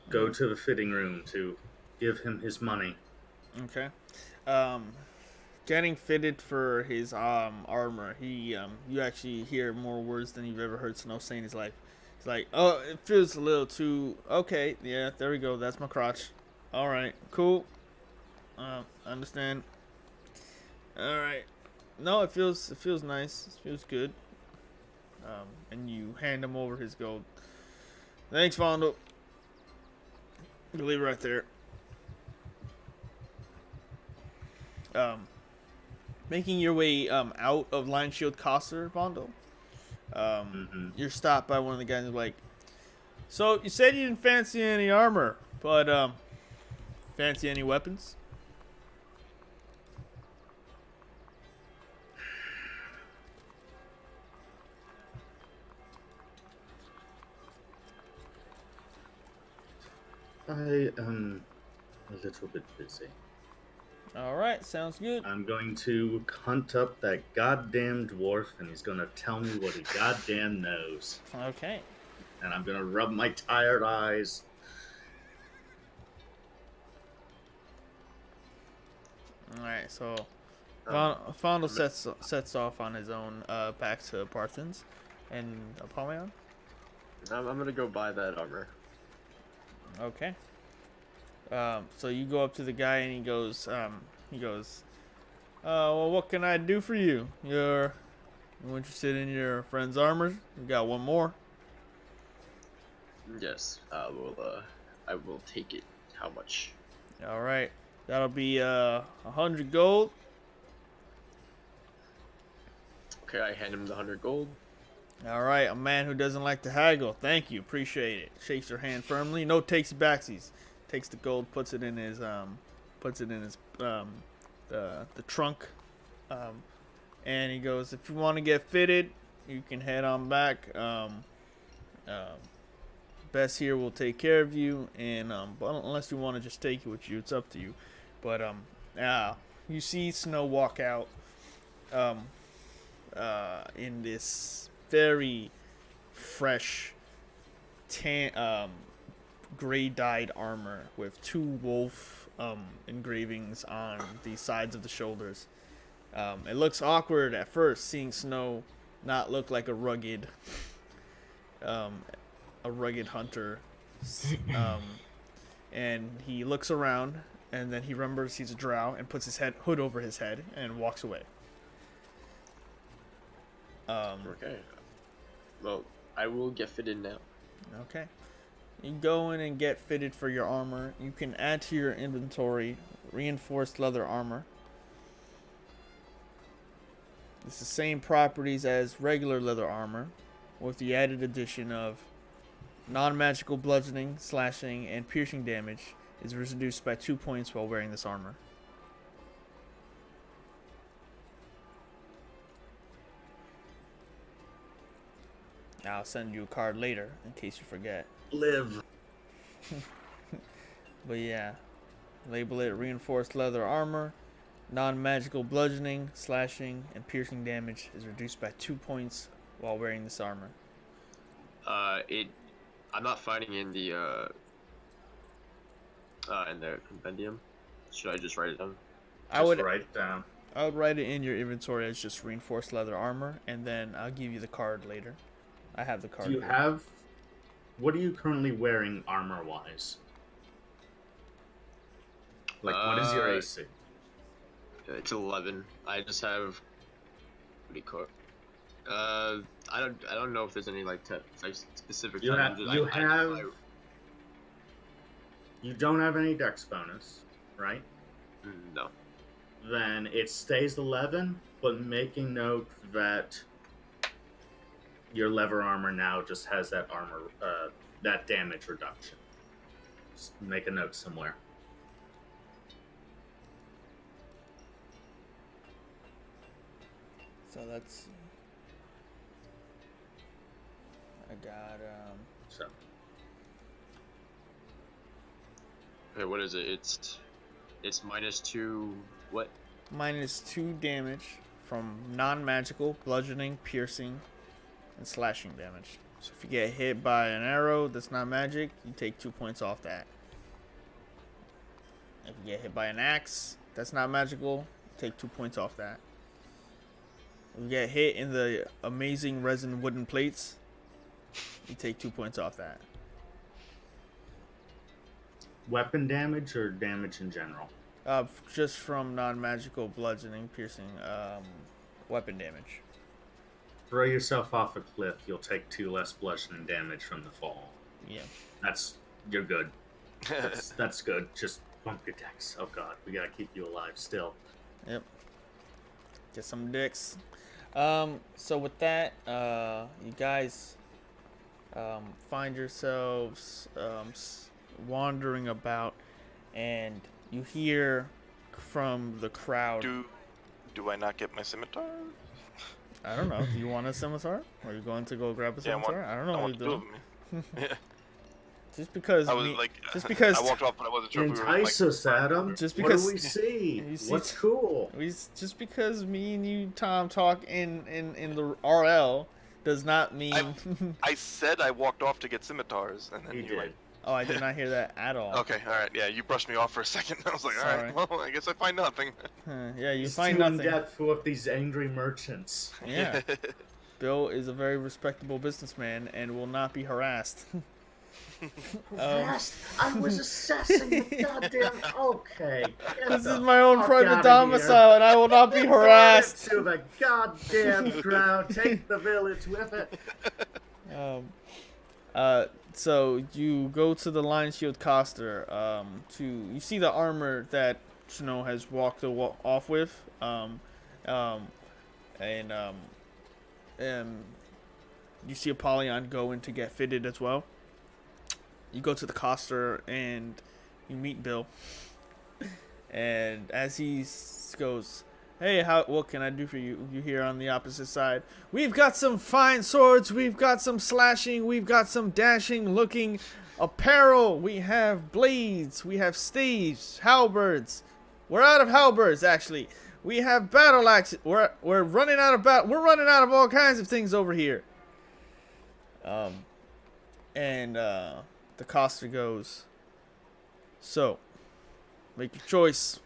go to the fitting room to give him his money. Okay. Getting fitted for his armor, he you actually hear more words than you've ever heard Snow say in his life. He's like, oh, it feels a little too okay. Yeah, there we go. That's my crotch. All right, cool. Understand. All right. No, it feels nice. It feels good. And you hand him over his gold. Thanks, Vondel. You leave it right there. Making your way out of Lion Shield Coster, Vondel. You're stopped by one of the guys who's like, so you said you didn't fancy any armor, but fancy any weapons? I am a little bit busy. All right, sounds good. I'm going to hunt up that goddamn dwarf, and he's going to tell me what he goddamn knows. Okay. And I'm going to rub my tired eyes. All right, so Fondle sets off on his own back to Parthens and Apollyon. I'm gonna go buy that armor. Okay. So you go up to the guy and he goes, well, what can I do for you? You're interested in your friend's armor? We got one more. Yes, I will take it. How much? All right, that'll be 100 gold. Okay, I hand him the 100 gold. All right, a man who doesn't like to haggle. Thank you, appreciate it. Shakes your hand firmly. No takesy backsies. Takes the gold, puts it in his the trunk, and he goes, if you want to get fitted, you can head on back. Bess here will take care of you, and but unless you want to just take it with you, it's up to you. But you see Snow walk out in this very fresh gray dyed armor with 2 wolf engravings on the sides of the shoulders. It looks awkward at first seeing Snow not look like a rugged hunter, and he looks around and then he remembers he's a drow and puts his hood over his head and walks away. Okay. Well, I will get fitted now. Okay. You go in and get fitted for your armor. You can add to your inventory reinforced leather armor. It's the same properties as regular leather armor, with the added addition of non-magical bludgeoning, slashing, and piercing damage is reduced by 2 points while wearing this armor. I'll send you a card later in case you forget. Live. But yeah, label it reinforced leather armor. Non-magical bludgeoning, slashing, and piercing damage is reduced by 2 points while wearing this armor. I'm not finding in the compendium. Should I just write it down? I would write it down. I would write it in your inventory as just reinforced leather armor, and then I'll give you the card later. I have the card. Do you here. have? What are you currently wearing armor-wise? Like, what is your AC? It's 11. I just have. What do you call it? I don't know if there's any like specific. You don't have any dex bonus, right? No. Then it stays 11, but making note that your leather armor now just has that that damage reduction. Just make a note somewhere. So that's. I got So. Okay, what is it? It's -2. What? -2 damage from non-magical bludgeoning, piercing, and slashing damage. So if you get hit by an arrow that's not magic, you take 2 points off that. If you get hit by an axe that's not magical, take 2 points off that. If you get hit in the amazing resin wooden plates, you take 2 points off that. Weapon damage or damage in general? Just from non-magical bludgeoning, piercing, weapon damage. Throw yourself off a cliff, you'll take 2 less bludgeoning damage from the fall. Yeah. You're good. That's good. Just bump your dex. Oh god, we gotta keep you alive still. Yep. Get some dicks. So with that, you guys find yourselves wandering about, and you hear from the crowd. Do I not get my scimitar? I don't know. Do you want a scimitar? Are you going to go grab a scimitar? I don't know what you're doing. Yeah. Just because I walked off, but I wasn't sure if we were Entice us, Adam. Just what because- do we see? You see- What's cool? just because me and you, Tom, talk in the RL does not mean. I said I walked off to get scimitars, and then You you did. like Oh, I did not hear that at all. Okay, all right. Yeah, you brushed me off for a second. I was like, all Sorry. right, well, I guess I find nothing. Yeah, you He's find too nothing. in depth with these angry merchants. Yeah. Bill is a very respectable businessman and will not be harassed. Harassed? I was assessing the goddamn. Okay. This is my own private domicile, and I will not be harassed. To the goddamn ground. Take the village with it. So you go to the Lion Shield Coster. You see the armor that Snow has walked off with. And you see Apollyon go in to get fitted as well. You go to the Coster and you meet Bill. And as he goes, "Hey, what can I do for you?" You hear on the opposite side, "We've got some fine swords, we've got some slashing, we've got some dashing looking apparel, we have blades, we have staves, halberds. We're out of halberds, actually. We have battle axes. We're running out of we're running out of all kinds of things over here." The Coster goes, "So, make your choice.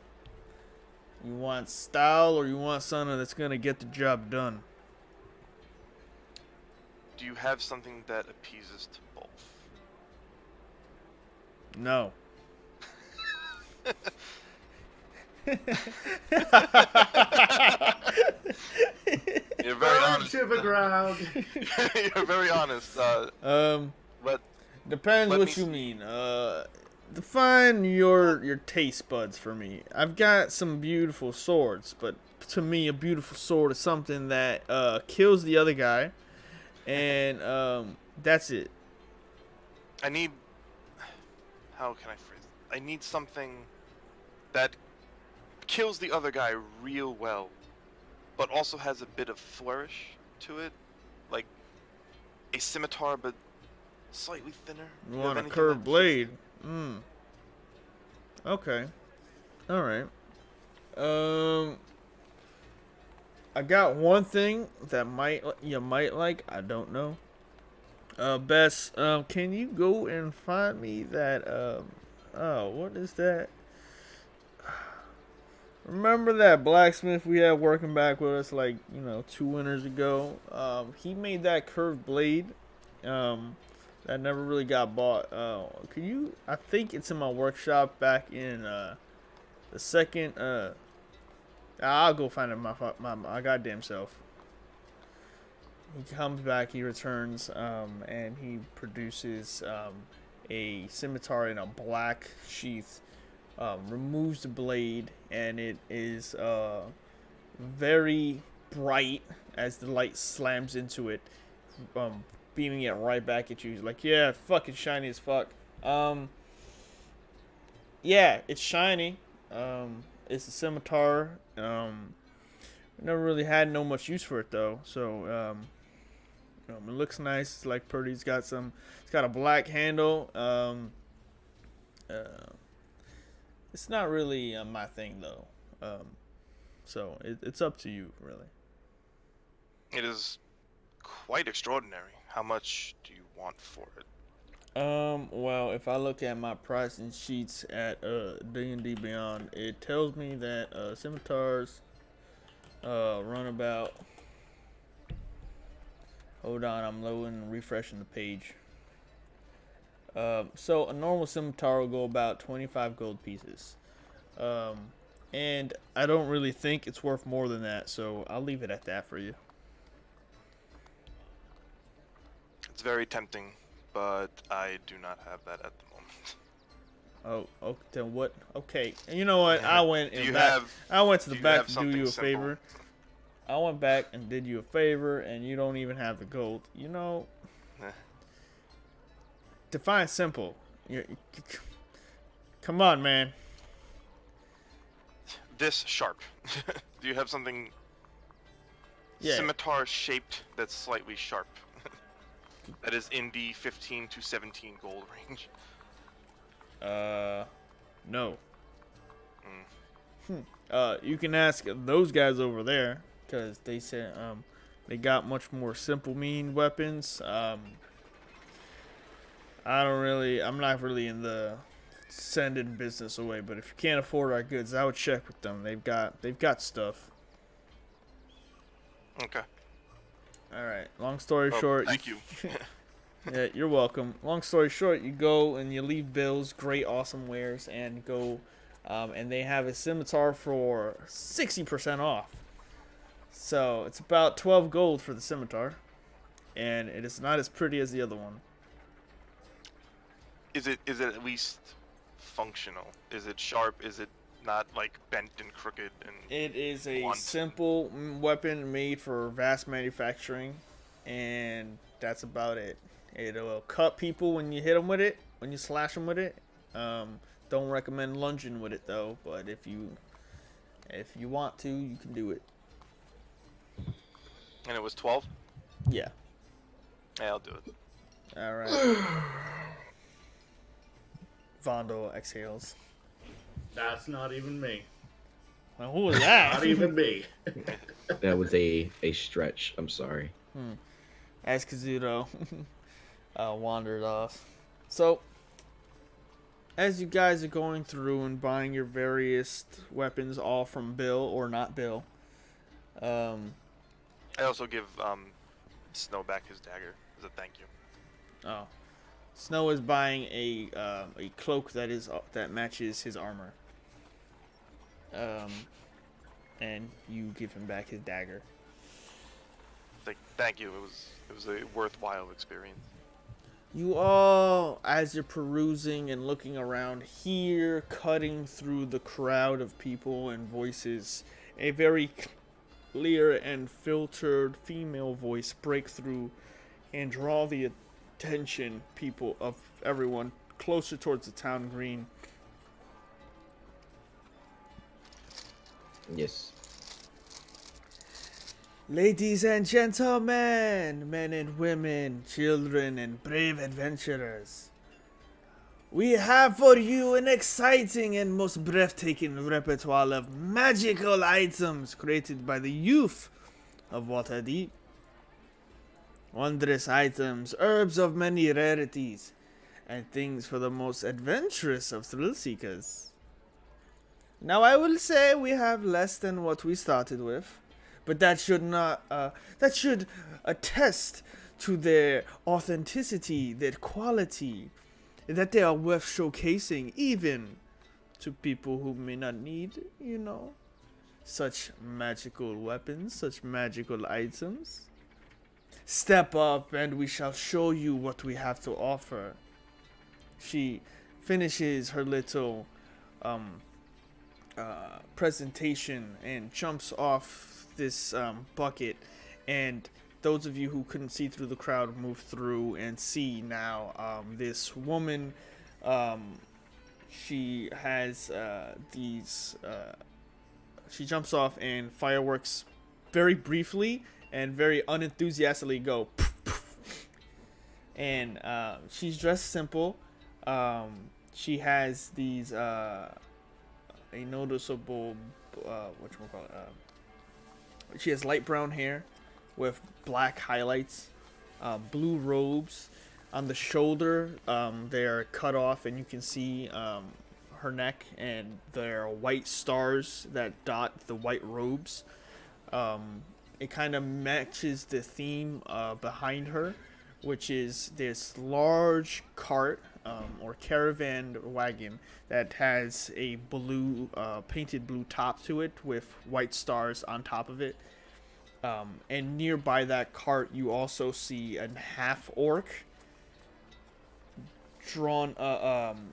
You want style or you want something that's gonna get the job done?" Do you have something that appeases to both? No. You're very honest. To the ground. You're very honest. But Depends Let what me you see. mean. Define your taste buds for me. I've got some beautiful swords, but to me, a beautiful sword is something that kills the other guy, and that's it. I need. How can I phrase it? I need something that kills the other guy real well, but also has a bit of flourish to it, like a scimitar, but slightly thinner. You have want a anything curved that- blade? Okay. All right. I got one thing that you might like. I don't know. Bess, can you go and find me that? Oh, what is that? Remember that blacksmith we had working back with us, like 2 winters ago? He made that curved blade. That never really got bought. Can you? I think it's in my workshop back in the second. I'll go find it my goddamn self. He comes back. He returns. And he produces a scimitar in a black sheath. Removes the blade, and it is very bright as the light slams into it. Beaming it right back at you. He's like, "Yeah, fucking shiny as fuck." Yeah, it's shiny. It's a scimitar. Never really had much use for it though. So, it looks nice. It's like pretty. It's got a black handle. It's not really my thing though. So it's up to you, really. It is quite extraordinary. How much do you want for it? Well, if I look at my pricing sheets at D&D Beyond, it tells me that scimitars run about. Hold on, I'm loading and refreshing the page. So a normal scimitar will go about 25 gold pieces. And I don't really think it's worth more than that, so I'll leave it at that for you. It's very tempting, but I do not have that at the moment. Oh, then what? Okay, and you know what? I went Do and you back. have- I went to the do you back have to do something you a simple? favor. I went back and did you a favor, and you don't even have the gold. Eh. Define simple. Come on, man. This sharp. Do you have something Yeah. scimitar shaped that's slightly sharp? That is in the 15 to 17 gold range. No. You can ask those guys over there, because they said they got much more simple mean weapons. I'm not really in the sending business away, but if you can't afford our goods, I would check with them. They've got stuff. Okay. All right. Long story Oh, short, thank you. yeah, you're welcome. Long story short, you go and you leave Bill's great, awesome wares and go, and they have a scimitar for 60% off. So it's about 12 gold for the scimitar, and it is not as pretty as the other one. Is it at least functional? Is it sharp? Is it not like bent and crooked and It is a blunt? simple weapon made for vast manufacturing, and that's about it. It'll cut people when you hit them with it, when you slash them with it. Don't recommend lunging with it though, but if you want to, you can do it. And it was 12? Yeah. Yeah, I'll do it. All right. Vondo exhales. That's not even me. Now, who was that? Not even me. That was a stretch. I'm sorry. As Kazuto wandered off. So, as you guys are going through and buying your various weapons, all from Bill or not Bill, I also give Snow back his dagger as a thank you. oh, Snow is buying a cloak that matches his armor. And you give him back his dagger. Thank you. It was a worthwhile experience. You all, as you're perusing and looking around, hear cutting through the crowd of people and voices, a very clear and filtered female voice break through and draw the attention of everyone closer towards the town green. Yes. Ladies and gentlemen, men and women, children and brave adventurers, we have for you an exciting and most breathtaking repertoire of magical items created by the youth of Waterdeep. Wondrous items, herbs of many rarities, and things for the most adventurous of thrill seekers. Now I will say we have less than what we started with, but that should attest to their authenticity, their quality, that they are worth showcasing even to people who may not need, such magical weapons, such magical items. Step up and we shall show you what we have to offer. She finishes her little presentation and jumps off this bucket, and those of you who couldn't see through the crowd move through and see now this woman. She has she jumps off and fireworks very briefly and very unenthusiastically go poof, poof. And she's dressed simple. She has these a noticeable she has light brown hair with black highlights, blue robes. On the shoulder, they are cut off, and you can see her neck, and there are white stars that dot the white robes. It kind of matches the theme behind her, which is this large cart or caravan wagon that has a blue, painted blue top to it with white stars on top of it. And nearby that cart, you also see a half orc drawn,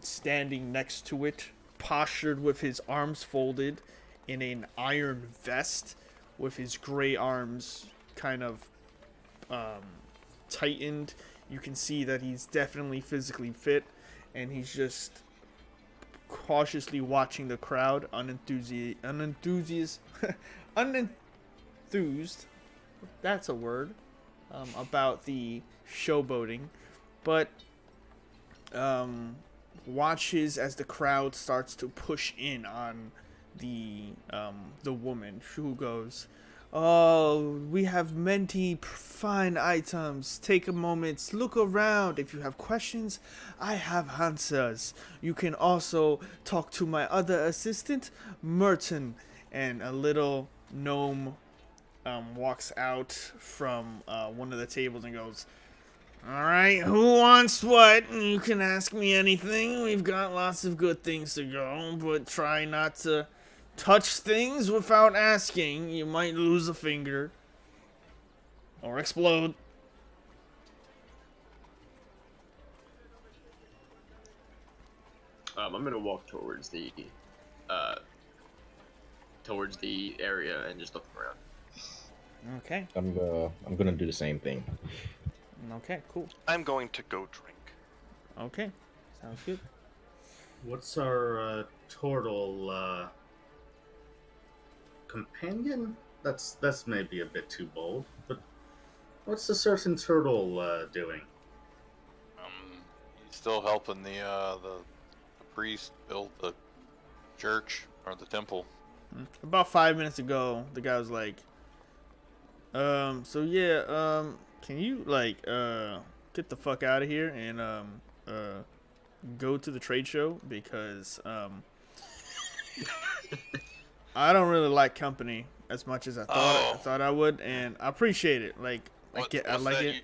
standing next to it, postured with his arms folded in an iron vest, with his gray arms kind of tightened. You can see that he's definitely physically fit, and he's just cautiously watching the crowd, unenthused, that's a word, about the showboating, but watches as the crowd starts to push in on the woman, who goes, Oh, we have many fine items. Take a moment, look around. If you have questions, I have answers. You can also talk to my other assistant, Merton. And a little gnome walks out from one of the tables and goes, "Alright, who wants what? You can ask me anything. We've got lots of good things to go, but try not to touch things without asking. You might lose a finger. Or explode." I'm gonna walk towards the area and just look around. Okay. I'm gonna do the same thing. Okay, cool. I'm going to go drink. Okay. Sounds good. What's our turtle companion? That's maybe a bit too bold, but what's the certain turtle doing? He's still helping the priest build the church or the temple. About 5 minutes ago, the guy was like, so yeah, can you like get the fuck out of here and go to the trade show, because I don't really like company as much as I thought I would, and I appreciate it. Like I like it.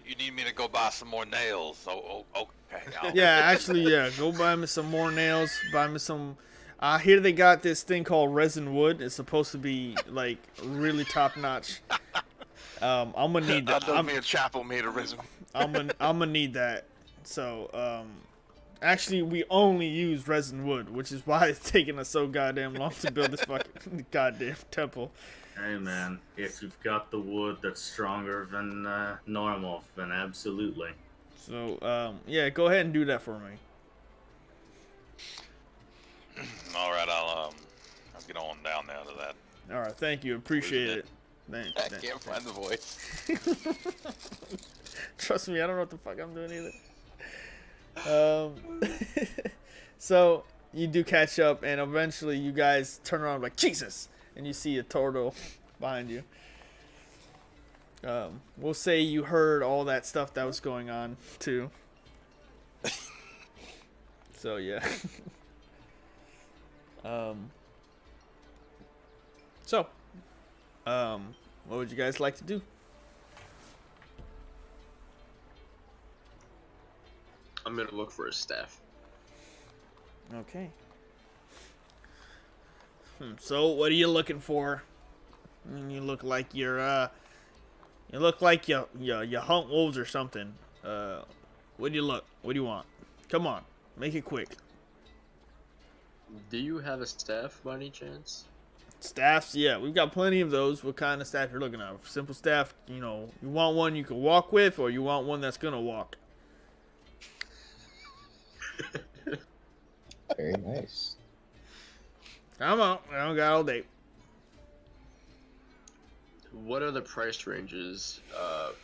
You need me to go buy some more nails? Oh, okay. Yeah, actually, yeah. Go buy me some more nails. Buy me some. I hear they got this thing called resin wood. It's supposed to be like really top notch. I'm gonna need that. I'll build me a chapel made of resin. I'm gonna need that. So, actually, we only use resin wood, which is why it's taking us so goddamn long to build this fucking goddamn temple. Hey man, if you've got the wood that's stronger than normal, then absolutely. So, yeah, go ahead and do that for me. All right, I'll get on down there to that. All right, thank you. Appreciate it. Thank, I can't find the voice. Trust me, I don't know what the fuck I'm doing either. So you do catch up, and eventually you guys turn around like Jesus, and you see a turtle behind you. We'll say you heard all that stuff that was going on too. So yeah. What would you guys like to do? I'm gonna look for a staff. Okay. So what are you looking for? I mean, you look like you hunt wolves or something. What do you look? What do you want? Come on, make it quick. Do you have a staff by any chance? Staffs, yeah, we've got plenty of those. What kind of staff you're looking at? Simple staff, you want one you can walk with, or you want one that's gonna walk? Very nice. Come on, I don't got all day. What are the price ranges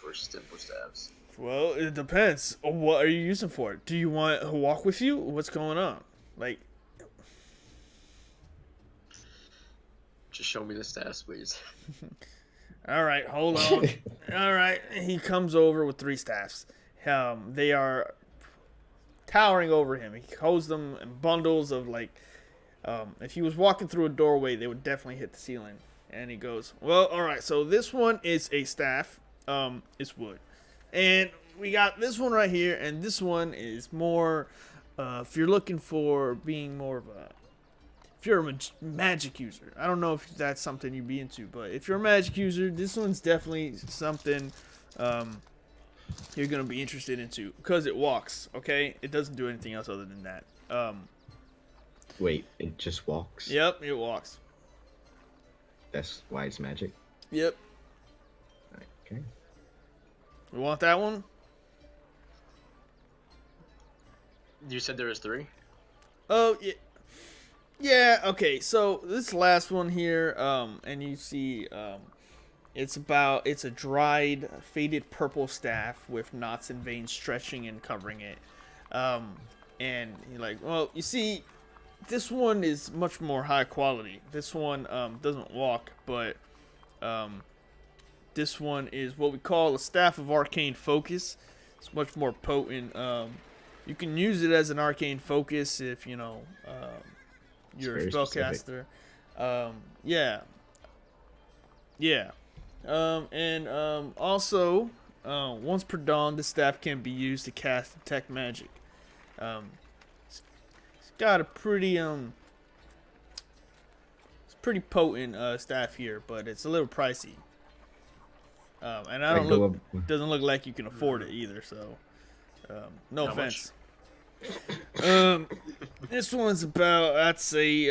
for simple staffs? Well, it depends. What are you using for it? Do you want to walk with you? What's going on? Like, just show me the staffs, please. all right, hold on. All right, he comes over with 3 staffs. They are towering over him. He holds them in bundles of like, if he was walking through a doorway, they would definitely hit the ceiling. And he goes, well, all right, so this one is a staff. It's wood. And we got this one right here, and this one is more, if you're looking for being more of a, if you're a magic user. I don't know if that's something you'd be into, but if you're a magic user, this one's definitely something you're going to be interested into, because it walks, okay? It doesn't do anything else other than that. Wait, it just walks? Yep, it walks. That's why it's magic? Yep. Okay. You want that one? You said there was 3? Oh, yeah. Yeah, okay, so this last one here, and you see, it's a dried, faded purple staff with knots and veins stretching and covering it. And you're like, well, you see, this one is much more high quality. This one, doesn't walk, but This one is what we call a Staff of Arcane Focus. It's much more potent. You can use it as an arcane focus if you're a spellcaster. Also, once per dawn, the staff can be used to cast detect magic. It's got a pretty it's pretty potent staff here, but it's a little pricey. And doesn't look like you can afford it either. So, no How offense. This one's about, I'd say,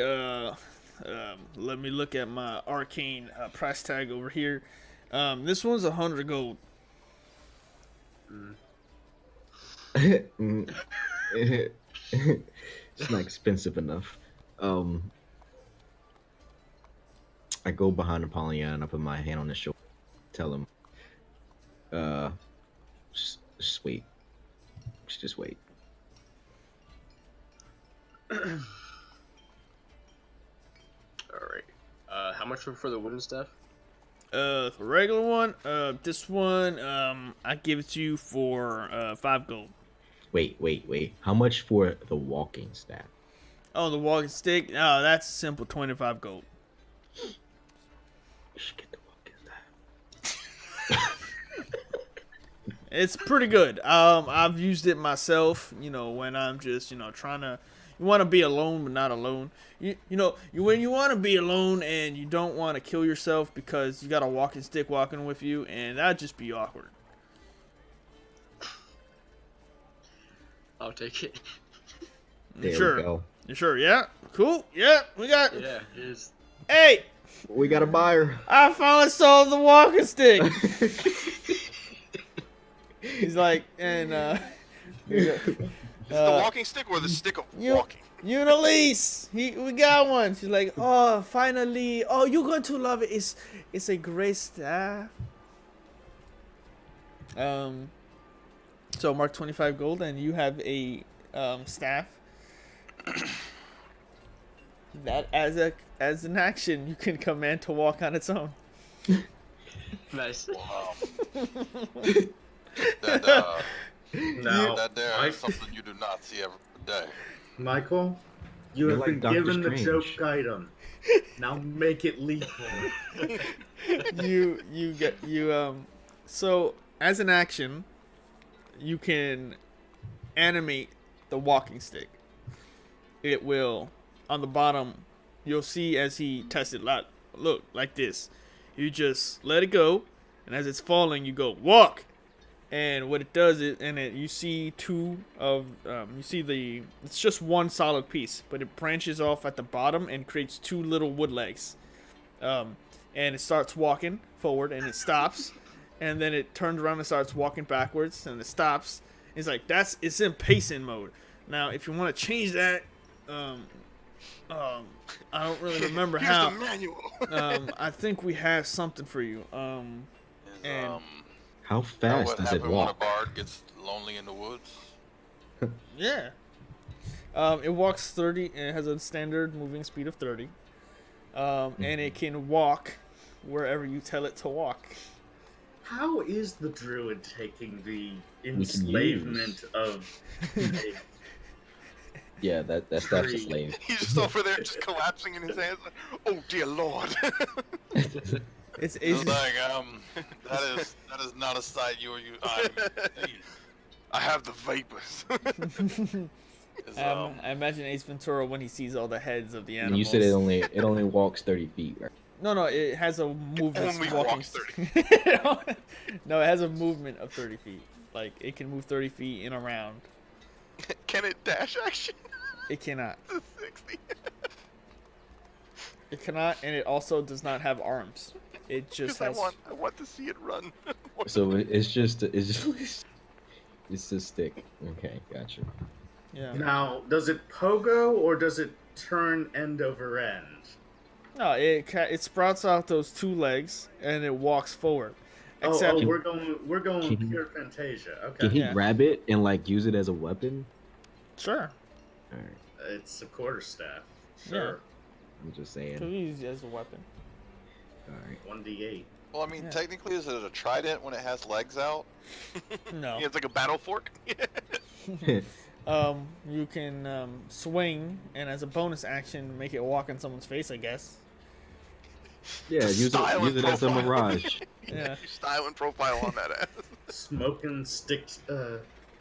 let me look at my arcane price tag over here. This one's 100 gold. It's not expensive enough. I go behind Apollyon and I put my hand on his shoulder, tell him, just wait. Just wait. All right. How much for the wooden stuff? The regular one, this one, I give it to you for 5 gold. Wait. How much for the walking staff? Oh, the walking stick? Oh, that's simple 25 gold. You should get the walking staff. It's pretty good. I've used it myself, when I'm just, trying to, you want to be alone but not alone. When you want to be alone and you don't want to kill yourself because you got a walking stick walking with you, and that'd just be awkward. I'll take it. There Sure. we go. You sure? Yeah. Cool. Yeah. We got. Yeah, it is. Hey, We got a buyer. I finally sold the walking stick. He's like, and Is it the walking stick or the stick of walking? Unalise, we got one. She's like, oh, finally. Oh, you're going to love it. It's a great staff. So mark 25 gold, and you have a staff that as an action you can command to walk on its own. Nice. Wow. Now, that there is something you do not see every day. Michael, you You're have like been Doctor given the Strange. joke item. Now make it lethal. So as an action, you can animate the walking stick. It will, on the bottom, you'll see as he tests it, look like this. You just let it go, and as it's falling, you go walk. And what it does is, you see it's just one solid piece, but it branches off at the bottom and creates 2 little wood legs. And it starts walking forward, and it stops, and then it turns around and starts walking backwards, and it stops. It's like it's in pacing mode. Now, if you want to change that, I don't really remember Here's how. the manual. I think we have something for you. How fast what does it happens when a walk? bard gets lonely in the woods? Yeah. It walks 30, and it has a standard moving speed of 30. And it can walk wherever you tell it to walk. How is the druid taking the use. enslavement of a Yeah, that staff's a Tree. slave. He's just over there, just collapsing in his hands. Like, oh dear lord. It's It's like that is not a sight you. I have the vapors. It's, I imagine Ace Ventura when he sees all the heads of the And animals. you said it only walks 30 feet, right? No, it has a movement. only walking walks 30 No, it has a movement of 30 feet. Like, it can move 30 feet in a round. Can it dash action? It cannot. To 60. It cannot, and it also does not have arms. It just Because has. I want to see it run. So it's just it's a stick. Okay, gotcha. Yeah. Now, does it pogo or does it turn end over end? No, it sprouts out those 2 legs and it walks forward. Except we're going Can- pure Fantasia. Okay, Can he Yeah. grab it and like use it as a weapon? sure, All right, it's a quarterstaff. Sure. I'm just could saying. be used as a weapon. All right. 1d8. Well, I mean, Yeah. technically, is it a trident when it has legs out? No. Yeah, it's like a battle fork. You can swing, and as a bonus action, make it walk in someone's face, I guess. Yeah, use Style it and as a profile. mirage. Yeah. Style and profile on that ass. Smoking stick.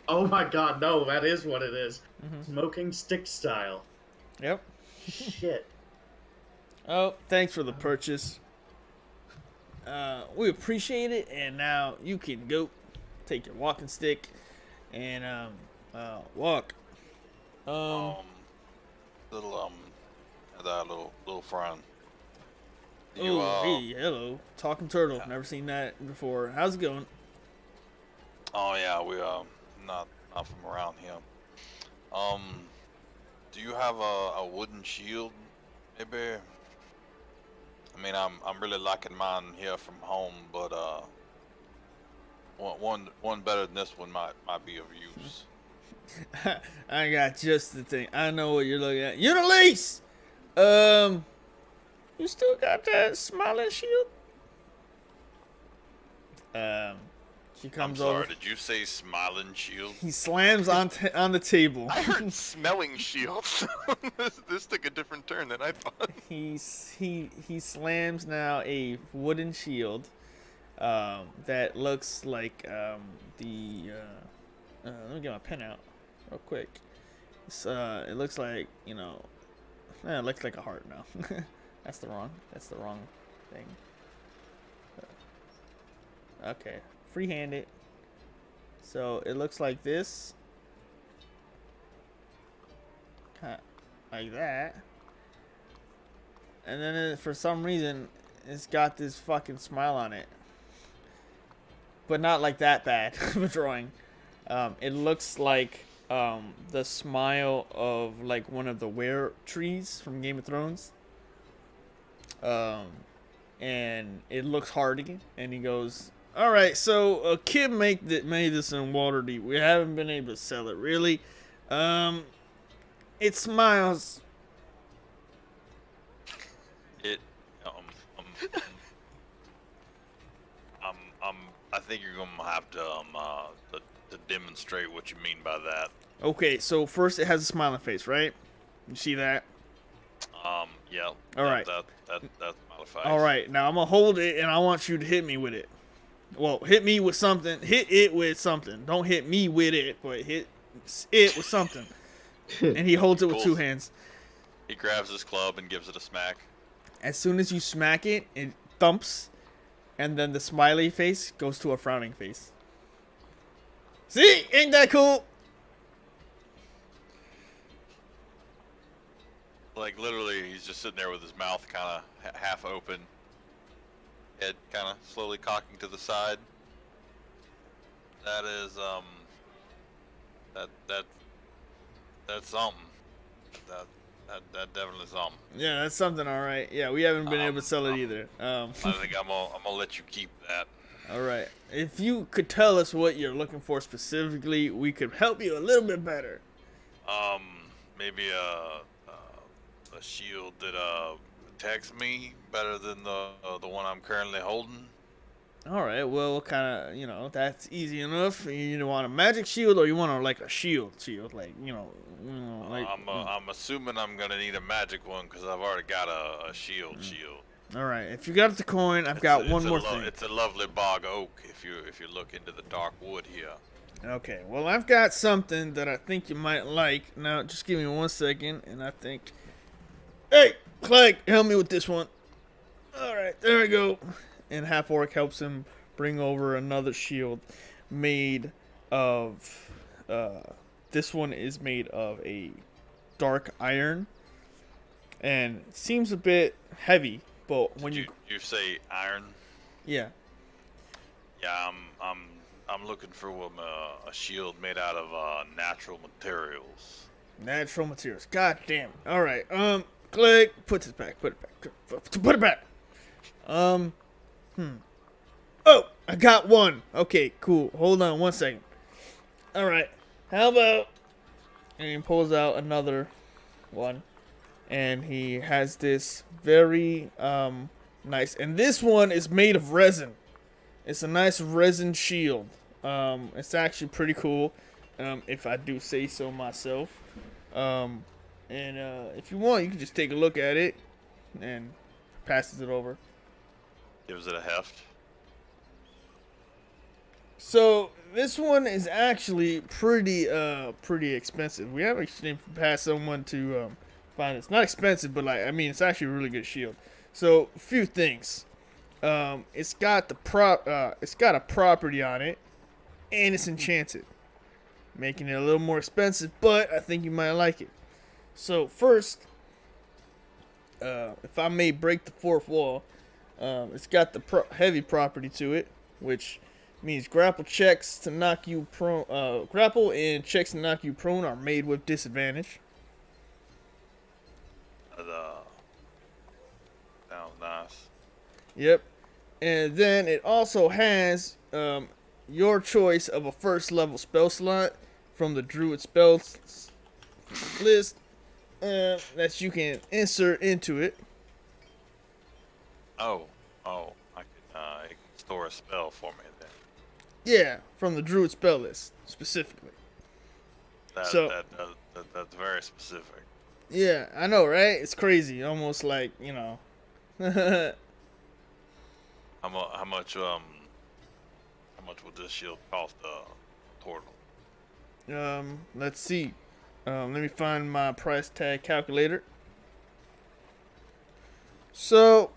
Oh my god, no, that is what it is. Smoking stick style. Yep. Shit. Oh, thanks for the purchase. We appreciate it, and now you can go take your walking stick and walk. Little that little friend. You, Hey, hello, talking turtle. Never seen that before. How's it going? Oh yeah, we not from around here. Do you have a wooden shield, maybe? I mean, I'm really liking mine here from home, but one better than this one might be of use. I got just the thing. I know what you're looking at. Unilise! You still got that smiling shield? She I'm comes sorry, over. did you say smiling shield? He slams on the table. I heard smelling shields. this took a different turn than I thought. He slams now a wooden shield that looks like let me get my pen out real quick. It looks like, it looks like a heart now. That's the wrong thing. Okay, freehand it. So it looks like this, kind of like that. And then for some reason, it's got this fucking smile on it. But not like that bad of a drawing. It looks like the smile of like one of the were trees from Game of Thrones. And it looks hardy. And he goes, "All right, so a kid made this in Waterdeep. We haven't been able to sell it, really. It smiles." It I think you're gonna have to demonstrate what you mean by that. Okay, so first it has a smiling face, right? You see that? Yeah. All right. That's modified. All right, now I'm gonna hold it, and I want you to hit me with it. Well, hit me with something. Hit it with something. Don't hit me with it, but hit it with something. And he holds it with two hands. He grabs his club and gives it a smack. As soon as you smack it, it thumps, and then the smiley face goes to a frowning face. See? Ain't that cool? Like literally, he's just sitting there with his mouth kind of half open, head kind of slowly cocking to the side. That is that's something. That definitely something. Yeah, that's something, all right. Yeah, we haven't been able to sell it either. I think I'm gonna let you keep that. All right. If you could tell us what you're looking for specifically, we could help you a little bit better. Maybe a shield that protects me better than the one I'm currently holding. All right. Well, what kind of, that's easy enough. You want a magic shield or you want like a shield, like, like. I'm assuming I'm gonna need a magic one because I've already got a shield. All right. If you got the coin, I've got one more thing. It's a lovely bog oak if you look into the dark wood here. Okay. Well, I've got something that I think you might like. Now, just give me 1 second, and I think. Hey, Clegg, help me with this one. All right, there we go. And Half Orc helps him bring over another shield made of. This one is made of a dark iron, and it seems a bit heavy. But when you say iron, yeah, I'm looking for a shield made out of natural materials. Natural materials. God damn. All right. Click. Put this back. Put it back. Put it back. Oh, I got one. Okay, cool. Hold on 1 second. All right. How about? And he pulls out another one, and he has this very Nice. And this one is made of resin. It's a nice resin shield. It's actually pretty cool, if I do say so myself. And if you want, you can just take a look at it and passes it over. Gives it a heft. So this one is actually pretty expensive. We have actually passed someone to find it. It's not expensive, but like, I mean, it's actually a really good shield. So a few things. It's got a property on it, and it's enchanted, making it a little more expensive, but I think you might like it. So first, if I may break the fourth wall, it's got the heavy property to it, which means grapple checks to knock you prone. Grapple and checks to knock you prone are made with disadvantage. Sounds nice. Yep. And then it also has your choice of a first level spell slot from the Druid spells list that you can insert into it. I can store a spell for me then. Yeah, from the Druid spell list specifically. That's very specific. Yeah, I know, right? It's crazy. Almost like, you know. How much will this shield cost total? Let's see. Let me find my price tag calculator. So,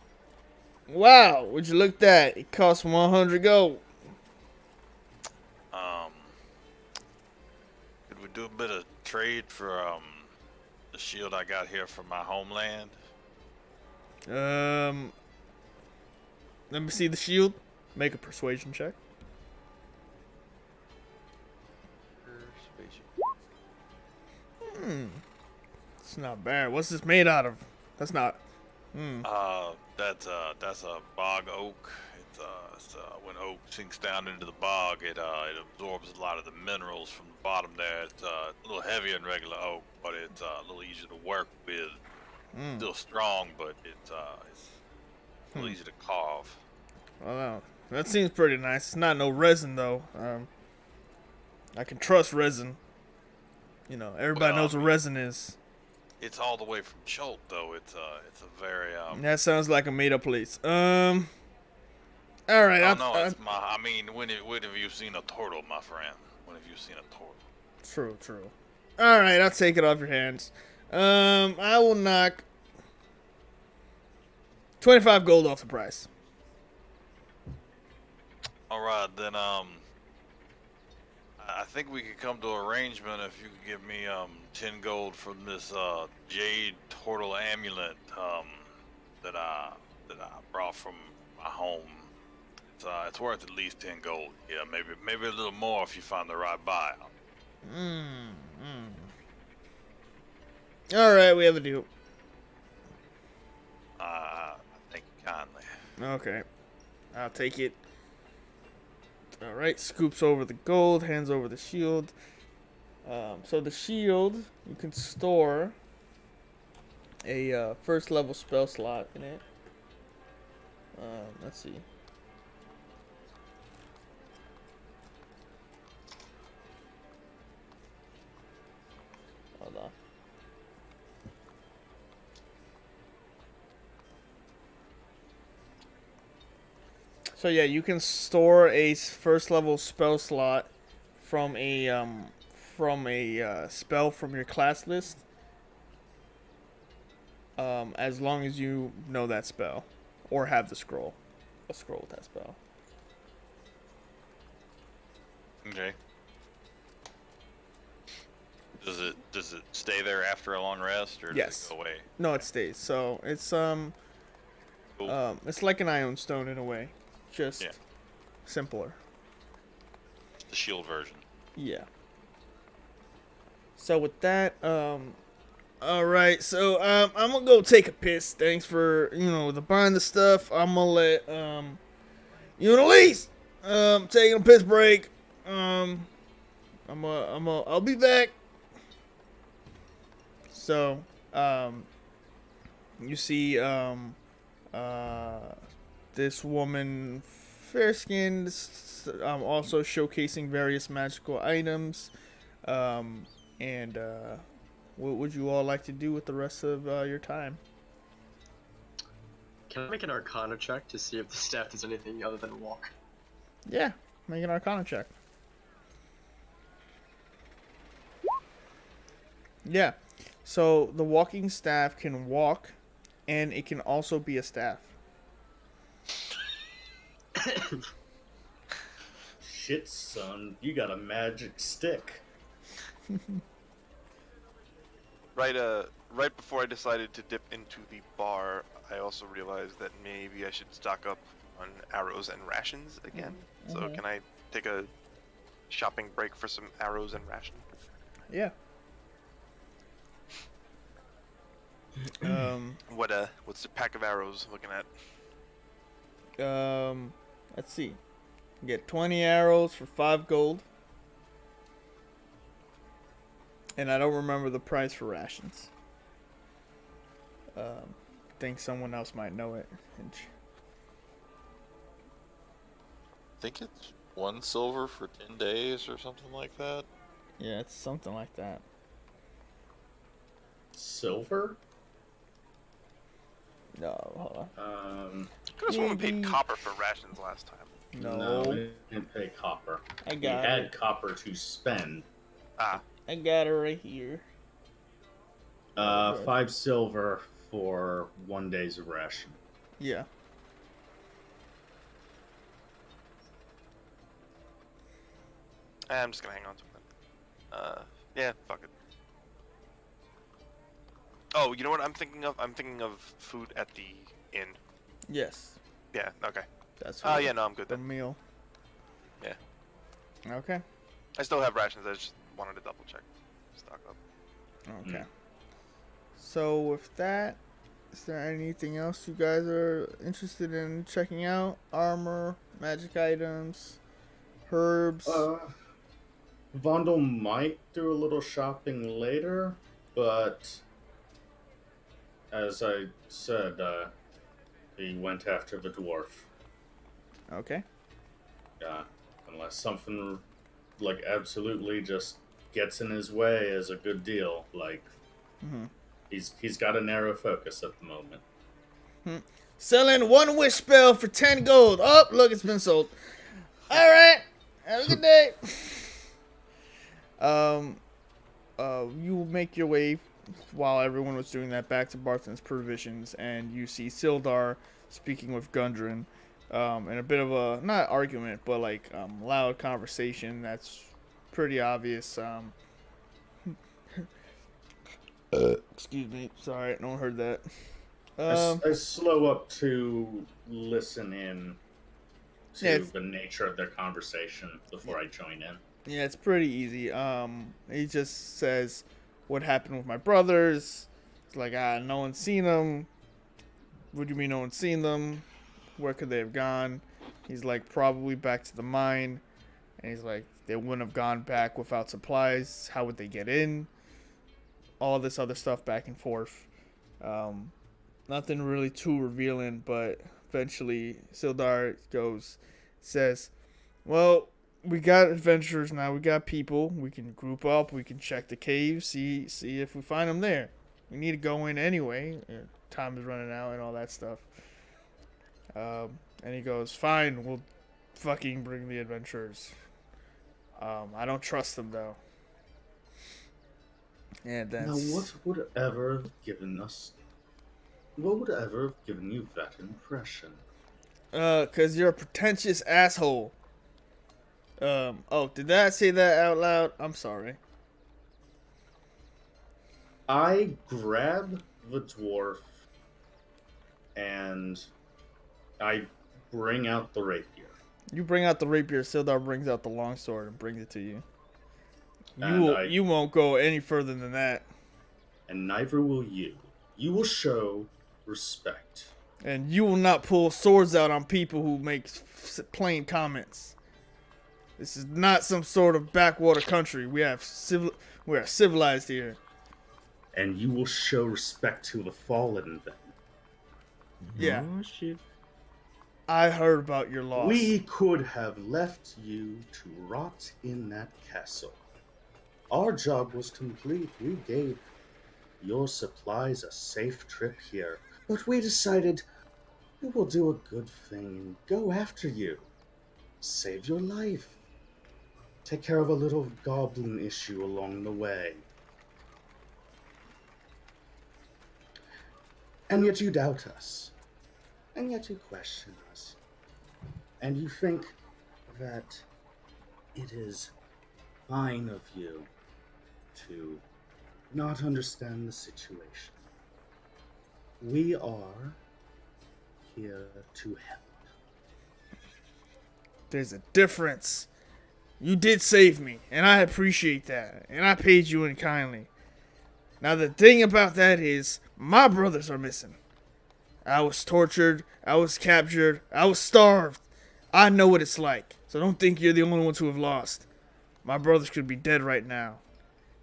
wow, would you look at that? It costs 100 gold. Could we do a bit of trade for the shield I got here from my homeland? Let me see the shield. Make a persuasion check. It's not bad. What's this made out of? That's not. That's a bog oak. It's when oak sinks down into the bog, it absorbs a lot of the minerals from the bottom there. It's a little heavier than regular oak, but it's a little easier to work with. Still strong, but it's a little easy to carve. Wow, that seems pretty nice. It's not no resin though. I can trust resin. You know, everybody knows what resin is. It's all the way from Cholt, though. It's a very That sounds like a made-up place. All right. I mean, when have you seen a turtle, my friend? When have you seen a turtle? True. All right, I'll take it off your hands. I will knock 25 gold off the price. All right, then. I think we could come to an arrangement if you could give me 10 gold from this jade turtle amulet that I brought from my home. It's worth at least 10 gold. Yeah, maybe a little more if you find the right buyer. All right, we have a deal. Thank you kindly. Okay, I'll take it. All right, scoops over the gold, hands over the shield. So the shield, you can store a first level spell slot in it. Let's see. Hold on. So yeah, you can store a first level spell slot from a spell from your class list, as long as you know that spell or have a scroll with that spell. Okay. Does it stay there after a long rest, or does it go away? No, it stays. So it's Cool. it's like an ion stone in a way. Just simpler. The shield version. Yeah. So with that, all right. So I'm gonna go take a piss. Thanks for the buying the stuff. I'm gonna let Elise taking a piss break. I'll be back. So you see this woman, fair-skinned, also showcasing various magical items. And what would you all like to do with the rest of your time? Can I make an Arcana check to see if the staff does anything other than walk? Yeah, make an Arcana check. Yeah, so the walking staff can walk, and it can also be a staff. Shit, son, you got a magic stick. Right before I decided to dip into the bar, I also realized that maybe I should stock up on arrows and rations again. So can I take a shopping break for some arrows and rations? Yeah. What's the pack of arrows looking at? Let's see. You get 20 arrows for 5 gold. And I don't remember the price for rations. Think someone else might know it. I think it's 1 silver for 10 days or something like that. Yeah, it's something like that. Silver? No, hold on. Could have sworn we paid Maybe- copper for rations last time. No, we didn't pay copper. I We got had it. copper to spend. Ah, I got it right here. 5 silver for 1 day's ration. Yeah. I'm just gonna hang on to it. Yeah, fuck it. Oh, you know what I'm thinking of? I'm thinking of food at the inn. Yes. Yeah, okay. That's Oh, yeah, no, I'm good the then. meal. Yeah. Okay. I still have rations, I just wanted to double check. Stock up. Okay. So with that, is there anything else you guys are interested in checking out? Armor, magic items, herbs. Vondel might do a little shopping later, but as I said, he went after the dwarf. Okay. Yeah, unless something like absolutely just gets in his way is a good deal. Like he's got a narrow focus at the moment. Selling 1 wish spell for 10 gold. Oh, look, it's been sold. All right. Have a good day. You make your way while everyone was doing that back to Barthen's provisions, and you see Sildar speaking with Gundren, in a bit of a not argument, but like loud conversation that's pretty obvious. Excuse me, sorry, no one heard that. I slow up to listen in to the nature of their conversation before I join in. Yeah, it's pretty easy. He just says, "What happened with my brothers?" It's like, no one's seen them. What do you mean no one's seen them? Where could they have gone? He's like, probably back to the mine. And he's like, they wouldn't have gone back without supplies. How would they get in? All this other stuff back and forth. Nothing really too revealing, but eventually Sildar says, well, we got adventurers now. We got people. We can group up. We can check the caves. See if we find them there. We need to go in anyway. Time is running out and all that stuff. And he goes, fine. We'll fucking bring the adventurers. I don't trust them though. And then Now, what would ever have given you that impression? 'cause you're a pretentious asshole. Oh, did I say that out loud? I'm sorry. I grab the dwarf and I bring out the rapier. You bring out the rapier, Sildar brings out the longsword and brings it to you. And You won't go any further than that. And neither will you. You will show respect. And you will not pull swords out on people who make plain comments. This is not some sort of backwater country. We are civilized here. And you will show respect to the fallen then. Yeah. Oh, shit. I heard about your loss. We could have left you to rot in that castle. Our job was complete. We gave your supplies a safe trip here. But we decided we will do a good thing and go after you. Save your life. Take care of a little goblin issue along the way. And yet you doubt us. And yet you question us. And you think that it is fine of you to not understand the situation. We are here to help. There's a difference. You did save me, and I appreciate that, and I paid you in kindly. Now the thing about that is, my brothers are missing. I was tortured, I was captured, I was starved. I know what it's like, so don't think you're the only ones who have lost. My brothers could be dead right now.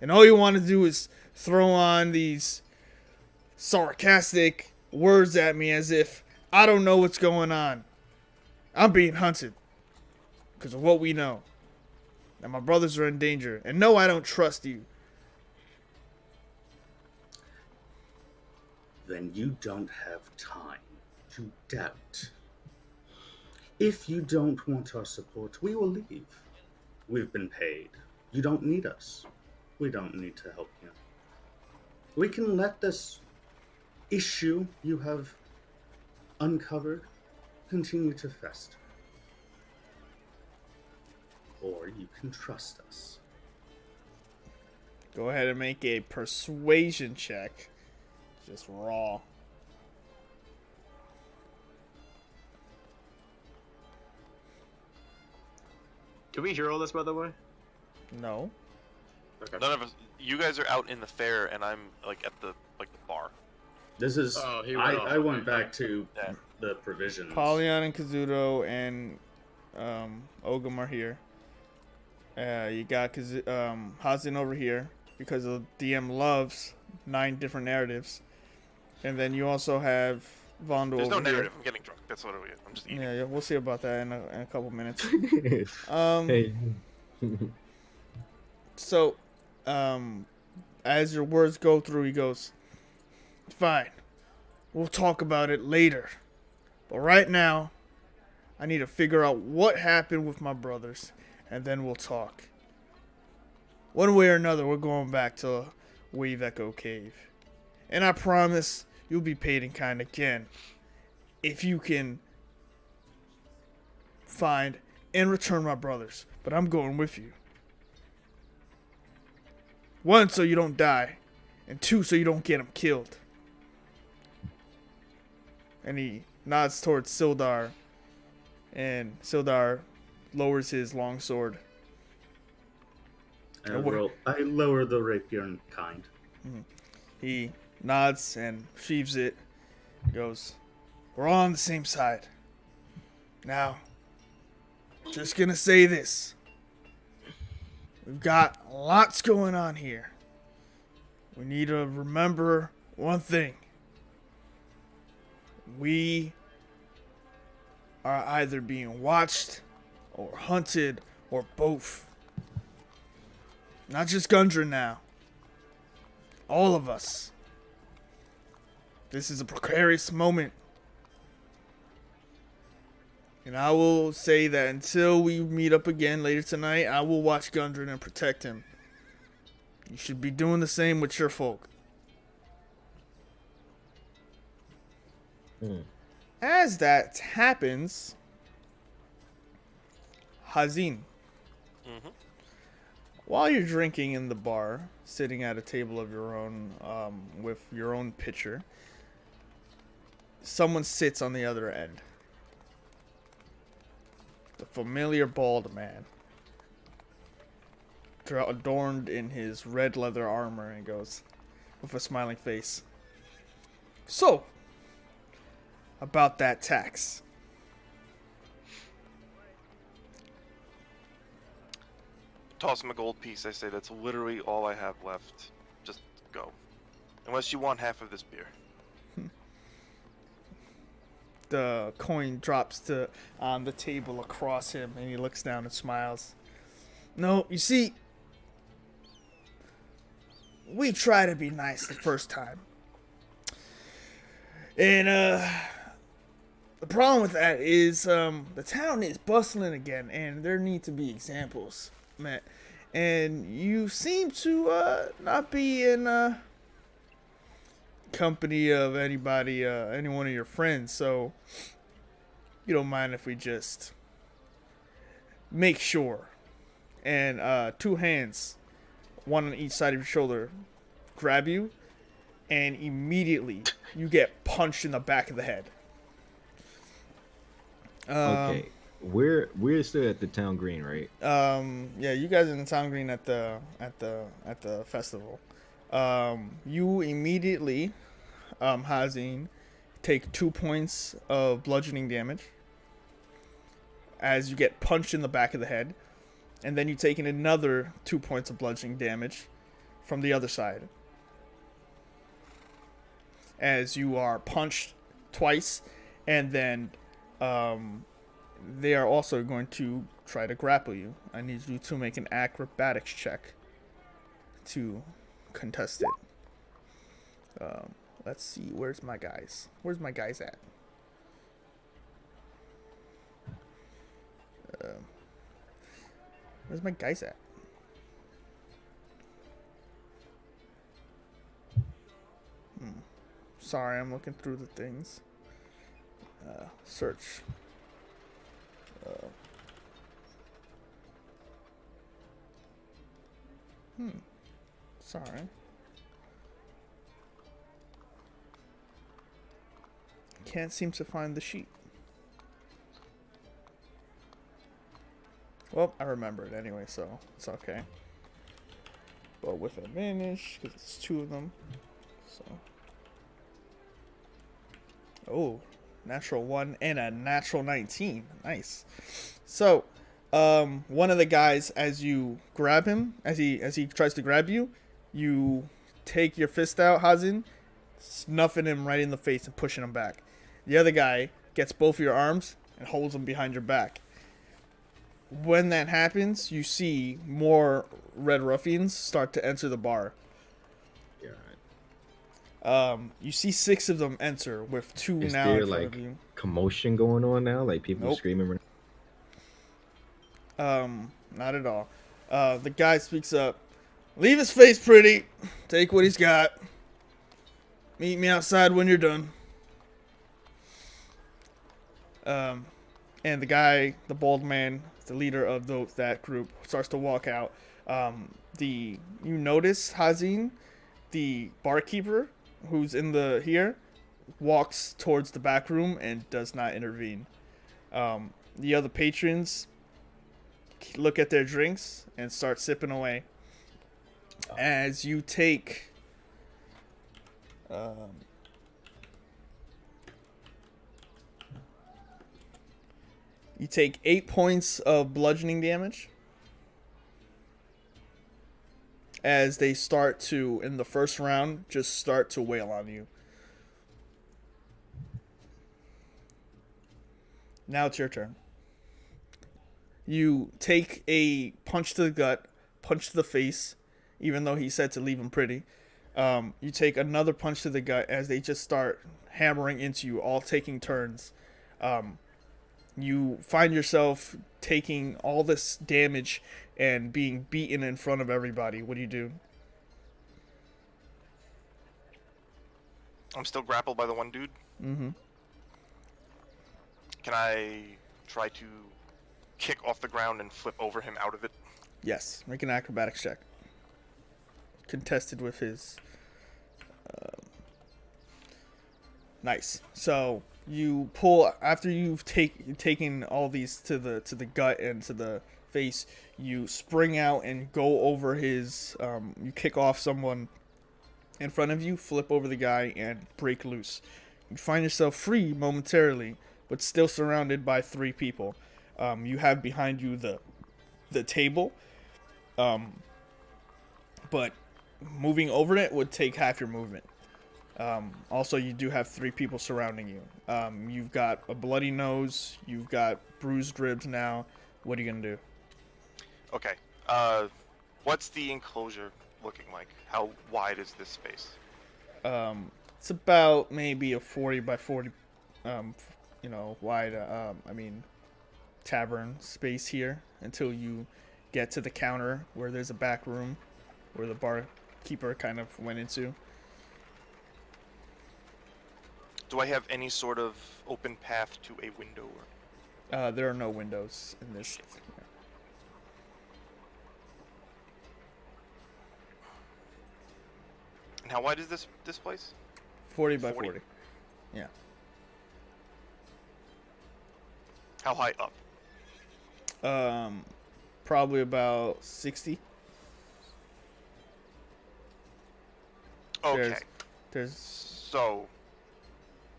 And all you want to do is throw on these sarcastic words at me as if I don't know what's going on. I'm being hunted because of what we know. And my brothers are in danger. And no, I don't trust you. Then you don't have time to doubt. If you don't want our support, we will leave. We've been paid. You don't need us. We don't need to help you. We can let this issue you have uncovered continue to fester. Or you can trust us. Go ahead and make a persuasion check. Just raw. Did we hear all this, by the way? No. Okay. None of us. You guys are out in the fair, and I'm like at the bar. This is. Oh, he went off. I went back to Yeah. the provisions. Polyon and Kazuto and Ogum are here. You got Hazin over here because the DM loves 9 different narratives. And then you also have Vondo There's over no narrative. here. I'm getting drunk. That's what it is. I'm just eating. Yeah, we'll see about that in a couple minutes. Hey. So, as your words go through, he goes, "Fine, we'll talk about it later. But right now, I need to figure out what happened with my brothers, and then we'll talk. One way or another, we're going back to Wave Echo Cave. And I promise you'll be paid in kind again if you can find and return my brothers. But I'm going with you. 1, so you don't die. And 2, so you don't get them killed." And he nods towards Sildar. And Sildar lowers his long sword. I lower the rapier in kind. He nods and sheaves it. Goes, "We're all on the same side. Now, just gonna say this. We've got lots going on here. We need to remember one thing. We are either being watched or hunted or both. Not just Gundren now. All of us. This is a precarious moment. And I will say that until we meet up again later tonight, I will watch Gundren and protect him. You should be doing the same with your folk." As that happens, Hazin, while you're drinking in the bar, sitting at a table of your own, with your own pitcher, someone sits on the other end. The familiar bald man, adorned in his red leather armor, and goes, with a smiling face, "So, about that tax." Toss him a gold piece. I say that's literally all I have left. Just go. Unless you want half of this beer. the coin drops to on the table across him, and he looks down and smiles. No, you see, we try to be nice the first time. And the problem with that is the town is bustling again, and there need to be examples, Matt. And you seem to not be in company of anybody, any one of your friends, so you don't mind if we just make sure. And 2 hands, one on each side of your shoulder, grab you, and immediately you get punched in the back of the head. Okay, we're still at the town green, right? Yeah, you guys are in the town green at the festival. You immediately, Hazin, take 2 points of bludgeoning damage as you get punched in the back of the head, and then you take in another 2 points of bludgeoning damage from the other side as you are punched twice, and then they are also going to try to grapple you. I need you to make an acrobatics check to contest it. Let's see, where's my guys? Where's my guys at? Where's my guys at? Sorry, I'm looking through the things. Search. Sorry. Can't seem to find the sheet. Well, I remember it anyway, so it's okay. But with advantage, because it's 2 of them. So. Oh, natural 1 and a natural 19. Nice. So, one of the guys, as you grab him, as he tries to grab you, you take your fist out, Hazin, snuffing him right in the face and pushing him back. The other guy gets both of your arms and holds them behind your back. When that happens, you see more Red Ruffians start to enter the bar. You see 6 of them enter with 2 Is now there in front like of you. commotion going on now? Like people Nope. screaming? Not at all. The guy speaks up. Leave his face pretty. Take what he's got. Meet me outside when you're done. And the guy, the bald man, the leader of that group, starts to walk out. You notice Hazin, the barkeeper, who's in here, walks towards the back room and does not intervene. The other patrons look at their drinks and start sipping away. As you take you take 8 points of bludgeoning damage as they start to, in the first round, just start to wail on you. Now it's your turn. You take a punch to the gut, punch to the face, even though he said to leave him pretty. You take another punch to the gut as they just start hammering into you, all taking turns. You find yourself taking all this damage and being beaten in front of everybody. What do you do? I'm still grappled by the one dude. Mm-hmm. Can I try to kick off the ground and flip over him out of it? Yes. Make an acrobatics check. Contested with his... Nice. So you pull, after you've taken all these to the gut and to the face, you spring out and go over his, you kick off someone in front of you, flip over the guy, and break loose. You find yourself free momentarily, but still surrounded by 3 people. You have behind you the table, but moving over it would take half your movement. Also, you do have 3 people surrounding you. You've got a bloody nose. You've got bruised ribs now. What are you going to do? Okay. What's the enclosure looking like? How wide is this space? It's about maybe a 40 by 40, wide, tavern space here until you get to the counter where there's a back room where the barkeeper kind of went into. Do I have any sort of open path to a window? There are no windows in this. And how wide is this place? 40 by 40. Yeah. How high up? Probably about 60. Okay. There's So,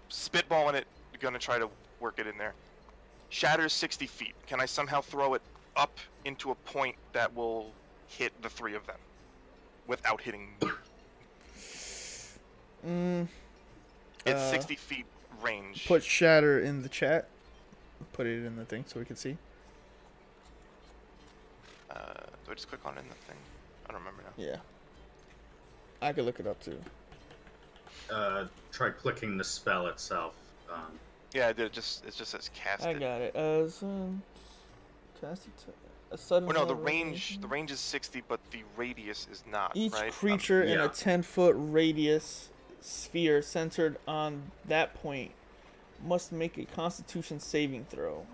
spitballing it, gonna try to work it in there. Shatter's 60 feet. Can I somehow throw it up into a point that will hit the 3 of them without hitting me? It's 60 feet range. Put shatter in the chat. Put it in the thing so we can see. Do I just click on it in the thing? I don't remember now. Yeah. I could look it up too. Try clicking the spell itself. Yeah, I did. It just says cast I it. got it. Cast it a sudden. Oh no, the revelation. range is 60, but the radius is not. Each right? creature in a yeah. 10-foot radius sphere centered on that point must make a Constitution saving throw.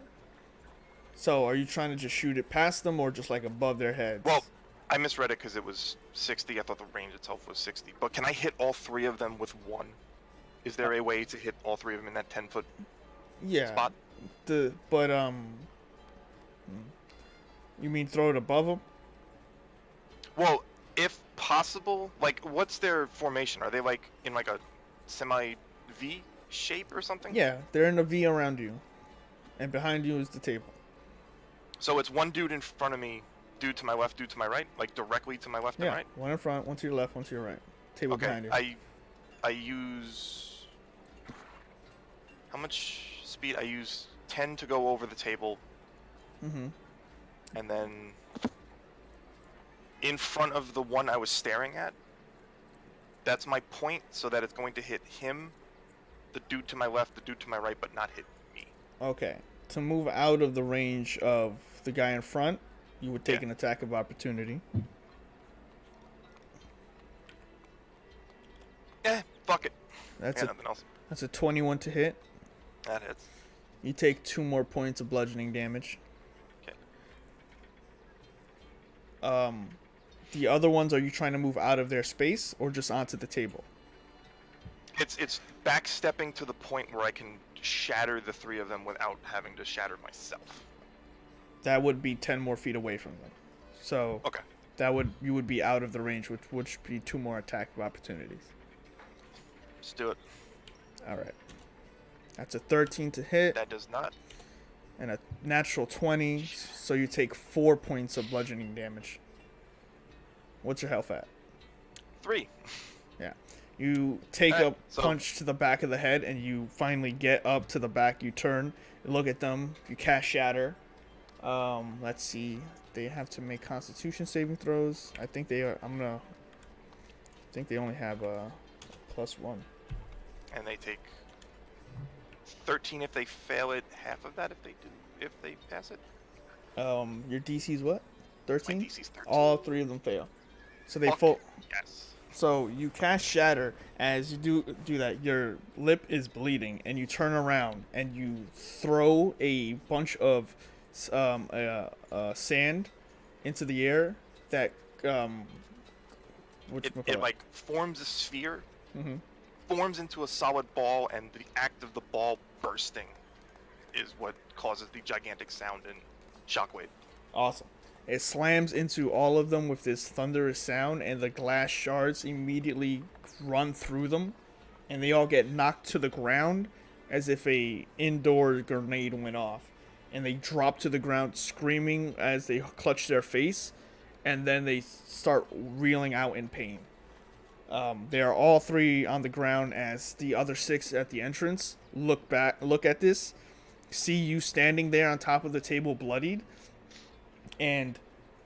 So, are you trying to just shoot it past them or just like above their heads? Well, I misread it because it was 60. I thought the range itself was 60. But can I hit all 3 of them with 1? Is there a way to hit all 3 of them in that 10-foot yeah. spot? You mean throw it above them? Well, if possible, like, what's their formation? Are they like in like a semi-V shape or something? Yeah, they're in a V around you, and behind you is the table. So it's one dude in front of me, dude to my left, dude to my right, like directly to my left and right. One in front, one to your left, one to your right. Table behind you. I use how much speed? I use 10 to go over the table. Mm-hmm. And then in front of the one I was staring at, that's my point, so that it's going to hit him, the dude to my left, the dude to my right, but not hit me. Okay. To move out of the range of the guy in front, you would take an attack of opportunity. Fuck it. That's nothing else. That's a 21 to hit. That hits. You take 2 more points of bludgeoning damage. Okay. The other ones, are you trying to move out of their space or just onto the table? It's backstepping to the point where I can shatter the 3 of them without having to shatter myself. That would be 10 more feet away from them. So Okay. you would be out of the range, which would be 2 more attack of opportunities. Let's do it. All right. That's a 13 to hit That does not. and a natural 20, so you take 4 points of bludgeoning damage. What's your health at? 3. Yeah. You take Alright, a punch to the back of the head, and you finally get up to the back. You turn, you look at them, you cast Shatter. Let's see. They have to make Constitution saving throws. I think they are. I think they only have a +1. And they take 13 if they fail it, half of that if they pass it. Your DC's what? My 13? DC's 13. All 3 of them fail. So they Fuck yes. So you cast Shatter. As you do that, your lip is bleeding, and you turn around and you throw a bunch of sand into the air that It like forms a sphere, Mm-hmm. forms into a solid ball, and the act of the ball bursting is what causes the gigantic sound and shockwave. Awesome. It slams into all of them with this thunderous sound, and the glass shards immediately run through them, and they all get knocked to the ground as if a indoor grenade went off, and they drop to the ground screaming as they clutch their face, and then they start reeling out in pain. They are all three on the ground as the other 6 at the entrance look at this, see you standing there on top of the table bloodied, and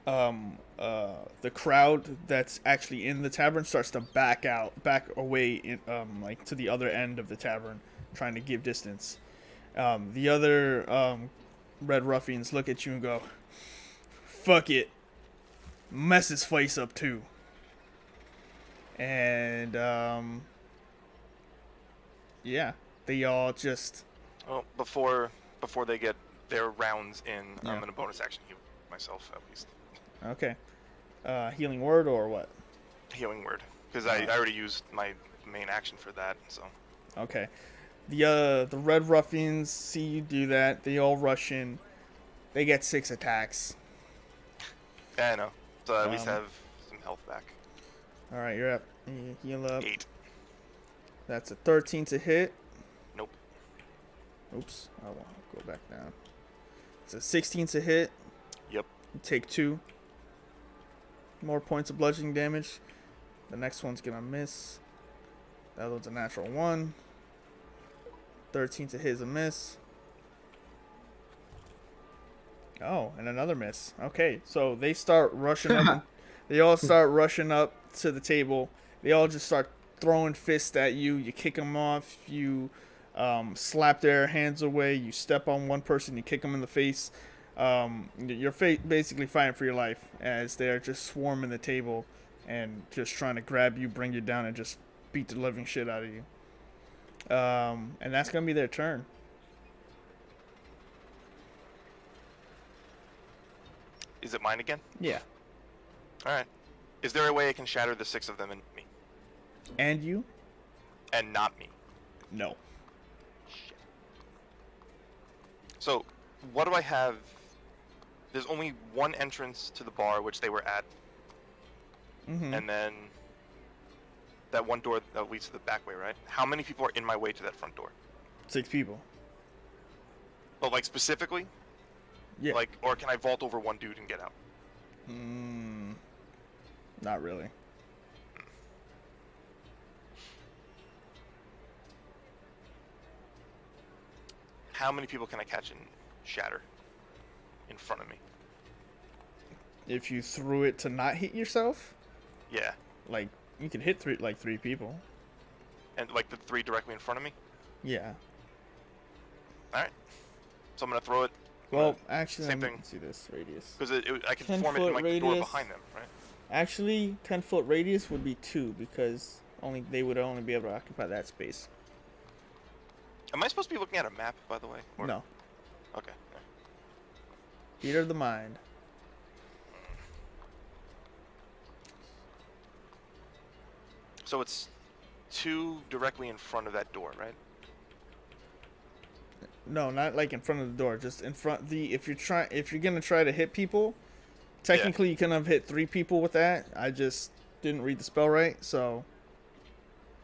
the crowd that's actually in the tavern starts to back away in, like to the other end of the tavern, trying to give distance. The other red ruffians look at you and go, "Fuck it, mess his face up too." And yeah, they all just. Well, before they get their rounds in, Yeah. I'm gonna bonus action heal myself at least. Okay. Healing word or what? Healing word, because I already used my main action for that. So Okay. The red ruffians see you do that. They all rush in. They get 6 attacks. yeah, I know. So at least Um, have some health back. All right, you're up. You heal up. 8. That's a 13 to hit. Nope. Oops. I'll go back down. It's a 16 to hit. Yep. You take 2 more points of bludgeoning damage. The next one's gonna miss. That one's a natural 1. 13 to hit is a miss. Oh, and another miss. Okay, so they start rushing up. They all start rushing up to the table. They all just start throwing fists at you. You kick them off. You slap their hands away. You step on one person. You kick them in the face. You're basically fighting for your life as they're just swarming the table and just trying to grab you, bring you down, and just beat the living shit out of you. And that's gonna be their turn. Is it mine again? Yeah. All right. Is there a way I can shatter the 6 of them and me, And you? and not me? No. So, what do I have? There's only one entrance to the bar, which they were at, Mm-hmm. and then that one door that leads to the back way, right? How many people are in my way to that front door? 6 people. But like specifically, Yeah. like, or can I vault over one dude and get out? Not really. How many people can I catch and shatter in front of me? If you threw it to not hit yourself, Yeah, like you could hit 3 people. and like the 3 directly in front of me. Yeah. All right. So I'm gonna throw it Well, actually, Same let me thing. see this radius. because I can 10 form it in foot like the door radius. behind them, right? Actually, 10-foot radius would be 2 because they would only be able to occupy that space. Am I supposed to be looking at a map, by the way? Or- No. Okay. Theater of the mind. So it's 2 directly in front of that door, right? No, not like in front of the door. Just in front. If you're gonna try to hit people, technically you can have hit 3 people with that. I just didn't read the spell right. So,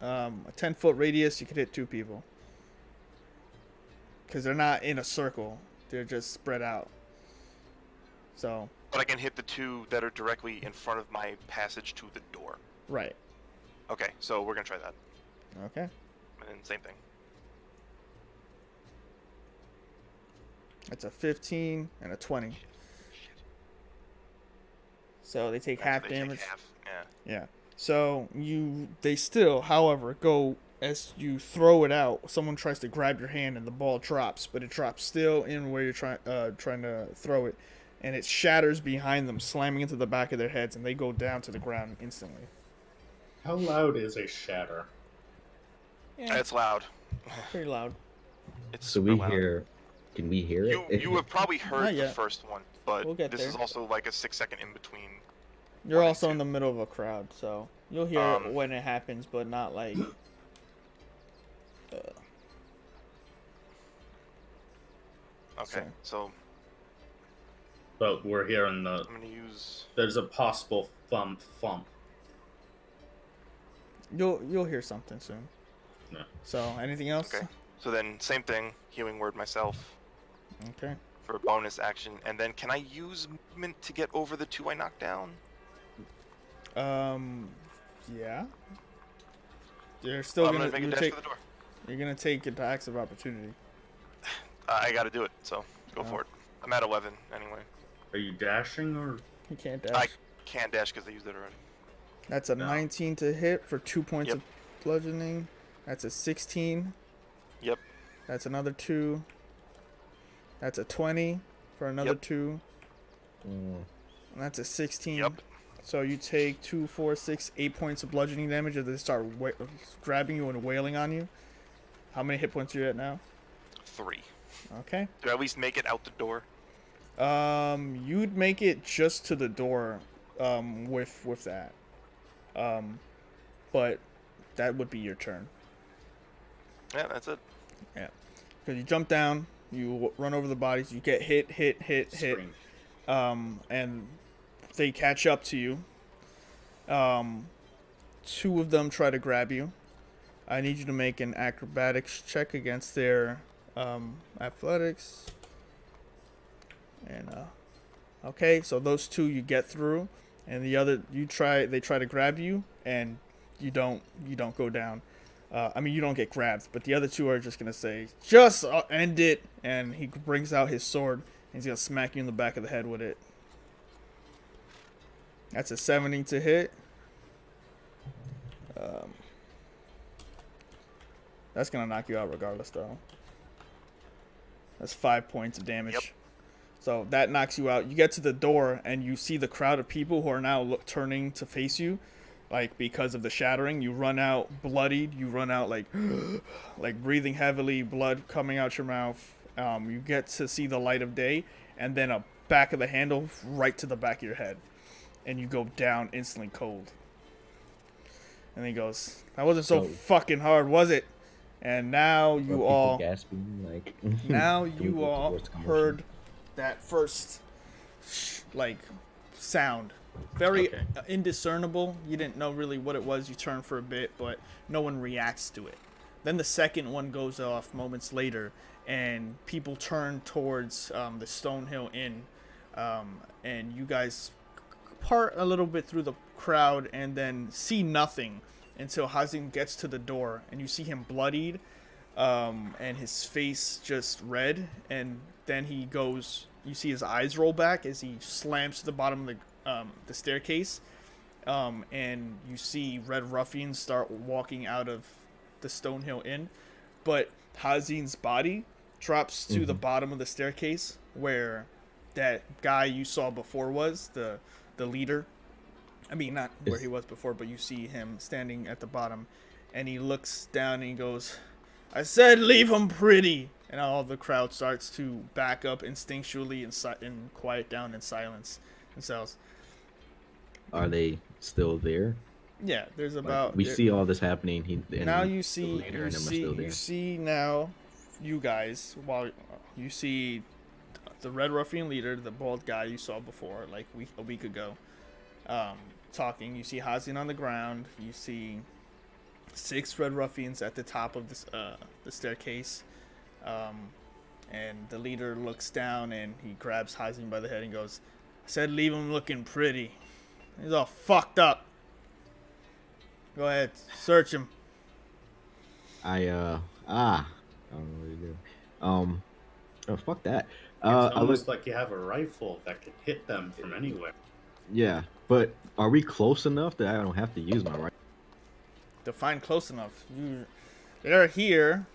a 10-foot radius, you could hit 2 people. Because they're not in a circle. They're just spread out. So, But I can hit the 2 that are directly in front of my passage to the door. right. Okay, so we're gonna try that. Okay. And then same thing. That's a 15 and a 20. So they take So half they take damage. half, yeah. Yeah. So they still, however, go as you throw it out. Someone tries to grab your hand and the ball drops, but it drops still in where you're trying to throw it, and it shatters behind them, slamming into the back of their heads, and they go down to the ground instantly. How loud is a shatter? Yeah, It's loud. pretty loud. It's So super we loud. hear. Can we hear it? You have probably heard Not the yet. first one, but We'll get this there. is also like a 6-second in between. You're One and also in two. the middle of a crowd, so you'll hear it Um, when it happens, but not like. Okay, so But we're hearing I'm gonna use. there's a possible thump. You'll hear something soon. Yeah. So anything else? Okay. So then same thing, healing word myself Okay. for a bonus action, and then can I use movement to get over the 2 I knocked down? Yeah. You're still I'm gonna make a you dash take. for the door. You're gonna take attacks of opportunity. I gotta do it, so go Oh. for it. I'm at 11 anyway. Are you dashing or? You can't I dash. can't dash because I used it already. That's a No. 19 to hit for 2 points Yep. of bludgeoning. That's a 16. Yep. That's another 2. That's a 20 for another Yep. 2. Mm. And that's a 16. Yep. So you take 2, 4, 6, 8 points of bludgeoning damage as they start grabbing you and wailing on you. How many hit points are you at now? 3. Okay. Do I at least make it out the door? You'd make it just to the door, with that. But that would be your turn. Yeah, that's it. Yeah. Because you jump down, you run over the bodies, you get hit, Scream. and they catch up to you. 2 of them try to grab you. I need you to make an acrobatics check against their athletics. And okay, so those 2 you get through, and the other they try to grab you, and you don't go down. I mean, you don't get grabbed, but the other 2 are just gonna say, "Just end it," and he brings out his sword, and he's gonna smack you in the back of the head with it. That's a 70 to hit. That's gonna knock you out regardless, though. That's 5 points of damage. Yep. So that knocks you out. You get to the door, and you see the crowd of people who are now turning to face you, like because of the shattering. You run out bloodied. You run out like breathing heavily, blood coming out your mouth. You get to see the light of day, and then a back of the handle right to the back of your head, and you go down instantly cold. And he goes, "That wasn't so fucking hard, was it?" And now you People all gasping, like, now moving you all towards commotion. heard that first sound, very Okay. indiscernible. You didn't know really what it was. You turned for a bit, but no one reacts to it. Then the second one goes off moments later, and people turn towards the Stonehill Inn, and you guys part a little bit through the crowd and then see nothing until Hazim gets to the door, and you see him bloodied, and his face just red, and then he goes, you see his eyes roll back as he slams to the bottom of the staircase, and you see Red Ruffians start walking out of the Stonehill Inn, but Hazim's body drops to the bottom of the staircase where that guy you saw before was, the leader. I mean, not where he was before, but you see him standing at the bottom, and he looks down and he goes, "I said leave him pretty," and all the crowd starts to back up instinctually and quiet down and silence themselves. Are they still there? Yeah, there's Like, about we see all this happening. now the you see leader and them are still there. you see now you guys, while you see the Red Ruffian leader, the bald guy you saw before, like a week ago, talking. You see Hazin on the ground. You see 6 Red Ruffians at the top of this the staircase, and the leader looks down and he grabs Hazin by the head and goes, "I said leave him looking pretty. He's all fucked up. Go ahead, search him." I don't know what to do. Oh, fuck that. It's I almost look, like you have a rifle that can hit them from anywhere. yeah, but are we close enough that I don't have to use my rifle? Define close enough. They're here.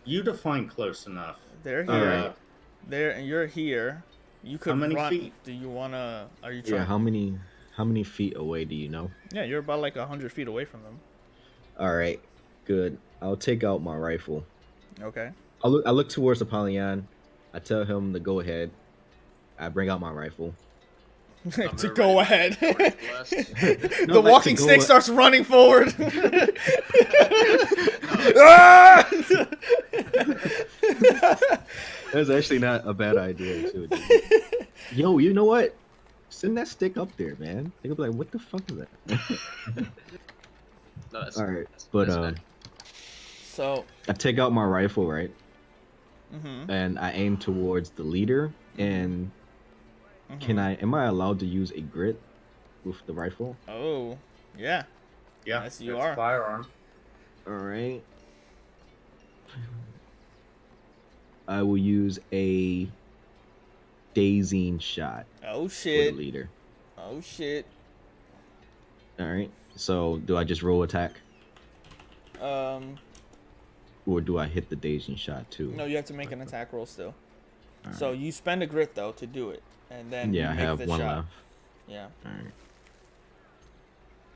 You define close enough. They're here. Alright. There, and you're here. You could How many run. feet? Do you wanna? Are you trying? Yeah, how many feet away do you know? Yeah, you're about like 100 feet away from them. All right, good. I'll take out my rifle. Okay. I look towards Apollyon. I tell him to go ahead. I bring out my rifle. To go ahead. Blessed. The No, like walking to go stick a- starts running forward. Ah! That's actually not a bad idea, too. Dude. Yo, you know what? Send that stick up there, man. They'll be like, "What the fuck is that?" No, that's All right, that's- but that's bad. So, I take out my rifle, right, mhm, and I aim towards the leader. And mhm. am I allowed to use a grit with the rifle? Oh, yeah. Yeah, Yes, you it's are. a firearm. All right. I will use a dazing shot Oh for the shit. leader. Oh shit. All right. So do I just roll attack, Um, or do I hit the dazing shot too? no, you have to make an attack roll still. All So right. you spend a grit though to do it, and then Yeah, you I make have the one shot. left. Yeah. All right.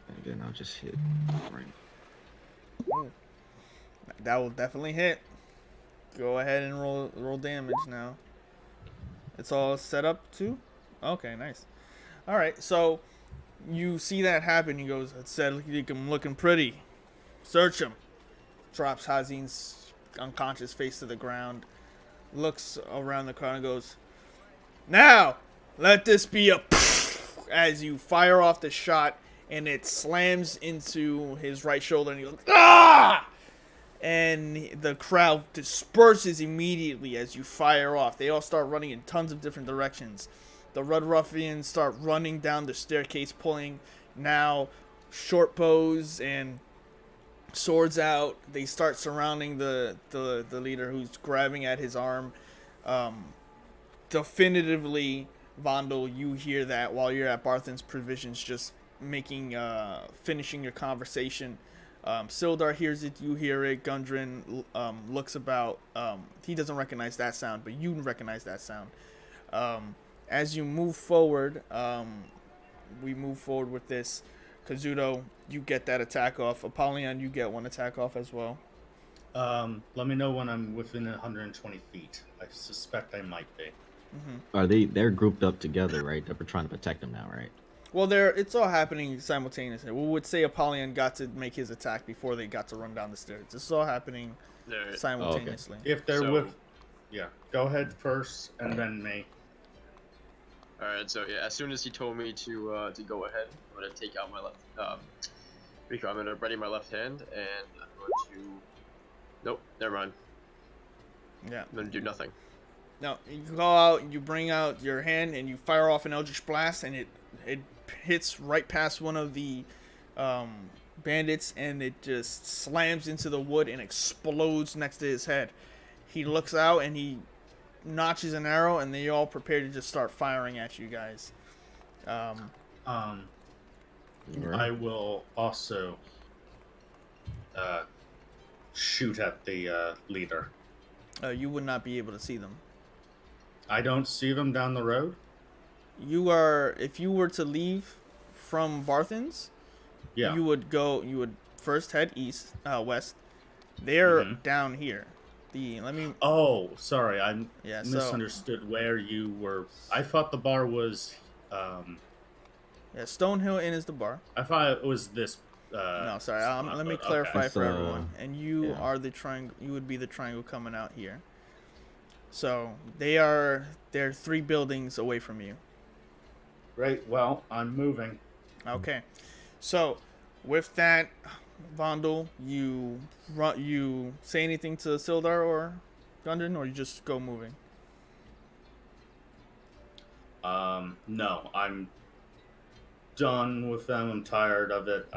And then I'll just hit. Right. Ooh. That will definitely hit. Go ahead and roll damage now. It's all set up too? Okay, nice. Alright, so you see that happen. He goes, it said I'm looking pretty. Search him. Drops Hazin's unconscious face to the ground. Looks around the crowd and goes, now, let this be a as you fire off the shot and it slams into his right shoulder and he goes, ah! And the crowd disperses immediately as you fire off. They all start running in tons of different directions. The Red Ruffians start running down the staircase, pulling now short bows and swords out. They start surrounding the leader, who's grabbing at his arm. Definitively, Vondel, you hear that while you're at Barthen's Provisions, just finishing your conversation. Sildar hears it, you hear it. Gundren looks about. He doesn't recognize that sound, but you recognize that sound. As you move forward, we move forward with this. Kazuto, you get that attack off. Apollyon, you get one attack off as well. Let me know when I'm within 120 feet. I suspect I might be. Mm-hmm. They're grouped up together, right? We're trying to protect them now, right? Well, it's all happening simultaneously. We would say Apollyon got to make his attack before they got to run down the stairs. This is all happening simultaneously. If they're So- with, yeah, go ahead first and then me. All right, so yeah, as soon as he told me to go ahead, I'm gonna take out my left. I'm gonna ready my left hand, and I'm going to. Nope, never mind. Yeah. I'm gonna do nothing. No, you go out, you bring out your hand, and you fire off an Eldritch Blast, and it hits right past one of the bandits, and it just slams into the wood and explodes next to his head. He looks out, and he notches an arrow, and they all prepare to just start firing at you guys. I will also shoot at the leader. You would not be able to see them. I don't see them down the road. If you were to leave from Barthen's, Yeah. you would first head west. They're Mhm. down here. Oh, sorry. I Yeah, so misunderstood where you were. I thought the bar was. Stonehill Inn is the bar. I thought it was this. No, sorry. spot, Let me but clarify okay. for So, everyone. And you yeah. are the triangle. You would be the triangle coming out here. So they're 3 buildings away from you. Right. Well, I'm moving. Okay. So with that, Vondel, you say anything to Sildar or Gundren, or you just go moving? No, I'm done with them. I'm tired of it.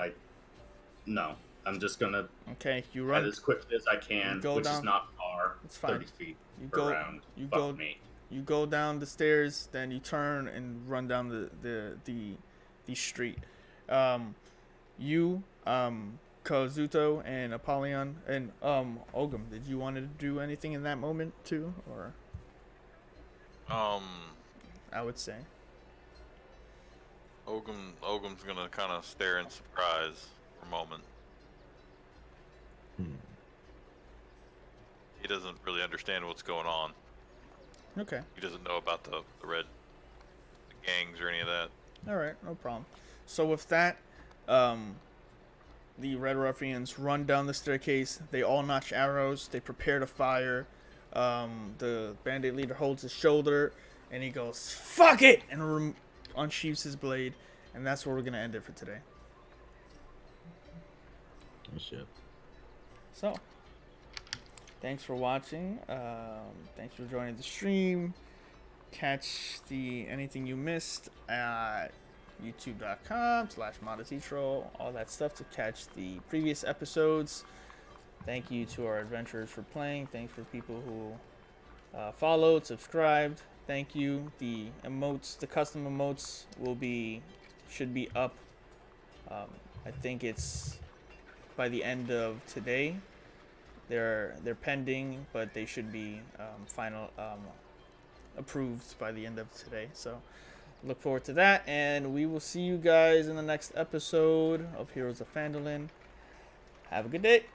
No, I'm just gonna Okay, you head run. as quickly as I can, go which down. is not far. It's fine. 30 feet You go. around. You Fuck go. me. You go down the stairs, then you turn and run down the street. You, Kazuto and Apollyon and Ogum, did you want to do anything in that moment too, or I would say Ogum's gonna kind of stare in surprise for a moment. He doesn't really understand what's going on. okay. He doesn't know about the red gangs or any of that. All right, no problem. So with that, the Red Ruffians run down the staircase. They all notch arrows. They prepare to fire. The bandit leader holds his shoulder, and he goes, "Fuck it!" and unsheathes his blade. And that's where we're gonna end it for today. Oh, shit. So, thanks for watching. Thanks for joining the stream. Catch anything you missed at youtube.com/Mada Zitro, all that stuff to catch the previous episodes. Thank you to our adventurers for playing. Thanks for people who followed, subscribed. Thank you. The emotes, the custom emotes, should be up. I think it's by the end of today. They're pending, but they should be final approved by the end of today. So look forward to that, and we will see you guys in the next episode of Heroes of Phandalin. Have a good day.